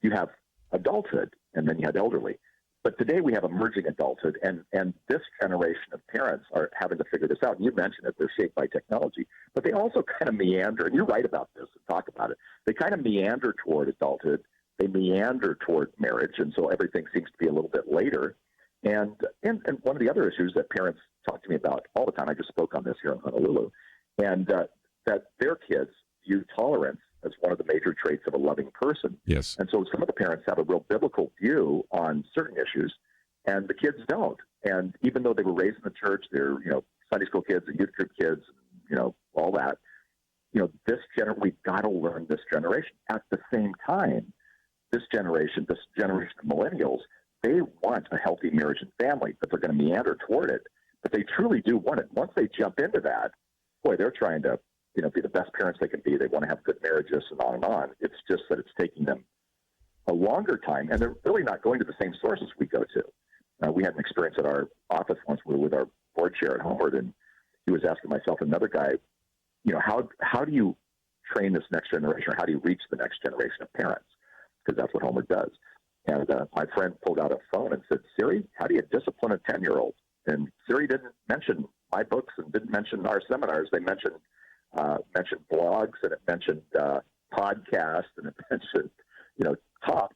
you have adulthood, and then you had elderly. But today we have emerging adulthood, and this generation of parents are having to figure this out. And you mentioned it, they're shaped by technology, but they also kind of meander, and you're right about this and talk about it. They kind of meander toward adulthood. They meander toward marriage, and so everything seems to be a little bit later. And one of the other issues that parents talk to me about all the time, I just spoke on this here in Honolulu, and that their kids view tolerance as one of the major traits of a loving person. Yes. And so some of the parents have a real biblical view on certain issues, and the kids don't. And even though they were raised in the church, they're, Sunday school kids and youth group kids, all that, we've got to learn this generation. At the same time, this generation of millennials, they want a healthy marriage and family, but they're going to meander toward it. But they truly do want it. Once they jump into that, boy, they're trying to, be the best parents they can be. They want to have good marriages and on and on. It's just that it's taking them a longer time, and they're really not going to the same sources we go to. We had an experience at our office once. We were with our board chair at HomeWord, and he was asking myself, another guy, how do you train this next generation, or how do you reach the next generation of parents? Because that's what HomeWord does. And my friend pulled out a phone and said, Siri, how do you discipline a 10-year-old? And Siri didn't mention my books and didn't mention our seminars. They mentioned blogs, and it mentioned podcasts, and it mentioned,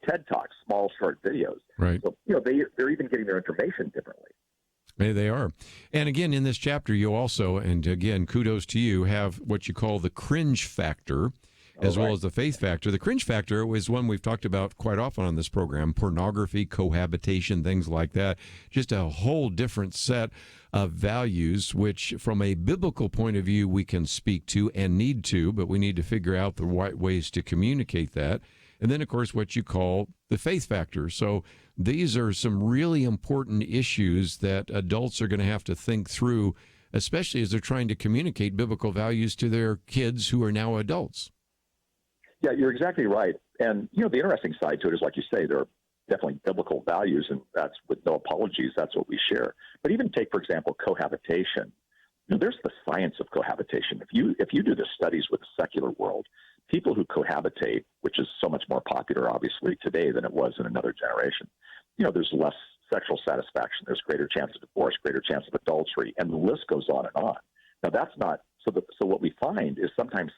TED Talks, small, short videos. Right. So, they're even getting their information differently. They are. And again, in this chapter, you also, and again, kudos to you, have what you call the cringe factor, as well as the faith factor. The cringe factor is one we've talked about quite often on this program: pornography, cohabitation, things like that. Just a whole different set of values, which from a biblical point of view, we can speak to and need to, but we need to figure out the right ways to communicate that. And then, of course, what you call the faith factor. So these are some really important issues that adults are going to have to think through, especially as they're trying to communicate biblical values to their kids who are now adults. Yeah, you're exactly right. And, the interesting side to it is, like you say, there are definitely biblical values, and that's with no apologies. That's what we share. But even take, for example, cohabitation. There's the science of cohabitation. If you do the studies with the secular world, people who cohabitate, which is so much more popular, obviously, today than it was in another generation, there's less sexual satisfaction. There's greater chance of divorce, greater chance of adultery, and the list goes on and on. Now, that's not so what we find is sometimes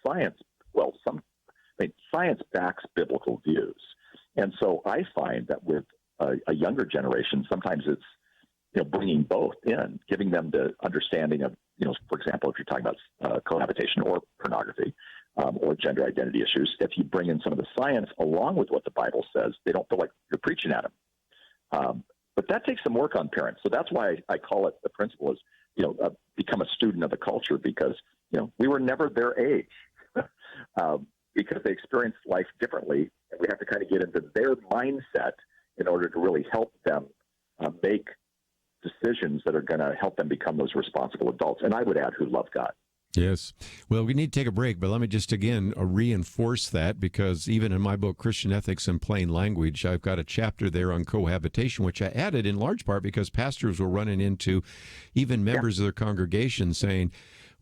science backs biblical views. And so I find that with a younger generation, sometimes it's bringing both in, giving them the understanding of, for example, if you're talking about cohabitation or pornography or gender identity issues, if you bring in some of the science along with what the Bible says, they don't feel like you're preaching at them. But that takes some work on parents. So that's why I call it, the principle is, become a student of the culture, because, we were never their age. Because they experience life differently, and we have to kind of get into their mindset in order to really help them make decisions that are going to help them become those responsible adults. And I would add, who love God. Yes. Well, we need to take a break, but let me just again reinforce that, because even in my book, Christian Ethics in Plain Language, I've got a chapter there on cohabitation, which I added in large part because pastors were running into even members of their congregation saying,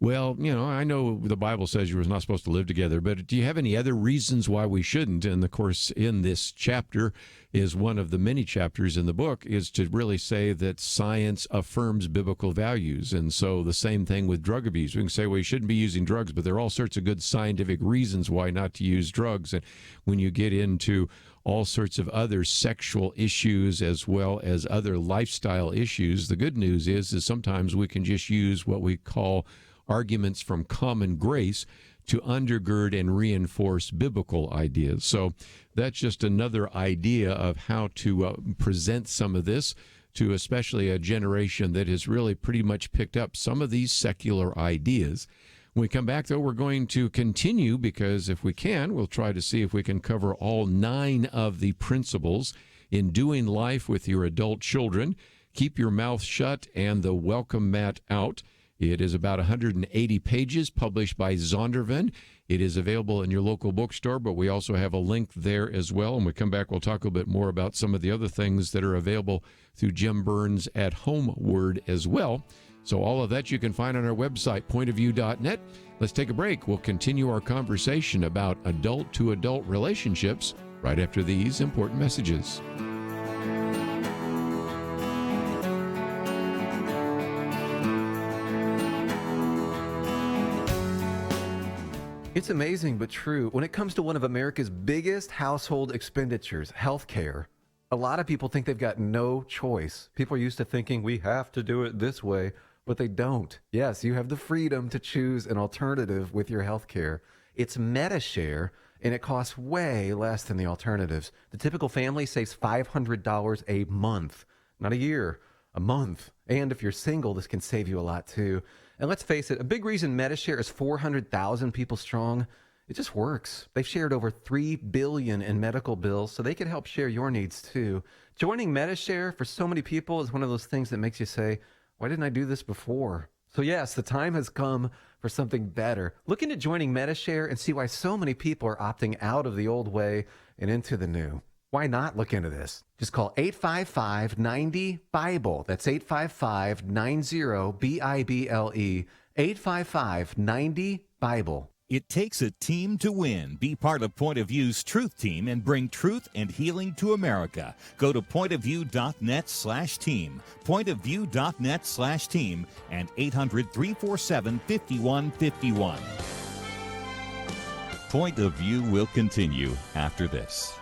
well, I know the Bible says you're not supposed to live together, but do you have any other reasons why we shouldn't? And of course, in this chapter is one of the many chapters in the book is to really say that science affirms biblical values. And so the same thing with drug abuse. We can say, well, you shouldn't be using drugs, but there are all sorts of good scientific reasons why not to use drugs. And when you get into all sorts of other sexual issues as well as other lifestyle issues, the good news is sometimes we can just use what we call arguments from common grace to undergird and reinforce biblical ideas. So that's just another idea of how to present some of this to especially a generation that has really pretty much picked up some of these secular ideas. When we come back, though, we're going to continue, because if we can, we'll try to see if we can cover all 9 of the principles in doing life with your adult children. Keep your mouth shut and the welcome mat out. It is about 180 pages, published by Zondervan. It is available in your local bookstore, but we also have a link there as well. And when we come back, we'll talk a bit more about some of the other things that are available through Jim Burns at HomeWord as well. So all of that you can find on our website, pointofview.net. Let's take a break. We'll continue our conversation about adult-to-adult relationships right after these important messages. It's amazing but true. When it comes to one of America's biggest household expenditures, healthcare, a lot of people think they've got no choice. People are used to thinking we have to do it this way, but they don't. Yes, you have the freedom to choose an alternative with your healthcare. It's MediShare, and it costs way less than the alternatives. The typical family saves $500 a month, not a year, a month. And if you're single, this can save you a lot too. And let's face it, a big reason MediShare is 400,000 people strong, it just works. They've shared over $3 billion in medical bills, so they can help share your needs too. Joining MediShare for so many people is one of those things that makes you say, why didn't I do this before? So yes, the time has come for something better. Look into joining MediShare and see why so many people are opting out of the old way and into the new. Why not look into this? Just call 855-90-BIBLE. That's 855-90-BIBLE. 855-90-BIBLE. It takes a team to win. Be part of Point of View's Truth Team and bring truth and healing to America. Go to pointofview.net/team, pointofview.net/team, and 800-347-5151. Point of View will continue after this.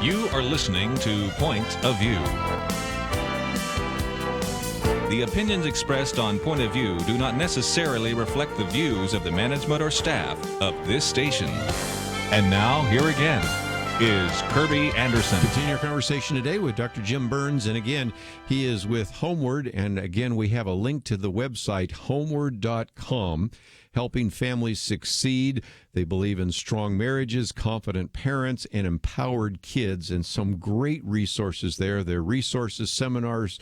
You are listening to Point of View. The opinions expressed on Point of View do not necessarily reflect the views of the management or staff of this station. And now, here again is Kerby Anderson. Continue our conversation today with Dr. Jim Burns. And again, he is with HomeWord. And again, we have a link to the website, homeword.com, helping families succeed. They believe in strong marriages, confident parents, and empowered kids. And some great resources there. There are resources, seminars,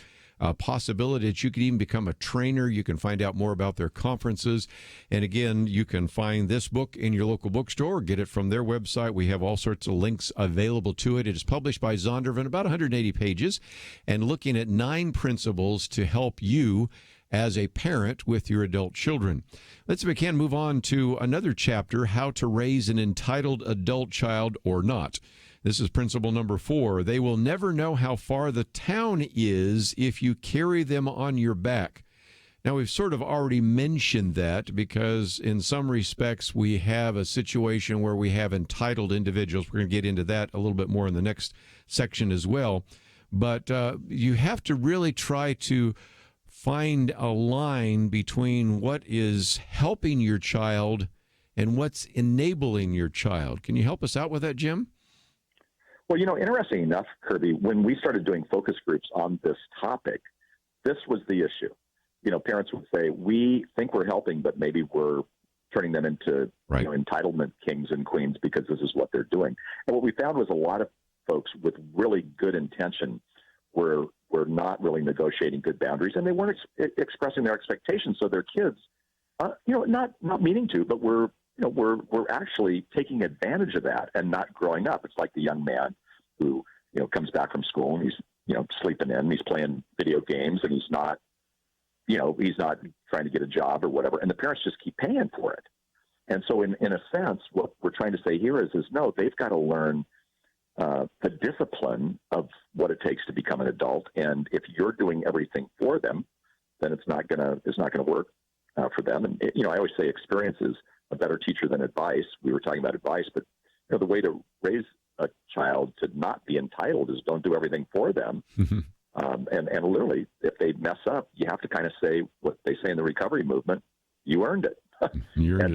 possibility that you could even become a trainer. You can find out more about their conferences. And again, you can find this book in your local bookstore or get it from their website. We have all sorts of links available to it. It is published by Zondervan, about 180 pages, and looking at 9 principles to help you as a parent with your adult children. Let's, if we can, move on to another chapter, How to Raise an Entitled Adult Child or Not. This is principle number 4. They will never know how far the town is if you carry them on your back. Now, we've sort of already mentioned that because in some respects we have a situation where we have entitled individuals. We're going to get into that a little bit more in the next section as well. But you have to really try to find a line between what is helping your child and what's enabling your child. Can you help us out with that, Jim? Well, interesting enough, Kerby, when we started doing focus groups on this topic, this was the issue. Parents would say, we think we're helping, but maybe we're turning them into entitlement kings and queens because this is what they're doing. And what we found was a lot of folks with really good intention were not really negotiating good boundaries, and they weren't expressing their expectations. So their kids, not meaning to, but we're actually taking advantage of that and not growing up. It's like the young man who, comes back from school and he's, sleeping in, he's playing video games, and he's not trying to get a job or whatever. And the parents just keep paying for it. And so in a sense, what we're trying to say here is no, they've got to learn the discipline of what it takes to become an adult. And if you're doing everything for them, then it's not gonna work for them. And I always say experience is a better teacher than advice. We were talking about advice, but the way to raise a child to not be entitled is don't do everything for them. And literally, if they mess up, you have to kind of say what they say in the recovery movement: you earned it.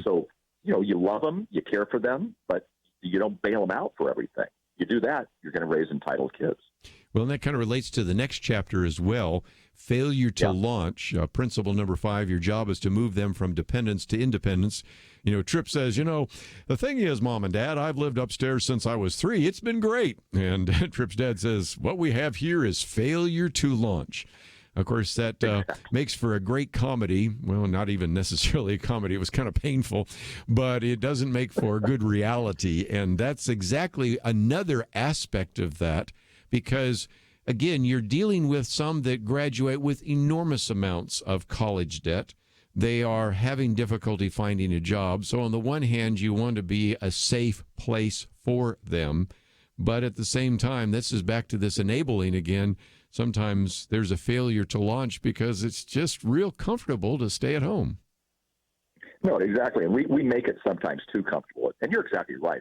So you love them, you care for them, but you don't bail them out for everything. You do that, you're going to raise entitled kids. Well, and that kind of relates to the next chapter as well. Failure to launch. Principle number 5, your job is to move them from dependence to independence. Tripp says, the thing is, Mom and Dad, I've lived upstairs since I was 3. It's been great. And Tripp's dad says, what we have here is failure to launch. Of course, that makes for a great comedy. Well, not even necessarily a comedy. It was kind of painful, but it doesn't make for a good reality. And that's exactly another aspect of that because, again, you're dealing with some that graduate with enormous amounts of college debt. They are having difficulty finding a job. So on the one hand, you want to be a safe place for them. But at the same time, this is back to this enabling again. Sometimes there's a failure to launch because it's just real comfortable to stay at home. No, exactly. And we make it sometimes too comfortable. And you're exactly right.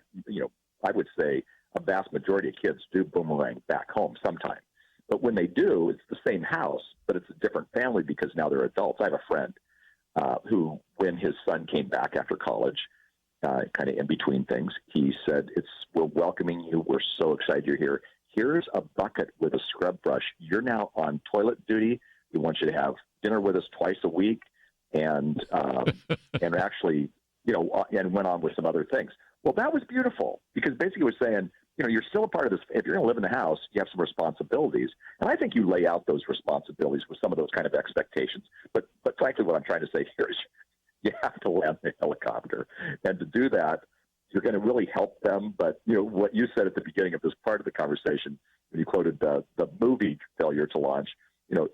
I would say a vast majority of kids do boomerang back home sometime. But when they do, it's the same house, but it's a different family because now they're adults. I have a friend who, when his son came back after college, kind of in between things, he said, we're welcoming you. We're so excited you're here. Here's a bucket with a scrub brush. You're now on toilet duty. We want you to have dinner with us twice a week. And actually, and went on with some other things. Well, that was beautiful because basically it was saying, you're still a part of this. If you're going to live in the house, you have some responsibilities. And I think you lay out those responsibilities with some of those kind of expectations. But frankly, what I'm trying to say here is you have to land the helicopter. And to do that, you're going to really help them. But, what you said at the beginning of this part of the conversation, when you quoted the movie Failure to Launch,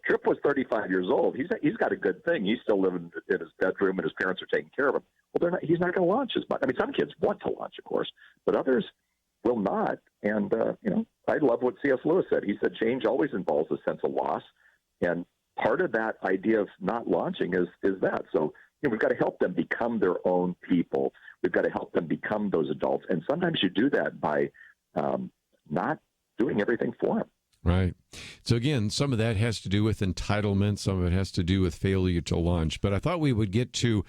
Tripp was 35 years old. He's got a good thing. He's still living in his bedroom and his parents are taking care of him. Well, he's not going to launch as much. I mean, some kids want to launch, of course, but others will not. And, I love what C.S. Lewis said. He said change always involves a sense of loss. And part of that idea of not launching is that. So, we've got to help them become their own people. We've got to help them become those adults. And sometimes you do that by not doing everything for them. Right. So again, some of that has to do with entitlement. Some of it has to do with failure to launch. But I thought we would get to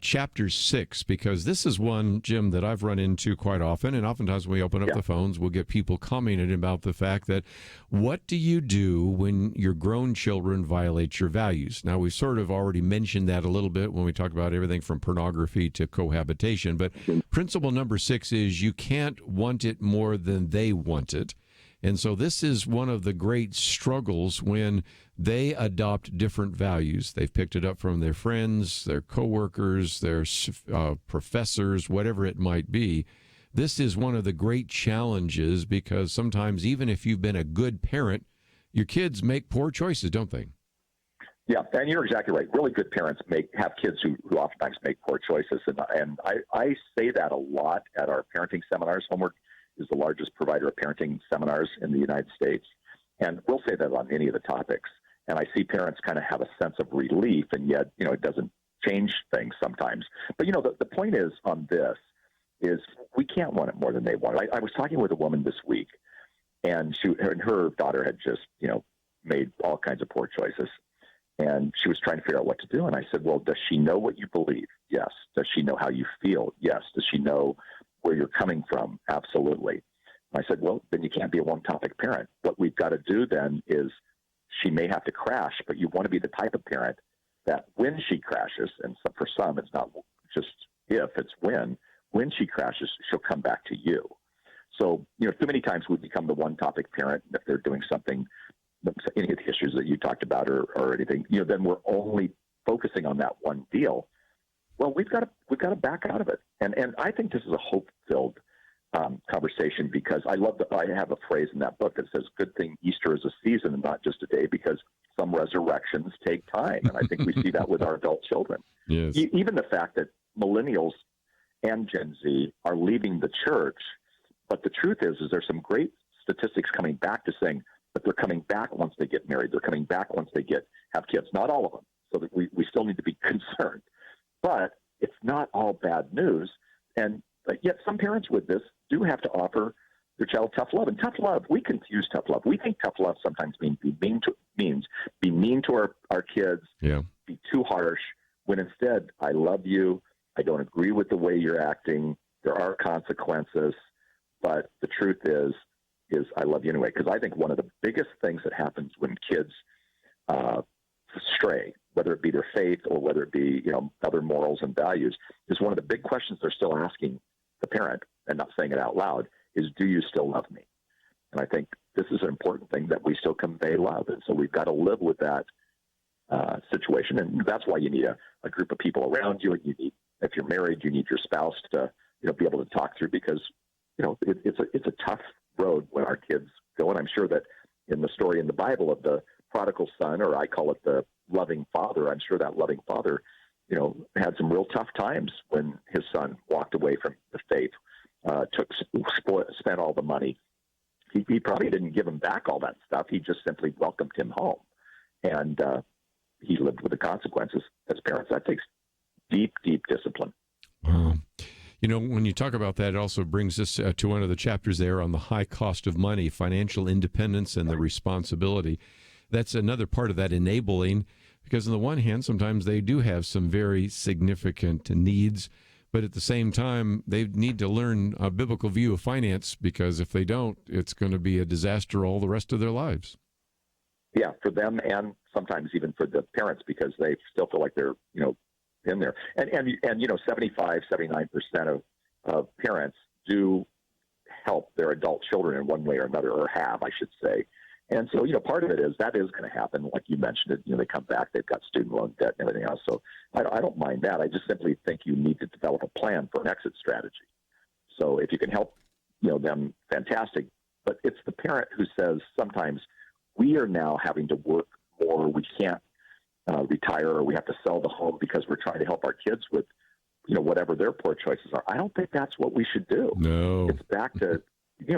Chapter 6, because this is one, Jim, that I've run into quite often. And oftentimes when we open up the phones, we'll get people commenting about the fact that, what do you do when your grown children violate your values? Now, we've sort of already mentioned that a little bit when we talk about everything from pornography to cohabitation. But principle number 6 is you can't want it more than they want it. And so this is one of the great struggles when they adopt different values. They've picked it up from their friends, their coworkers, their professors, whatever it might be. This is one of the great challenges, because sometimes even if you've been a good parent, your kids make poor choices, don't they? Yeah, and you're exactly right. Really good parents have kids who oftentimes make poor choices. And I say that a lot at our parenting seminars. HomeWord is the largest provider of parenting seminars in the United States. And we'll say that on any of the topics. And I see parents kind of have a sense of relief, and yet, it doesn't change things sometimes. But, the point is on this is we can't want it more than they want it. I was talking with a woman this week, and her daughter had just, made all kinds of poor choices. And she was trying to figure out what to do. And I said, well, does she know what you believe? Yes. Does she know how you feel? Yes. Does she know where you're coming from? Absolutely. I said, well, then you can't be a one-topic parent. What we've got to do then is, she may have to crash, but you want to be the type of parent that when she crashes, and so for some, it's not just if, it's when she crashes, she'll come back to you. So, too many times we become the one-topic parent. If they're doing something, any of the issues that you talked about or anything, then we're only focusing on that one deal. Well, we've got to back out of it. And I think this is a hope-filled conversation, because I have a phrase in that book that says, good thing Easter is a season and not just a day, because some resurrections take time. And I think we see that with our adult children. Yes. Even the fact that millennials and Gen Z are leaving the church. But the truth is there's some great statistics coming back to saying that they're coming back once they get married. They're coming back once they have kids. Not all of them. So that we still need to be concerned. But it's not all bad news. And yet some parents with this do have to offer their child tough love. And tough love, we confuse tough love. We think tough love sometimes means be mean to our kids, be too harsh, when instead, I love you, I don't agree with the way you're acting, there are consequences, but the truth is I love you anyway. Because I think one of the biggest things that happens when kids stray, whether it be their faith or whether it be, other morals and values, is one of the big questions they're still asking the parent, and not saying it out loud, is, do you still love me? And I think this is an important thing, that we still convey love. And so we've got to live with that situation. And that's why you need a group of people around you. And you need, if you're married, you need your spouse to, be able to talk through, because, it's a tough road when our kids go. And I'm sure that in the story in the Bible of the prodigal son, or I call it the loving father, I'm sure that loving father, had some real tough times when his son walked away from the faith, spent all the money. He probably didn't give him back all that stuff. He just simply welcomed him home. And he lived with the consequences. As parents, that takes deep, deep discipline. Wow. When you talk about that, it also brings us to one of the chapters there on the high cost of money, financial independence, and the responsibility. That's another part of that enabling, because on the one hand, sometimes they do have some very significant needs, but at the same time, they need to learn a biblical view of finance, because if they don't, it's going to be a disaster all the rest of their lives. Yeah, for them, and sometimes even for the parents, because they still feel like they're, in there. And 75, 79% of parents do help their adult children in one way or another, or have, I should say. And so, part of it is that is going to happen. Like you mentioned it, they come back, they've got student loan debt and everything else. So I don't mind that. I just simply think you need to develop a plan for an exit strategy. So if you can help, them, fantastic. But it's the parent who says sometimes we are now having to work more. We can't retire, or we have to sell the home because we're trying to help our kids with, whatever their poor choices are. I don't think that's what we should do. No. It's back to,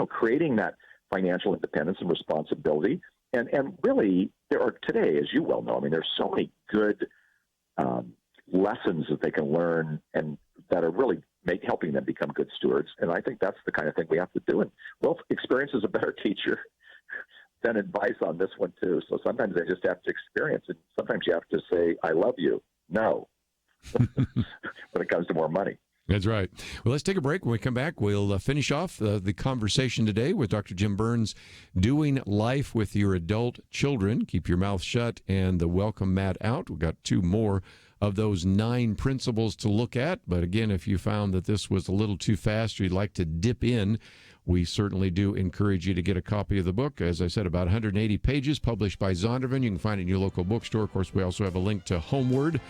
creating that financial independence and responsibility. And really, there are today, as you well know, there's so many good lessons that they can learn and that are really helping them become good stewards. And I think that's the kind of thing we have to do. And well, experience is a better teacher than advice on this one too. So sometimes they just have to experience it. Sometimes you have to say, I love you. No, when it comes to more money. That's right. Well, let's take a break. When we come back, we'll finish off the conversation today with Dr. Jim Burns, Doing Life with Your Adult Children. Keep your mouth shut and the welcome mat out. We've got 2 more of those 9 principles to look at. But again, if you found that this was a little too fast or you'd like to dip in, we certainly do encourage you to get a copy of the book. As I said, about 180 pages, published by Zondervan. You can find it in your local bookstore. Of course, we also have a link to HomeWord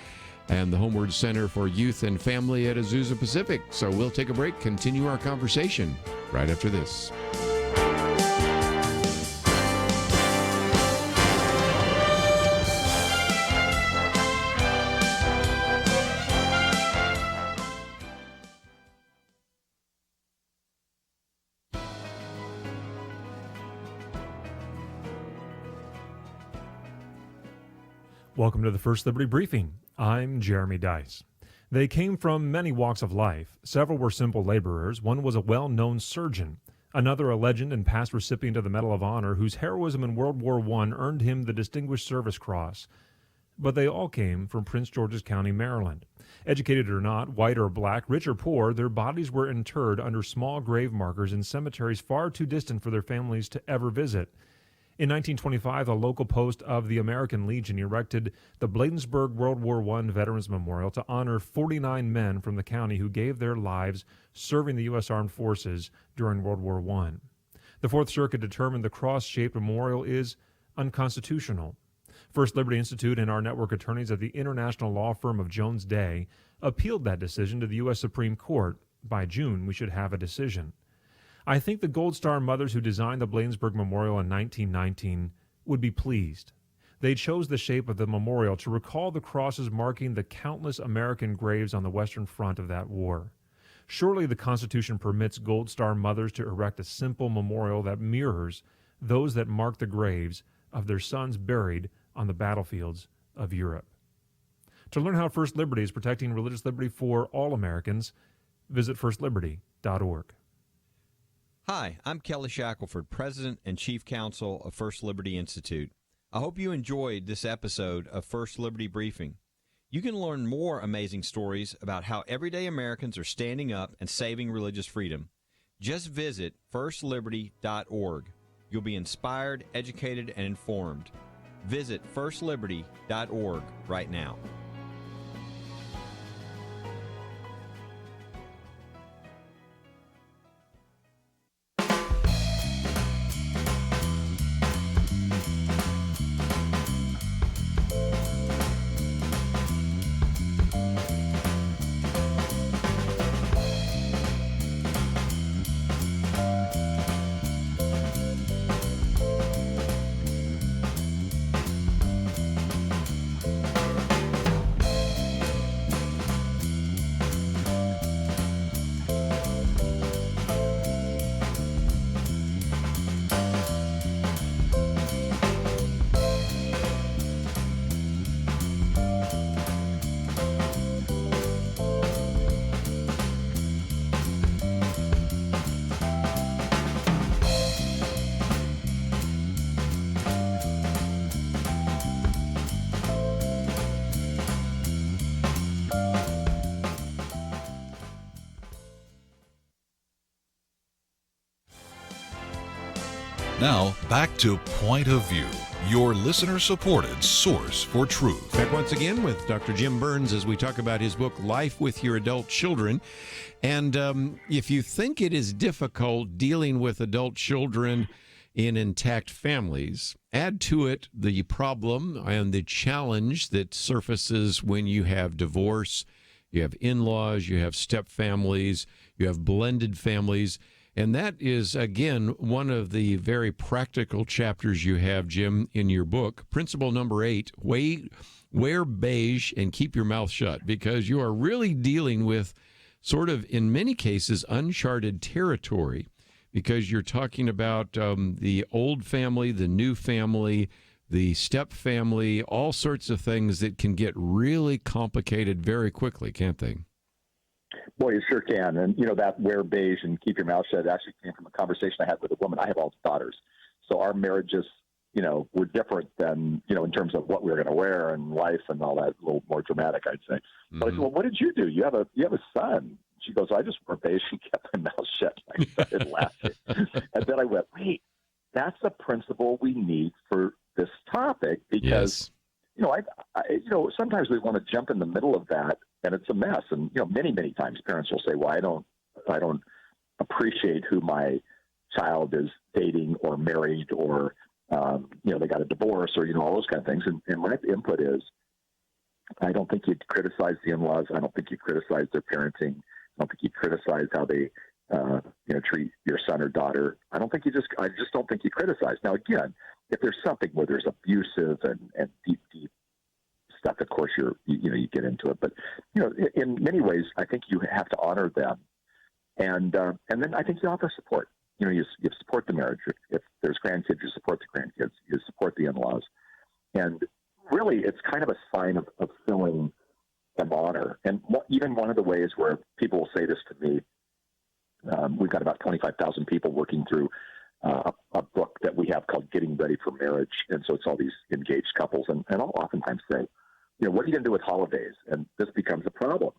and the HomeWord Center for Youth and Family at Azusa Pacific. So we'll take a break, continue our conversation right after this. Welcome to the First Liberty Briefing. I'm Jeremy Dice. They came from many walks of life. Several were simple laborers. One was a well-known surgeon. Another a legend and past recipient of the Medal of Honor whose heroism in World War I earned him the Distinguished Service Cross. But they all came from Prince George's County, Maryland. Educated or not, white or black, rich or poor, their bodies were interred under small grave markers in cemeteries far too distant for their families to ever visit. In 1925, the local post of the American Legion erected the Bladensburg World War I Veterans Memorial to honor 49 men from the county who gave their lives serving the U.S. Armed Forces during World War I. The Fourth Circuit determined the cross-shaped memorial is unconstitutional. First Liberty Institute and our network attorneys at the international law firm of Jones Day appealed that decision to the U.S. Supreme Court. By June, we should have a decision. I think the Gold Star mothers who designed the Bladensburg Memorial in 1919 would be pleased. They chose the shape of the memorial to recall the crosses marking the countless American graves on the Western Front of that war. Surely the Constitution permits Gold Star mothers to erect a simple memorial that mirrors those that mark the graves of their sons buried on the battlefields of Europe. To learn how First Liberty is protecting religious liberty for all Americans, visit firstliberty.org. Hi, I'm Kelly Shackelford, President and Chief Counsel of First Liberty Institute. I hope you enjoyed this episode of First Liberty Briefing. You can learn more amazing stories about how everyday Americans are standing up and saving religious freedom. Just visit firstliberty.org. You'll be inspired, educated, and informed. Visit firstliberty.org right now. Now, back to Point of View, your listener-supported source for truth. Back once again with Dr. Jim Burns as we talk about his book, Life with Your Adult Children. And if you think it is difficult dealing with adult children in intact families, add to it the problem and the challenge that surfaces when you have divorce, you have in-laws, you have step-families, you have blended families. And that is, again, one of the very practical chapters you have, Jim, in your book. Principle number 8, wear beige and keep your mouth shut, because you are really dealing with sort of, in many cases, uncharted territory, because you're talking about the old family, the new family, the step family, all sorts of things that can get really complicated very quickly, can't they? Boy, you sure can. And, that wear beige and keep your mouth shut actually came from a conversation I had with a woman. I have all daughters. So our marriages, were different than, in terms of what we were going to wear and life and all that, a little more dramatic, I'd say. Mm-hmm. But I said, well, what did you do? You have a son. She goes, I just wore beige and kept my mouth shut. I started laughing. And then I went, wait, that's a principle we need for this topic because, sometimes we want to jump in the middle of that and it's a mess. And, many, many times parents will say, well, I don't appreciate who my child is dating or married or, they got a divorce or, all those kind of things. And my input is, I don't think you'd criticize the in-laws. I don't think you criticize their parenting. I don't think you criticize how they, treat your son or daughter. I just don't think you criticize. Now, again, if there's something where there's abusive and deep stuff, of course you get into it. But, in many ways, I think you have to honor them. And then I think you offer support. You support the marriage. If there's grandkids, you support the grandkids. You support the in-laws. And really, it's kind of a sign of showing them honor. And even one of the ways where people will say this to me, we've got about 25,000 people working through a book that we have called Getting Ready for Marriage. And so it's all these engaged couples. And I'll oftentimes say, what are you going to do with holidays? And this becomes a problem.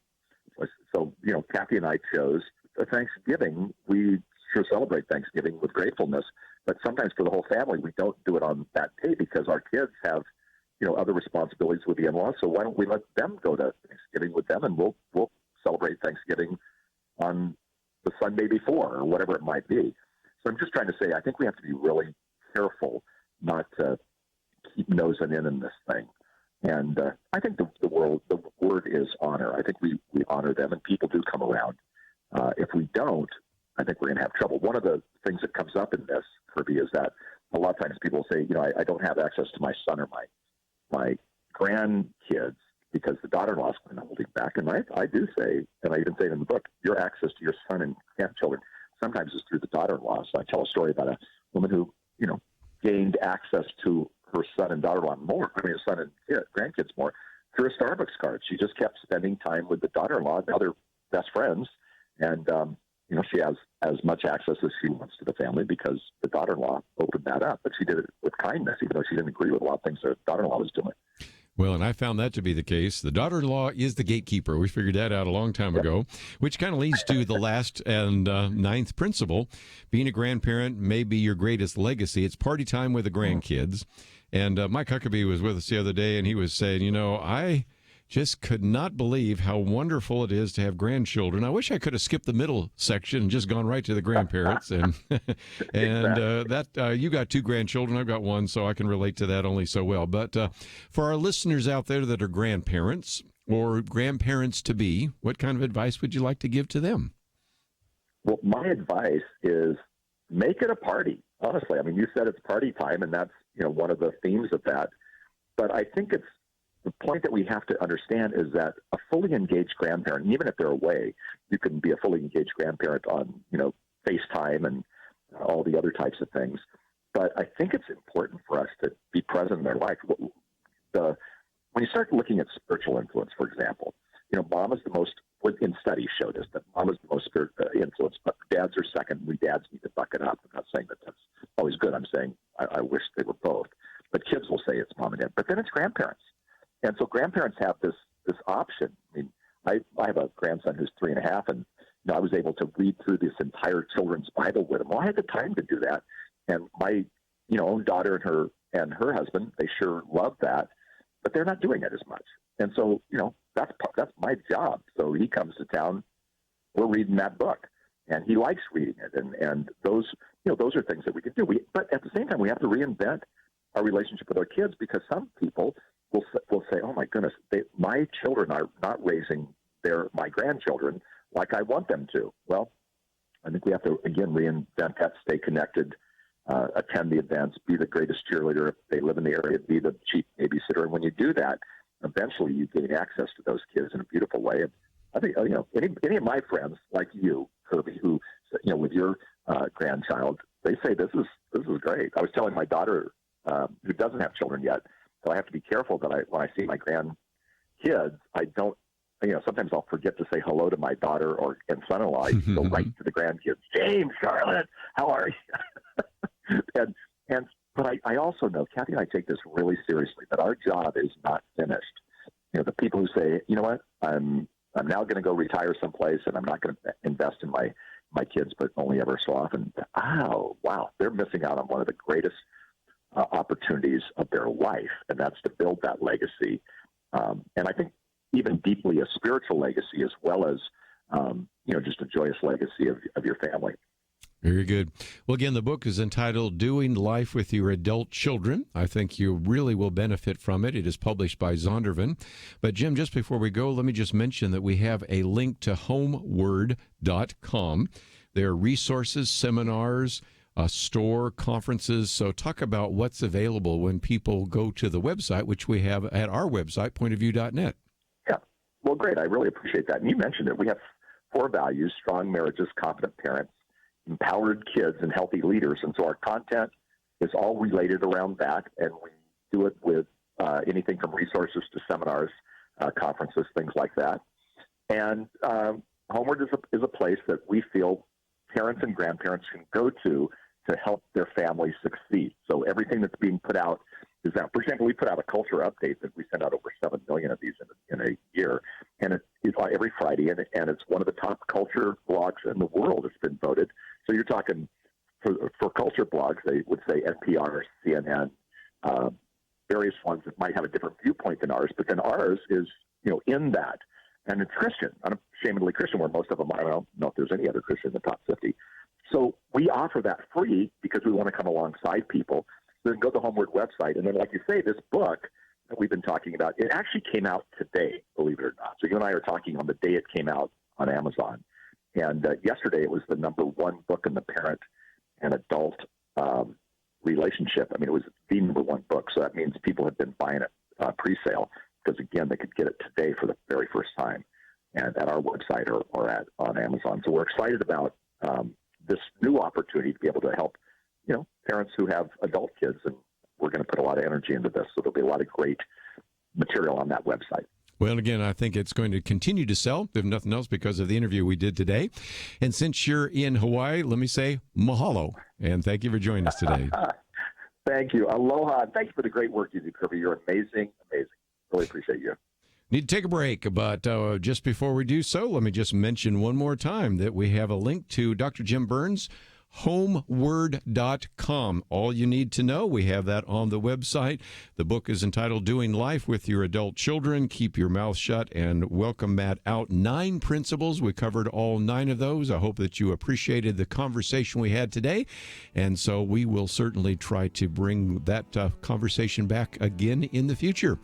So, Kathy and I chose Thanksgiving. We sure celebrate Thanksgiving with gratefulness, but sometimes for the whole family, we don't do it on that day because our kids have, other responsibilities with the in-laws. So why don't we let them go to Thanksgiving with them and we'll celebrate Thanksgiving on the Sunday before or whatever it might be. So I'm just trying to say, I think we have to be really careful not to keep nosing in this thing. And I think the word is honor. I think we honor them and people do come around. If we don't, I think we're going to have trouble. One of the things that comes up in this, Kerby, is that a lot of times people say, I don't have access to my son or my grandkids because the daughter-in-law is going to hold him back. And I do say, and I even say it in the book, your access to your son and grandchildren sometimes is through the daughter-in-law. So I tell a story about a woman who, gained access to her son and daughter-in-law more, son and grandkids more, through a Starbucks card. She just kept spending time with the daughter-in-law. Now they're best friends. And, she has as much access as she wants to the family because the daughter-in-law opened that up. But she did it with kindness, even though she didn't agree with a lot of things her daughter-in-law was doing. Well, and I found that to be the case. The daughter-in-law is the gatekeeper. We figured that out a long time ago, which kind of leads to the last and ninth principle. Being a grandparent may be your greatest legacy. It's party time with the grandkids. And Mike Huckabee was with us the other day, and he was saying, I just could not believe how wonderful it is to have grandchildren. I wish I could have skipped the middle section and just gone right to the grandparents. And you got two grandchildren, I've got one, so I can relate to that only so well. But for our listeners out there that are grandparents or grandparents to be, what kind of advice would you like to give to them? Well, my advice is make it a party. Honestly, you said it's party time, and that's one of the themes of that. But I think it's the point that we have to understand is that a fully engaged grandparent, even if they're away, you can be a fully engaged grandparent on, FaceTime and all the other types of things. But I think it's important for us to be present in their life. When you start looking at spiritual influence, for example, mom is the most, in studies showed us that mom is the most influence, but dads are second. We dads need to buck it up. I'm not saying that that's always good. I'm saying I wish they were both. But kids will say it's mom and dad. But then it's grandparents. And so grandparents have this option. I have a grandson who's 3.5, and I was able to read through this entire children's Bible with him. Well, I had the time to do that, and my own daughter and her husband, they sure love that, but they're not doing it as much. And so that's my job. So he comes to town, we're reading that book, and he likes reading it, and those are things that we can do. But at the same time, we have to reinvent our relationship with our kids because some people will say, oh, my goodness, my children are not raising my grandchildren like I want them to. Well, I think we have to, again, reinvent that, stay connected, attend the events, be the greatest cheerleader if they live in the area, be the chief babysitter. And when you do that, eventually you gain access to those kids in a beautiful way. And I think, any of my friends like you, Kerby, who, with your grandchild, they say, this is great. I was telling my daughter, who doesn't have children yet, so I have to be careful that when I see my grandkids, I don't sometimes I'll forget to say hello to my daughter and son-in-law. I go right to the grandkids. James, Charlotte, how are you? But I also know, Kathy and I take this really seriously, that our job is not finished. The people who say, you know what, I'm now going to go retire someplace and I'm not going to invest in my kids, but only ever so often. Oh, wow, they're missing out on one of the greatest opportunities of their life, and that's to build that legacy. And I think even deeply a spiritual legacy, as well as, just a joyous legacy of your family. Very good. Well, again, the book is entitled Doing Life with Your Adult Children. I think you really will benefit from it. It is published by Zondervan. But, Jim, just before we go, let me just mention that we have a link to HomeWord.com. There are resources, seminars, store, conferences. So talk about what's available when people go to the website, which we have at our website, pointofview.net. Yeah. Well, great. I really appreciate that. And you mentioned it. We have 4 values: strong marriages, confident parents, empowered kids, and healthy leaders. And so our content is all related around that, and we do it with anything from resources to seminars, conferences, things like that. And HomeWord is a place that we feel parents and grandparents can go to help their families succeed. So everything that's being put out is that. For example, we put out a culture update that we send out over 7 million of these in a year, and it's every Friday, and it's one of the top culture blogs in the world. It's been voted. So you're talking for culture blogs, they would say NPR, CNN, various ones that might have a different viewpoint than ours, but then ours is in that, and it's Christian, unashamedly Christian, where most of them, I don't know if there's any other Christian in the top 50. So we offer that free because we want to come alongside people. So then go to the HomeWord website, and then, like you say, this book that we've been talking about, it actually came out today, believe it or not. So you and I are talking on the day it came out on Amazon. And yesterday it was the #1 book in the parent and adult relationship. I mean, it was the #1 book, so that means people have been buying it pre-sale because, again, they could get it today for the very first time and at our website or on Amazon. So we're excited about this new opportunity to be able to help, parents who have adult kids, and we're going to put a lot of energy into this, so there'll be a lot of great material on that website. Well, again, I think it's going to continue to sell, if nothing else, because of the interview we did today. And since you're in Hawaii, let me say mahalo, and thank you for joining us today. Thank you. Aloha. Thank you for the great work you do, Kerby. You're amazing, amazing. Really appreciate you. Need to take a break, but just before we do so, let me just mention one more time that we have a link to Dr. Jim Burns' HomeWord.com. All you need to know, we have that on the website. The book is entitled Doing Life with Your Adult Children. Keep your mouth shut and welcome Matt out. 9 principles. We covered all 9 of those. I hope that you appreciated the conversation we had today. And so we will certainly try to bring that conversation back again in the future.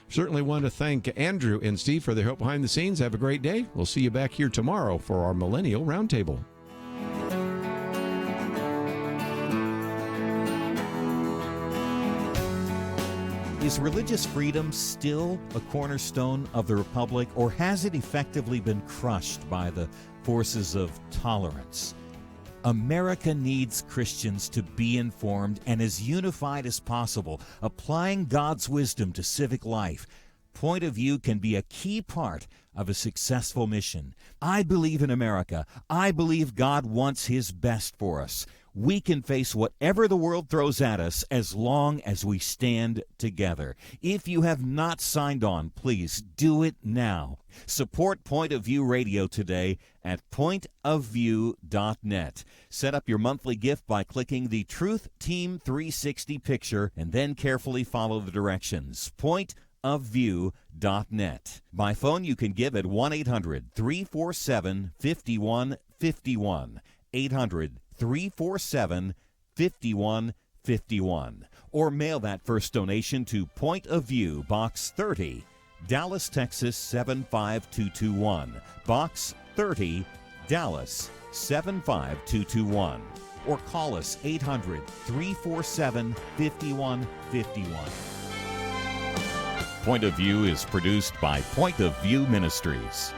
Certainly want to thank Andrew and Steve for their help behind the scenes. Have a great day. We'll see you back here tomorrow for our Millennial Roundtable. Is religious freedom still a cornerstone of the Republic, or has it effectively been crushed by the forces of tolerance? America needs Christians to be informed and as unified as possible, applying God's wisdom to civic life. Point of View can be a key part of a successful mission. I believe in America. I believe God wants His best for us. We can face whatever the world throws at us as long as we stand together. If you have not signed on, please do it now. Support Point of View Radio today at pointofview.net. Set up your monthly gift by clicking the Truth Team 360 picture and then carefully follow the directions. Pointofview.net. By phone, you can give at 1-800-347-5151. 800-347-5151. Or mail that first donation to Point of View, Box 30, Dallas, Texas 75221. Box 30, Dallas 75221. Or call us 800-347-5151. Point of View is produced by Point of View Ministries.